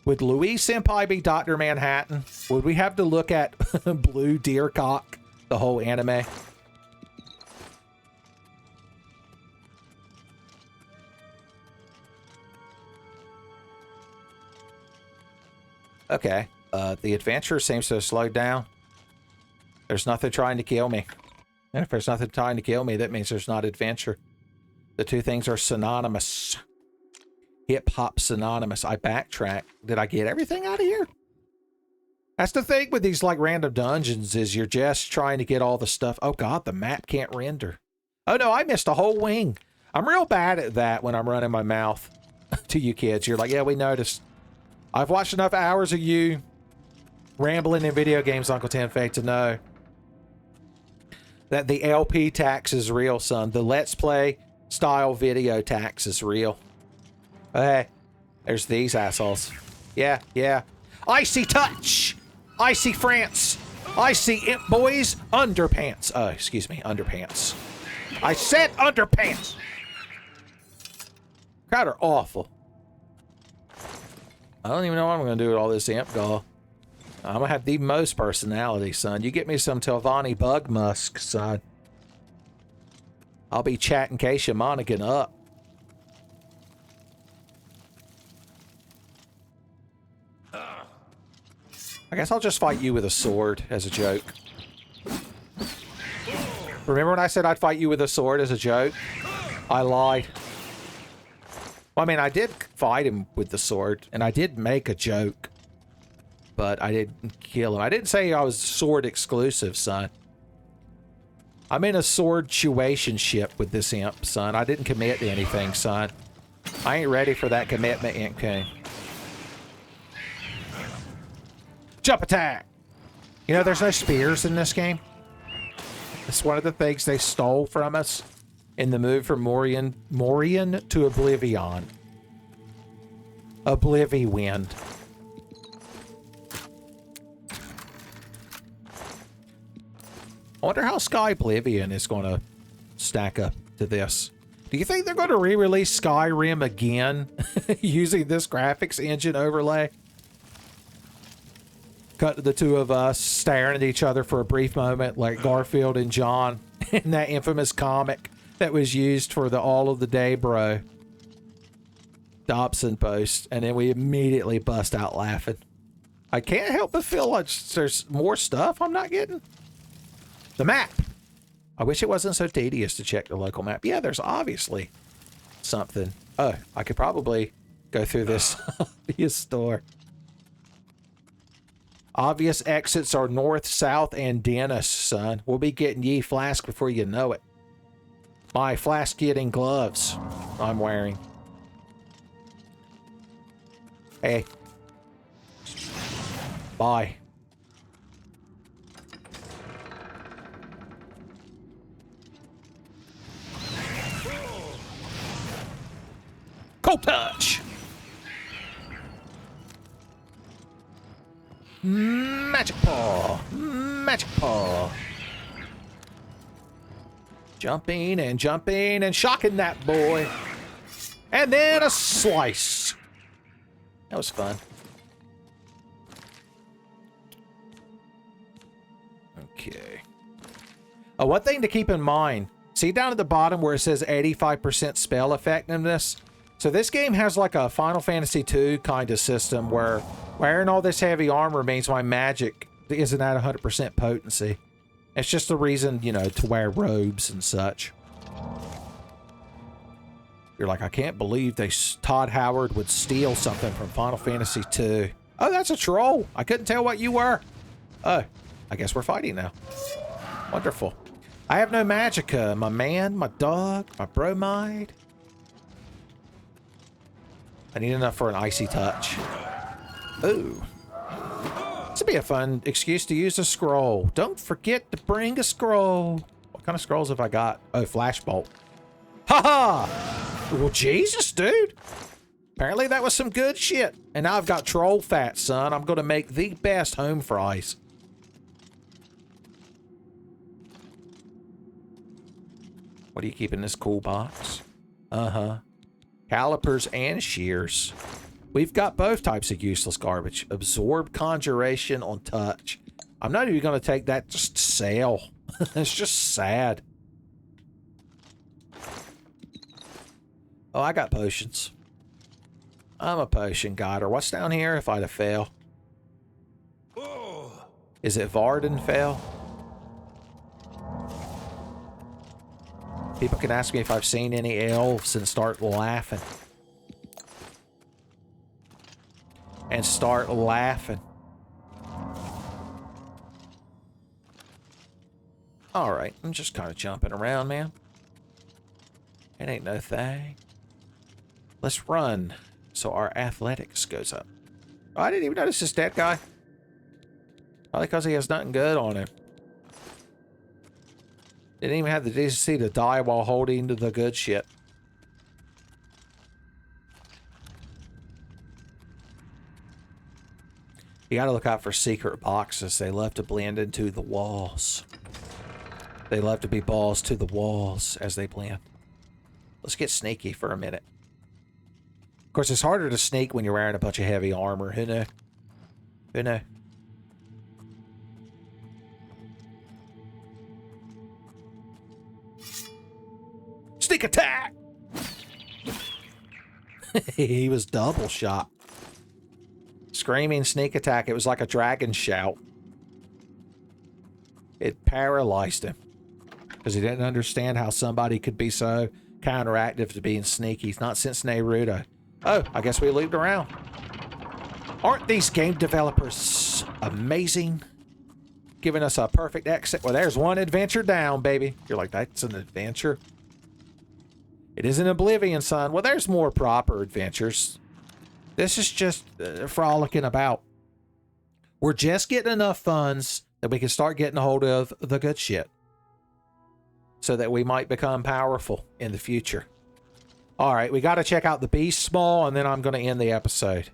Would Louise Senpai be Dr. Manhattan? Would we have to look at Blue Deercock, the whole anime? Okay, the adventure seems to have slowed down. There's nothing trying to kill me. And if there's nothing trying to kill me, that means there's not adventure. The two things are synonymous. Hip-hop synonymous. I backtrack. Did I get everything out of here? That's the thing with these, like, random dungeons is you're just trying to get all the stuff. Oh, God, the map can't render. Oh, no, I missed a whole wing. I'm real bad at that when I'm running my mouth to you kids. You're like, yeah, we noticed. I've watched enough hours of you rambling in video games, Uncle Tenfey, to know that the LP tax is real, son. The Let's Play style video tax is real. Hey, there's these assholes. Yeah, yeah. Icy touch! Icy France! Icy Imp Boys underpants. Oh, excuse me, underpants. I said underpants! Crowd are awful. I don't even know what I'm going to do with all this Imp-Gaw. I'm going to have the most personality, son. You get me some Telvanni Bug Musk, son. I'll be chatting Keisha Monaghan up. I guess I'll just fight you with a sword as a joke. Remember when I said I'd fight you with a sword as a joke? I lied. Well, I mean, I did fight him with the sword, and I did make a joke. But I didn't kill him. I didn't say I was sword exclusive, son. I'm in a sword situationship with this imp, son. I didn't commit to anything, son. I ain't ready for that commitment, Imp King. Jump attack! You know, there's no spears in this game. It's one of the things they stole from us in the move from Morian to Oblivion. Oblivion. I wonder how Sky Oblivion is going to stack up to this. Do you think they're going to re-release Skyrim again using this graphics engine overlay? Cut to the two of us staring at each other for a brief moment like Garfield and John in that infamous comic that was used for the All of the Day Bro Dobson post, and then we immediately bust out laughing. I can't help but feel like there's more stuff I'm not getting. The map. I wish it wasn't so tedious to check the local map. Yeah, there's obviously something. Oh, I could probably go through this store. Obvious exits are north, south, and Dennis, son. We'll be getting ye flask before you know it. My flask-getting gloves I'm wearing. Hey. Bye. Cold touch! Magic paw! Magic paw! Jumping and jumping and shocking that boy. And then a slice. That was fun. Okay. Oh, one thing to keep in mind. See down at the bottom where it says 85% spell effectiveness? So this game has like a Final Fantasy II kind of system where wearing all this heavy armor means my magic isn't at 100% potency. It's just the reason, you know, to wear robes and such. You're like, I can't believe Todd Howard would steal something from Final Fantasy II. Oh, that's a troll. I couldn't tell what you were. Oh, I guess we're fighting now. Wonderful. I have no magicka. My man, my dog, my bromide. I need enough for an icy touch. Ooh. This would be a fun excuse to use a scroll. Don't forget to bring a scroll. What kind of scrolls have I got? Oh, flashbolt. Ha-ha! Well, Jesus, dude. Apparently that was some good shit. And now I've got troll fat, son. I'm going to make the best home fries. What do you keep in this cool box? Uh-huh. Calipers and shears. We've got both types of useless garbage. Absorb conjuration on touch. I'm not even going to take that just to sale. It's just sad. Oh, I got potions. I'm a potion godder. What's down here if I'd have failed? Is it Varden fail? People can ask me if I've seen any elves and start laughing. And start laughing. Alright, I'm just kind of jumping around, man. It ain't no thing. Let's run so our athletics goes up. Oh, I didn't even notice this dead guy. Probably because he has nothing good on him. Didn't even have the decency to die while holding to the good shit. You gotta look out for secret boxes. They love to blend into the walls. They love to be balls to the walls as they blend. Let's get sneaky for a minute. Of course, it's harder to sneak when you're wearing a bunch of heavy armor. Who knew? Who knew? Sneak attack! He was double shot. Screaming sneak attack. It was like a dragon shout. It paralyzed him. because he didn't understand how somebody could be so counteractive to being sneaky. Not since Naruto. Oh, I guess we looped around. Aren't these game developers amazing? Giving us a perfect exit. Well, there's one adventure down, baby. You're like, that's an adventure? It isn't Oblivion, son. Well, there's more proper adventures. This is just frolicking about. We're just getting enough funds that we can start getting a hold of the good shit, so that we might become powerful in the future. All right, we got to check out the Beast Small, and then I'm going to end the episode.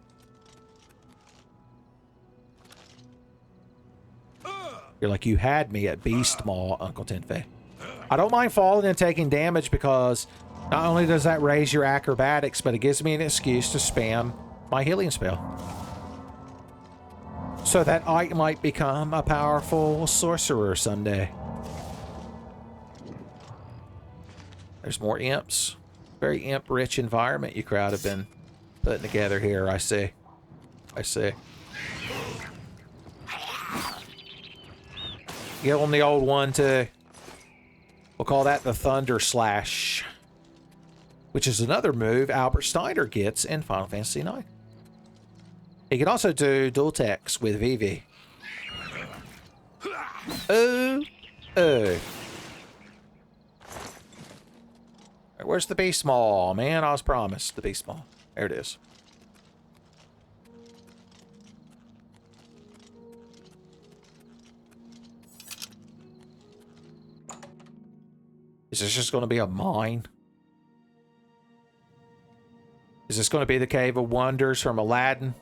You're like, you had me at Beast Maw, Uncle Tenfey. I don't mind falling and taking damage because not only does that raise your acrobatics, but it gives me an excuse to spam my healing spell, so that I might become a powerful sorcerer someday. There's more imps. Very imp-rich environment you crowd have been putting together here, I see. I see. Get on the old one too. We'll call that the Thunder Slash, which is another move Albert Steiner gets in Final Fantasy IX. He can also do dual techs with Vivi. Oh. Where's the Beast Maw? Man, I was promised the Beast Maw. There it is. Is this just going to be a mine? Is this going to be the Cave of Wonders from Aladdin?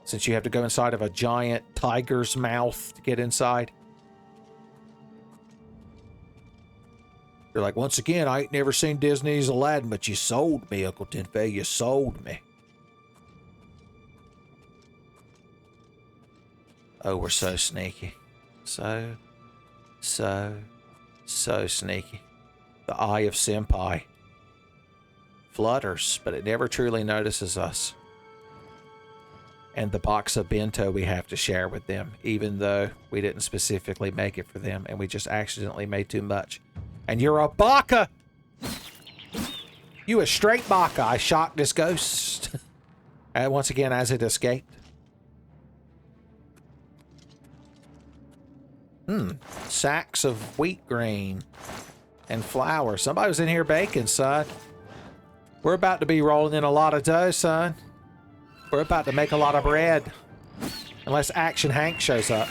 Since you have to go inside of a giant tiger's mouth to get inside. You're like, once again, I ain't never seen Disney's Aladdin, but you sold me, Uncle Tenfey. You sold me. Oh, we're so sneaky. So sneaky. The eye of Senpai flutters, but it never truly notices us. And the box of bento we have to share with them, even though we didn't specifically make it for them, and we just accidentally made too much. And you're a baka! You a straight baka. I shocked this ghost. And once again, as it escaped. Sacks of wheat grain and flour. Somebody was in here baking, son. We're about to be rolling in a lot of dough, son. We're about to make a lot of bread. Unless Action Hank shows up.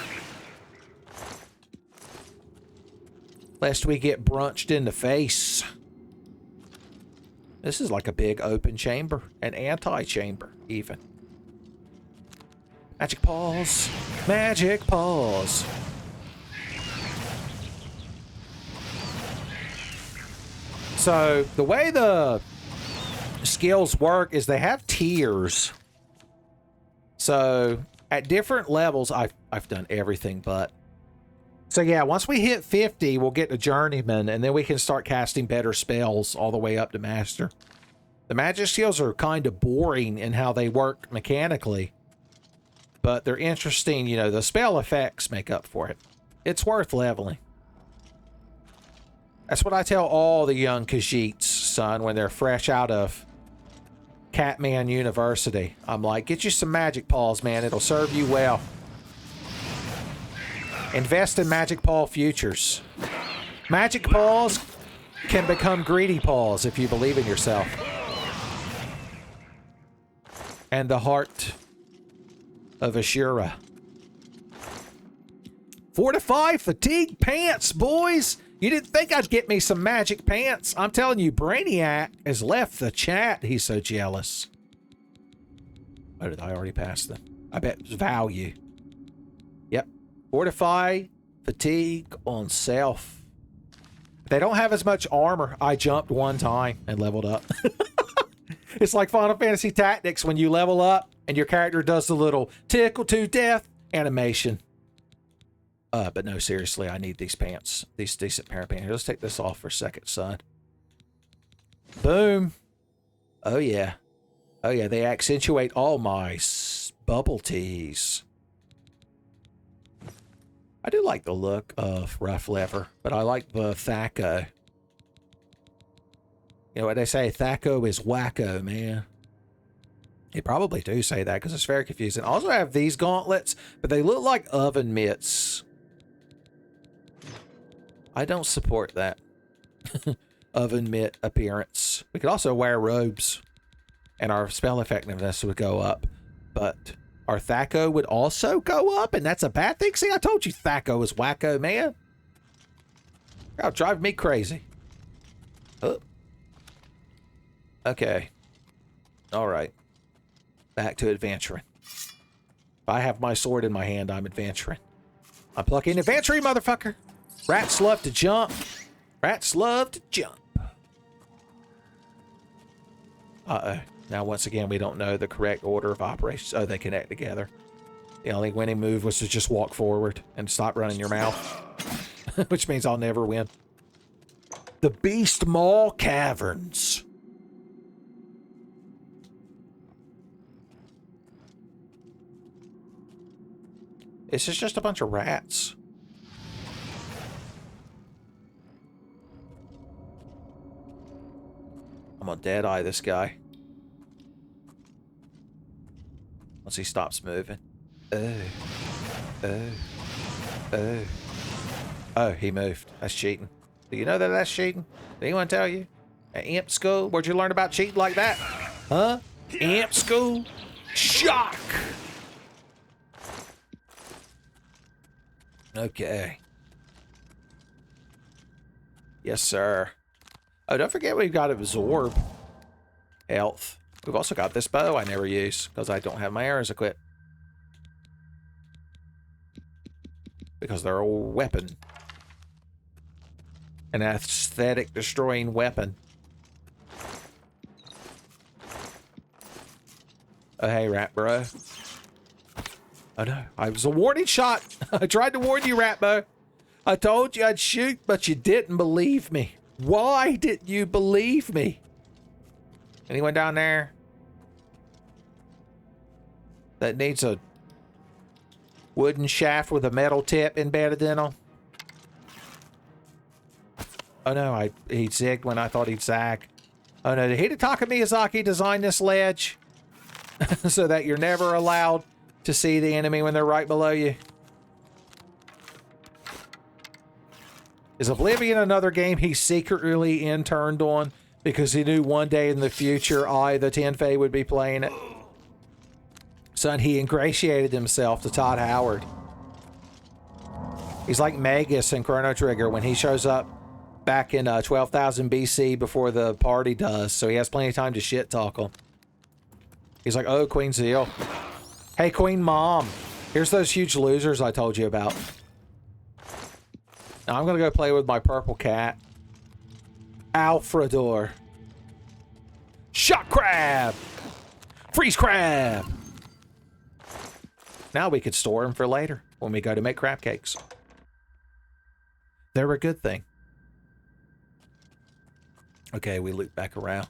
Lest we get brunched in the face. This is like a big open chamber. An anti-chamber, even. Magic paws. Magic paws. So, the way the skills work is they have tiers. So, at different levels, I've done everything but. So yeah, once we hit 50, we'll get to Journeyman, and then we can start casting better spells all the way up to Master. The magic skills are kind of boring in how they work mechanically, but they're interesting. You know, the spell effects make up for it. It's worth leveling. That's what I tell all the young Khajiits, son, when they're fresh out of Catman University. I'm like, get you some magic paws, man. It'll serve you well. Invest in Magic Paw futures. Magic Paws can become greedy paws if you believe in yourself. And the heart of Ashura. 4 to 5 fatigue pants, boys. You didn't think I'd get me some magic pants. I'm telling you, Brainiac has left the chat. He's so jealous. Oh, did I already pass them? I bet it's value. Yep. Fortify, fatigue on self. They don't have as much armor. I jumped one time and leveled up. It's like Final Fantasy Tactics when you level up and your character does the little tickle to death animation. But no, seriously, I need these pants. These decent pair of pants. Let's take this off for a second, son. Boom. Oh, yeah. Oh, yeah. They accentuate all my bubble tees. I do like the look of Rough Lever, but I like the Thaco. You know what they say? Thaco is wacko, man. They probably do say that because it's very confusing. I also have these gauntlets, but they look like oven mitts. I don't support that oven mitt appearance. We could also wear robes and our spell effectiveness would go up, but our Thaco would also go up, and that's a bad thing. See, I told you Thaco is wacko, man. That'll drive me crazy. Oh. Okay. All right. Back to adventuring. If I have my sword in my hand, I'm adventuring. I'm plucking adventuring, motherfucker. Rats love to jump. Rats love to jump. Uh-oh. Now, once again, we don't know the correct order of operations. Oh, they connect together. The only winning move was to just walk forward and stop running your mouth. Which means I'll never win. The Beast Maw Caverns. This is just a bunch of rats. I'm gonna dead-eye this guy. Once he stops moving. Oh, he moved. That's cheating. Do you know that that's cheating? Did anyone tell you? At Imp School? Where'd you learn about cheating like that? Huh? Imp School? Shock! Okay. Yes, sir. Oh, don't forget we've got Absorb Health. We've also got this bow I never use because I don't have my arrows equipped. Because they're a weapon. An aesthetic destroying weapon. Oh, hey, rat bro. Oh no, I was a warning shot. I tried to warn you, rat bro. I told you I'd shoot, but you didn't believe me. Why didn't you believe me? Anyone down there that needs a wooden shaft with a metal tip embedded in them? Oh no, he zigged when I thought he'd zag. Oh no, did Hidetaka Miyazaki design this ledge so that you're never allowed to see the enemy when they're right below you? Is Oblivion another game he secretly interned on because he knew one day in the future the Tenfey, would be playing it? Son, he ingratiated himself to Todd Howard. He's like Magus in Chrono Trigger when he shows up back in 12,000 BC before the party does, so he has plenty of time to shit talk him. He's like, oh, Queen Zeal. Hey, Queen Mom. Here's those huge losers I told you about. Now I'm going to go play with my purple cat. Alfredor. Shock Crab! Freeze Crab! Now we could store them for later when we go to make crab cakes. They're a good thing. Okay, we loop back around.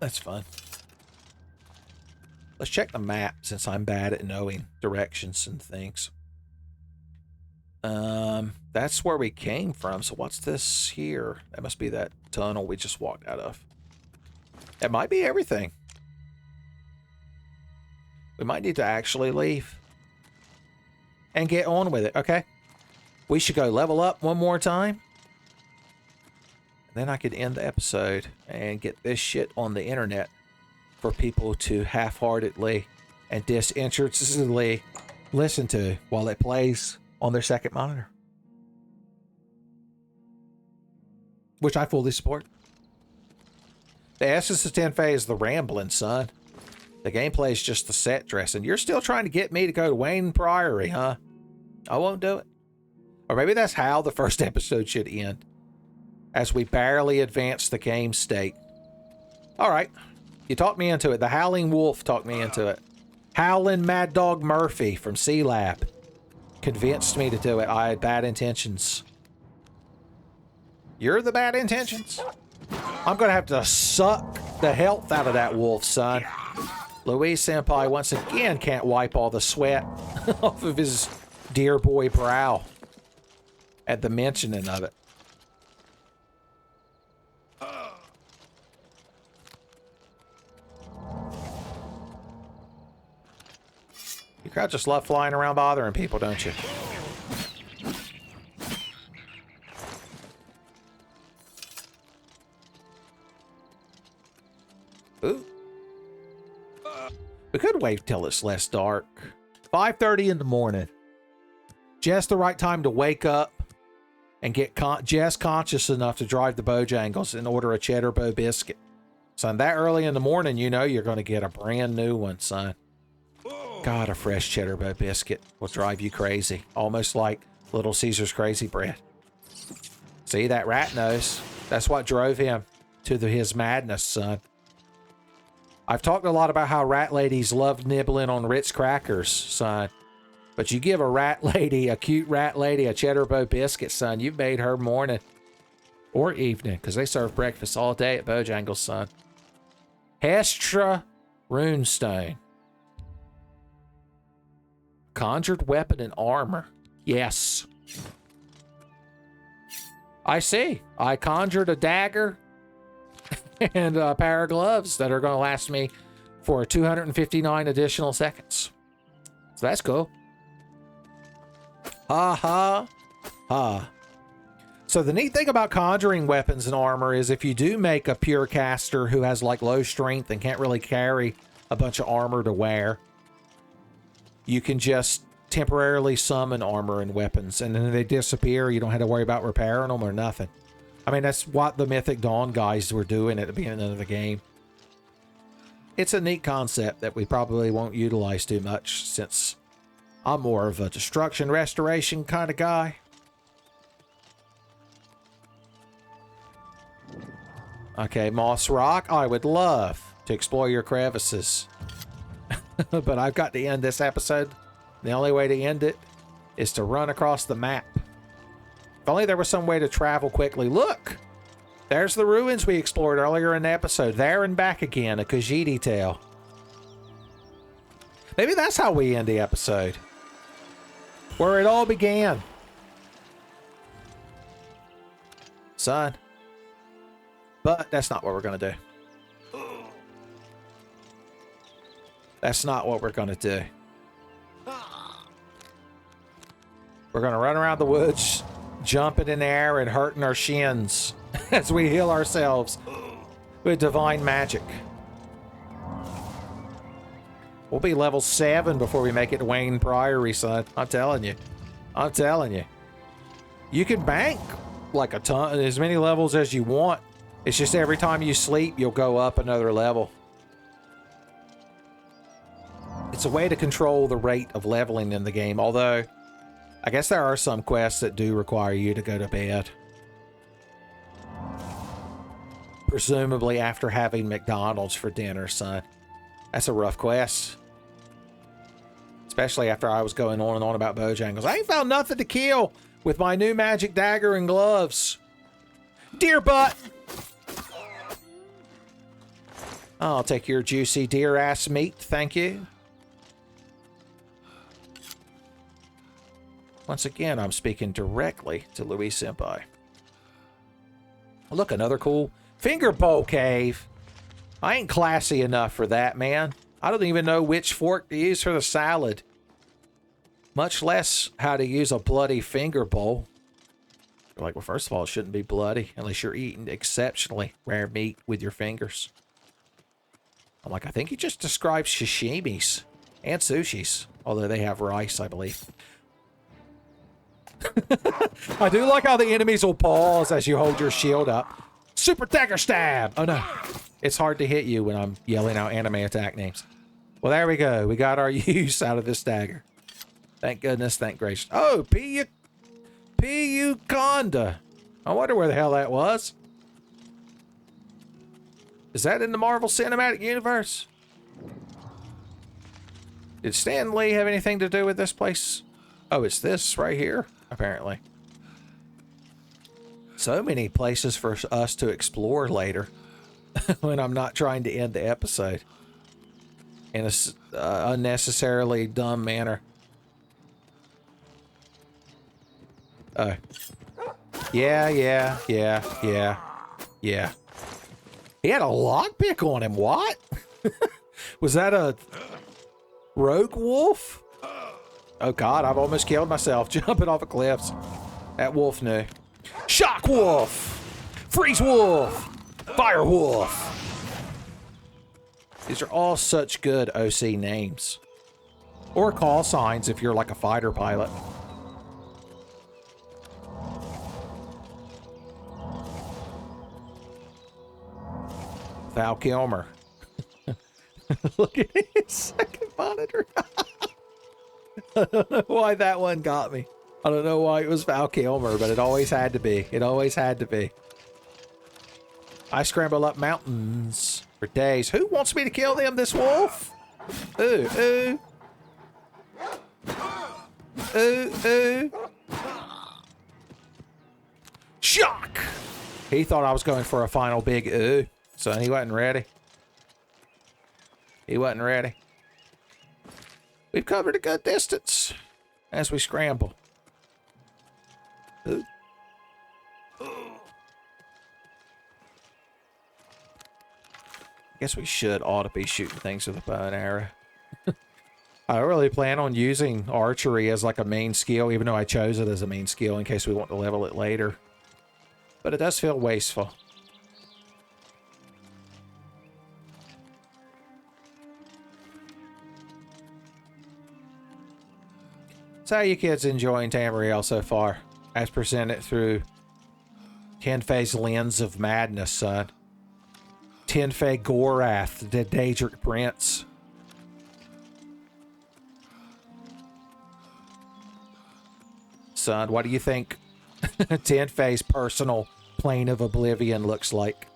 That's fun. Let's check the map since I'm bad at knowing directions and things. That's where we came from. So what's this here? That must be that tunnel we just walked out of. It might be everything. We might need to actually leave and get on with it. Okay. We should go level up one more time. And then I could end the episode and get this shit on the internet for people to half-heartedly and disinterestedly listen to while it plays on their second monitor. Which I fully support. The essence of Tenfey is the rambling, son. The gameplay is just the set dressing. You're still trying to get me to go to Wayne Priory, huh? I won't do it. Or maybe that's how the first episode should end. As we barely advance the game state. Alright. You talked me into it. The Howling Wolf talked me into it. Howlin Mad Dog Murphy from C-Lab convinced me to do it. I had bad intentions. You're the bad intentions? I'm going to have to suck the health out of that wolf, son. Louise Senpai once again can't wipe all the sweat off of his dear boy brow at the mentioning of it. You guys just love flying around bothering people, don't you? Ooh. We could wait till it's less dark. 5:30 in the morning. Just the right time to wake up and get just conscious enough to drive the Bojangles and order a cheddar bow biscuit. Son, that early in the morning, you know you're going to get a brand new one, son. God, a fresh cheddar bow biscuit will drive you crazy. Almost like Little Caesar's Crazy Bread. See, that rat knows. That's what drove him to his madness, son. I've talked a lot about how rat ladies love nibbling on Ritz crackers, son. But you give a cute rat lady, a cheddar bow biscuit, son, you've made her morning or evening, because they serve breakfast all day at Bojangles, son. Hestra Runestone. Conjured weapon and armor. Yes. I see. I conjured a dagger and a pair of gloves that are going to last me for 259 additional seconds. So that's cool. Ha ha ha. So the neat thing about conjuring weapons and armor is if you do make a pure caster who has like low strength and can't really carry a bunch of armor to wear, you can just temporarily summon armor and weapons, and then they disappear. You don't have to worry about repairing them or nothing. I mean, that's what the Mythic Dawn guys were doing at the beginning of the game. It's a neat concept that we probably won't utilize too much, since I'm more of a destruction restoration kind of guy. Okay, Moss Rock, I would love to explore your crevices. But I've got to end this episode. The only way to end it is to run across the map. If only there was some way to travel quickly. Look! There's the ruins we explored earlier in the episode. There and back again, a Khajiit tale. Maybe that's how we end the episode. Where it all began. Son. But that's not what we're going to do. That's not what we're going to do. We're going to run around the woods, jumping in the air and hurting our shins as we heal ourselves with divine magic. We'll be level 7 before we make it to Wayne Priory, son. I'm telling you. I'm telling you. You can bank like a ton, as many levels as you want. It's just every time you sleep, you'll go up another level. It's a way to control the rate of leveling in the game, although I guess there are some quests that do require you to go to bed. Presumably after having McDonald's for dinner, son. That's a rough quest. Especially after I was going on and on about Bojangles. I ain't found nothing to kill with my new magic dagger and gloves. Deer butt! I'll take your juicy deer ass meat, thank you. Once again, I'm speaking directly to Louis Senpai. Look, another cool finger bowl cave. I ain't classy enough for that, man. I don't even know which fork to use for the salad. Much less how to use a bloody finger bowl. You're like, well, first of all, it shouldn't be bloody unless you're eating exceptionally rare meat with your fingers. I'm like, I think you just described sashimis and sushis, although they have rice, I believe. I do like how the enemies will pause as you hold your shield up. Super dagger stab! Oh no. It's hard to hit you when I'm yelling out anime attack names. Well, there we go. We got our use out of this dagger. Thank goodness, thank gracious. Oh, P.U.Conda. I wonder where the hell that was. Is that in the Marvel Cinematic Universe? Did Stan Lee have anything to do with this place? Oh, it's this right here, apparently. So many places for us to explore later when I'm not trying to end the episode in a unnecessarily dumb manner. Oh. Yeah. He had a lockpick on him. What? Was that a rogue wolf? Oh God, I've almost killed myself jumping off of cliffs. That wolf knew. Shock wolf! Freeze wolf! Fire wolf! These are all such good OC names. Or call signs if you're like a fighter pilot. Val Kilmer. Look at his second monitor. I don't know why that one got me. I don't know why it was Val Kilmer, but it always had to be. It always had to be. I scramble up mountains for days. Who wants me to kill them, this wolf? Ooh, ooh. Ooh, ooh. Shock! He thought I was going for a final big ooh, so he wasn't ready. He wasn't ready. We've covered a good distance as we scramble. Ooh. Guess we ought to be shooting things with a bow and arrow. I don't really plan on using archery as like a main skill, even though I chose it as a main skill in case we want to level it later. But it does feel wasteful. So how you kids enjoying Tamriel so far, as presented through Tenfey's lens of madness, son? Tenfey Gorath, the Daedric Prince. Son, what do you think Tenfey's personal plane of oblivion looks like?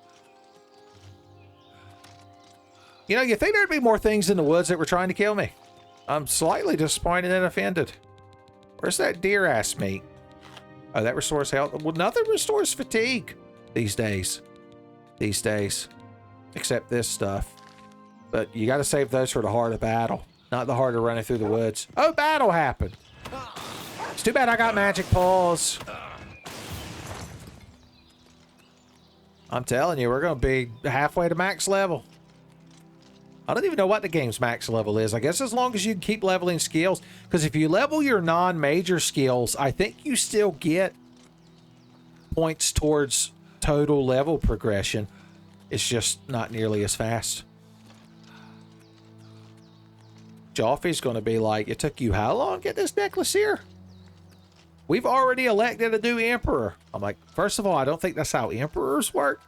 You know, you think there'd be more things in the woods that were trying to kill me? I'm slightly disappointed and offended. Where's that deer ass meat? Oh, that restores health. Well, nothing restores fatigue these days. These days. Except this stuff. But you gotta save those for the heart of battle. Not the heart of running through the woods. Oh, battle happened! It's too bad I got magic paws. I'm telling you, we're gonna be halfway to max level. I don't even know what the game's max level is. I guess as long as you keep leveling skills. Because if you level your non-major skills, I think you still get points towards total level progression. It's just not nearly as fast. Joffrey's going to be like, it took you how long to get this necklace here? We've already elected a new emperor. I'm like, first of all, I don't think that's how emperors work.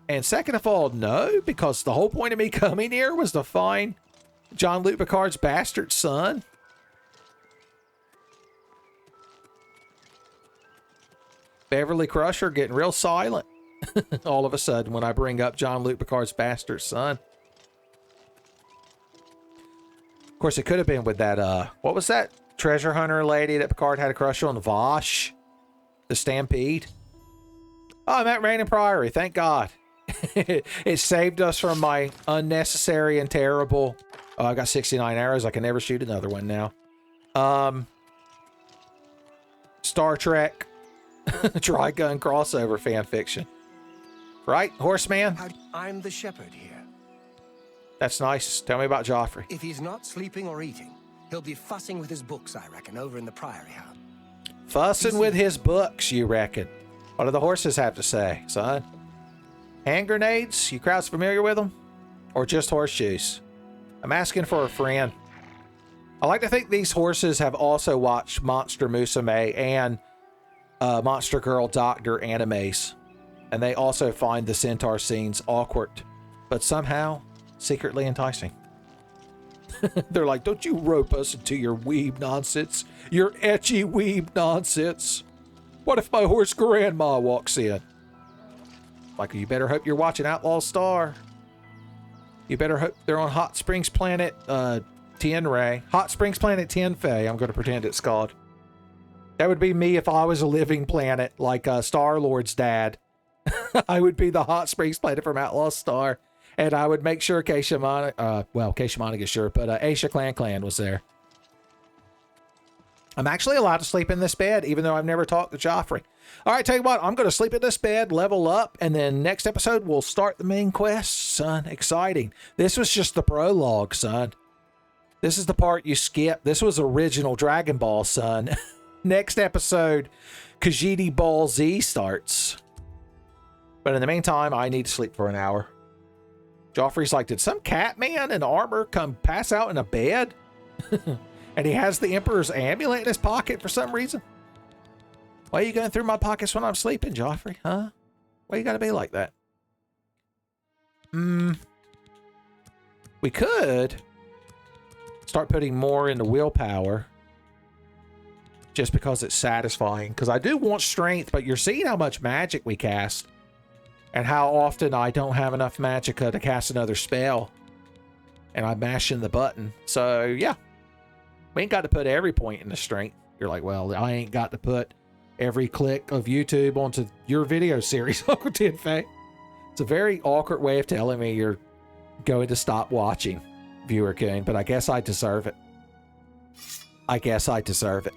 And second of all, no, because the whole point of me coming here was to find Jean-Luc Picard's bastard son. Beverly Crusher getting real silent all of a sudden when I bring up Jean-Luc Picard's bastard son. Of course, it could have been with that, what was that treasure hunter lady that Picard had a crush on? Vosh? The Stampede? Oh, I'm at Rain Priory, thank God. It saved us from my unnecessary and terrible... Oh, I've got 69 arrows. I can never shoot another one now. Star Trek Trigun crossover fan fiction. Right, Horseman?
I'm the shepherd here.
That's nice. Tell me about Joffrey.
If he's not sleeping or eating, he'll be fussing with his books, I reckon, over in the Priory house.
Fussing with his books, you reckon? What do the horses have to say, son? Hand grenades? You crowds familiar with them? Or just horseshoes? I'm asking for a friend. I like to think these horses have also watched Monster Musume and Monster Girl Doctor animes. And they also find the centaur scenes awkward, but somehow secretly enticing. They're like, don't you rope us into your weeb nonsense. Your etchy weeb nonsense. What if my horse grandma walks in? Like, you better hope you're watching Outlaw Star. You better hope they're on Hot Springs Planet Tenray. Hot Springs Planet Tenfey, I'm going to pretend it's called. That would be me if I was a living planet, like Star-Lord's dad. I would be the Hot Springs Planet from Outlaw Star. And I would make sure Keisha Monica, well, Keisha Monica, sure, but Aisha Clan was there. I'm actually allowed to sleep in this bed, even though I've never talked to Joffrey. All right, tell you what, I'm going to sleep in this bed, level up, and then next episode we'll start the main quest, son. Exciting. This was just the prologue, son. This is the part you skip. This was original Dragon Ball, son. Next episode, Khajiit Ball Z starts. But in the meantime, I need to sleep for an hour. Joffrey's like, did some cat man in armor come pass out in a bed? And he has the Emperor's amulet in his pocket for some reason. Why are you going through my pockets when I'm sleeping, Joffrey? Huh? Why you gotta be like that? We could start putting more into willpower. Just because it's satisfying. Because I do want strength, but you're seeing how much magic we cast. And how often I don't have enough magicka to cast another spell. And I'm mashing the button. So, yeah. We ain't got to put every point into strength. You're like, well, I ain't got to put every click of YouTube onto your video series, Uncle Tenfey. It's a very awkward way of telling me you're going to stop watching, Viewer King, but I guess I deserve it. I guess I deserve it.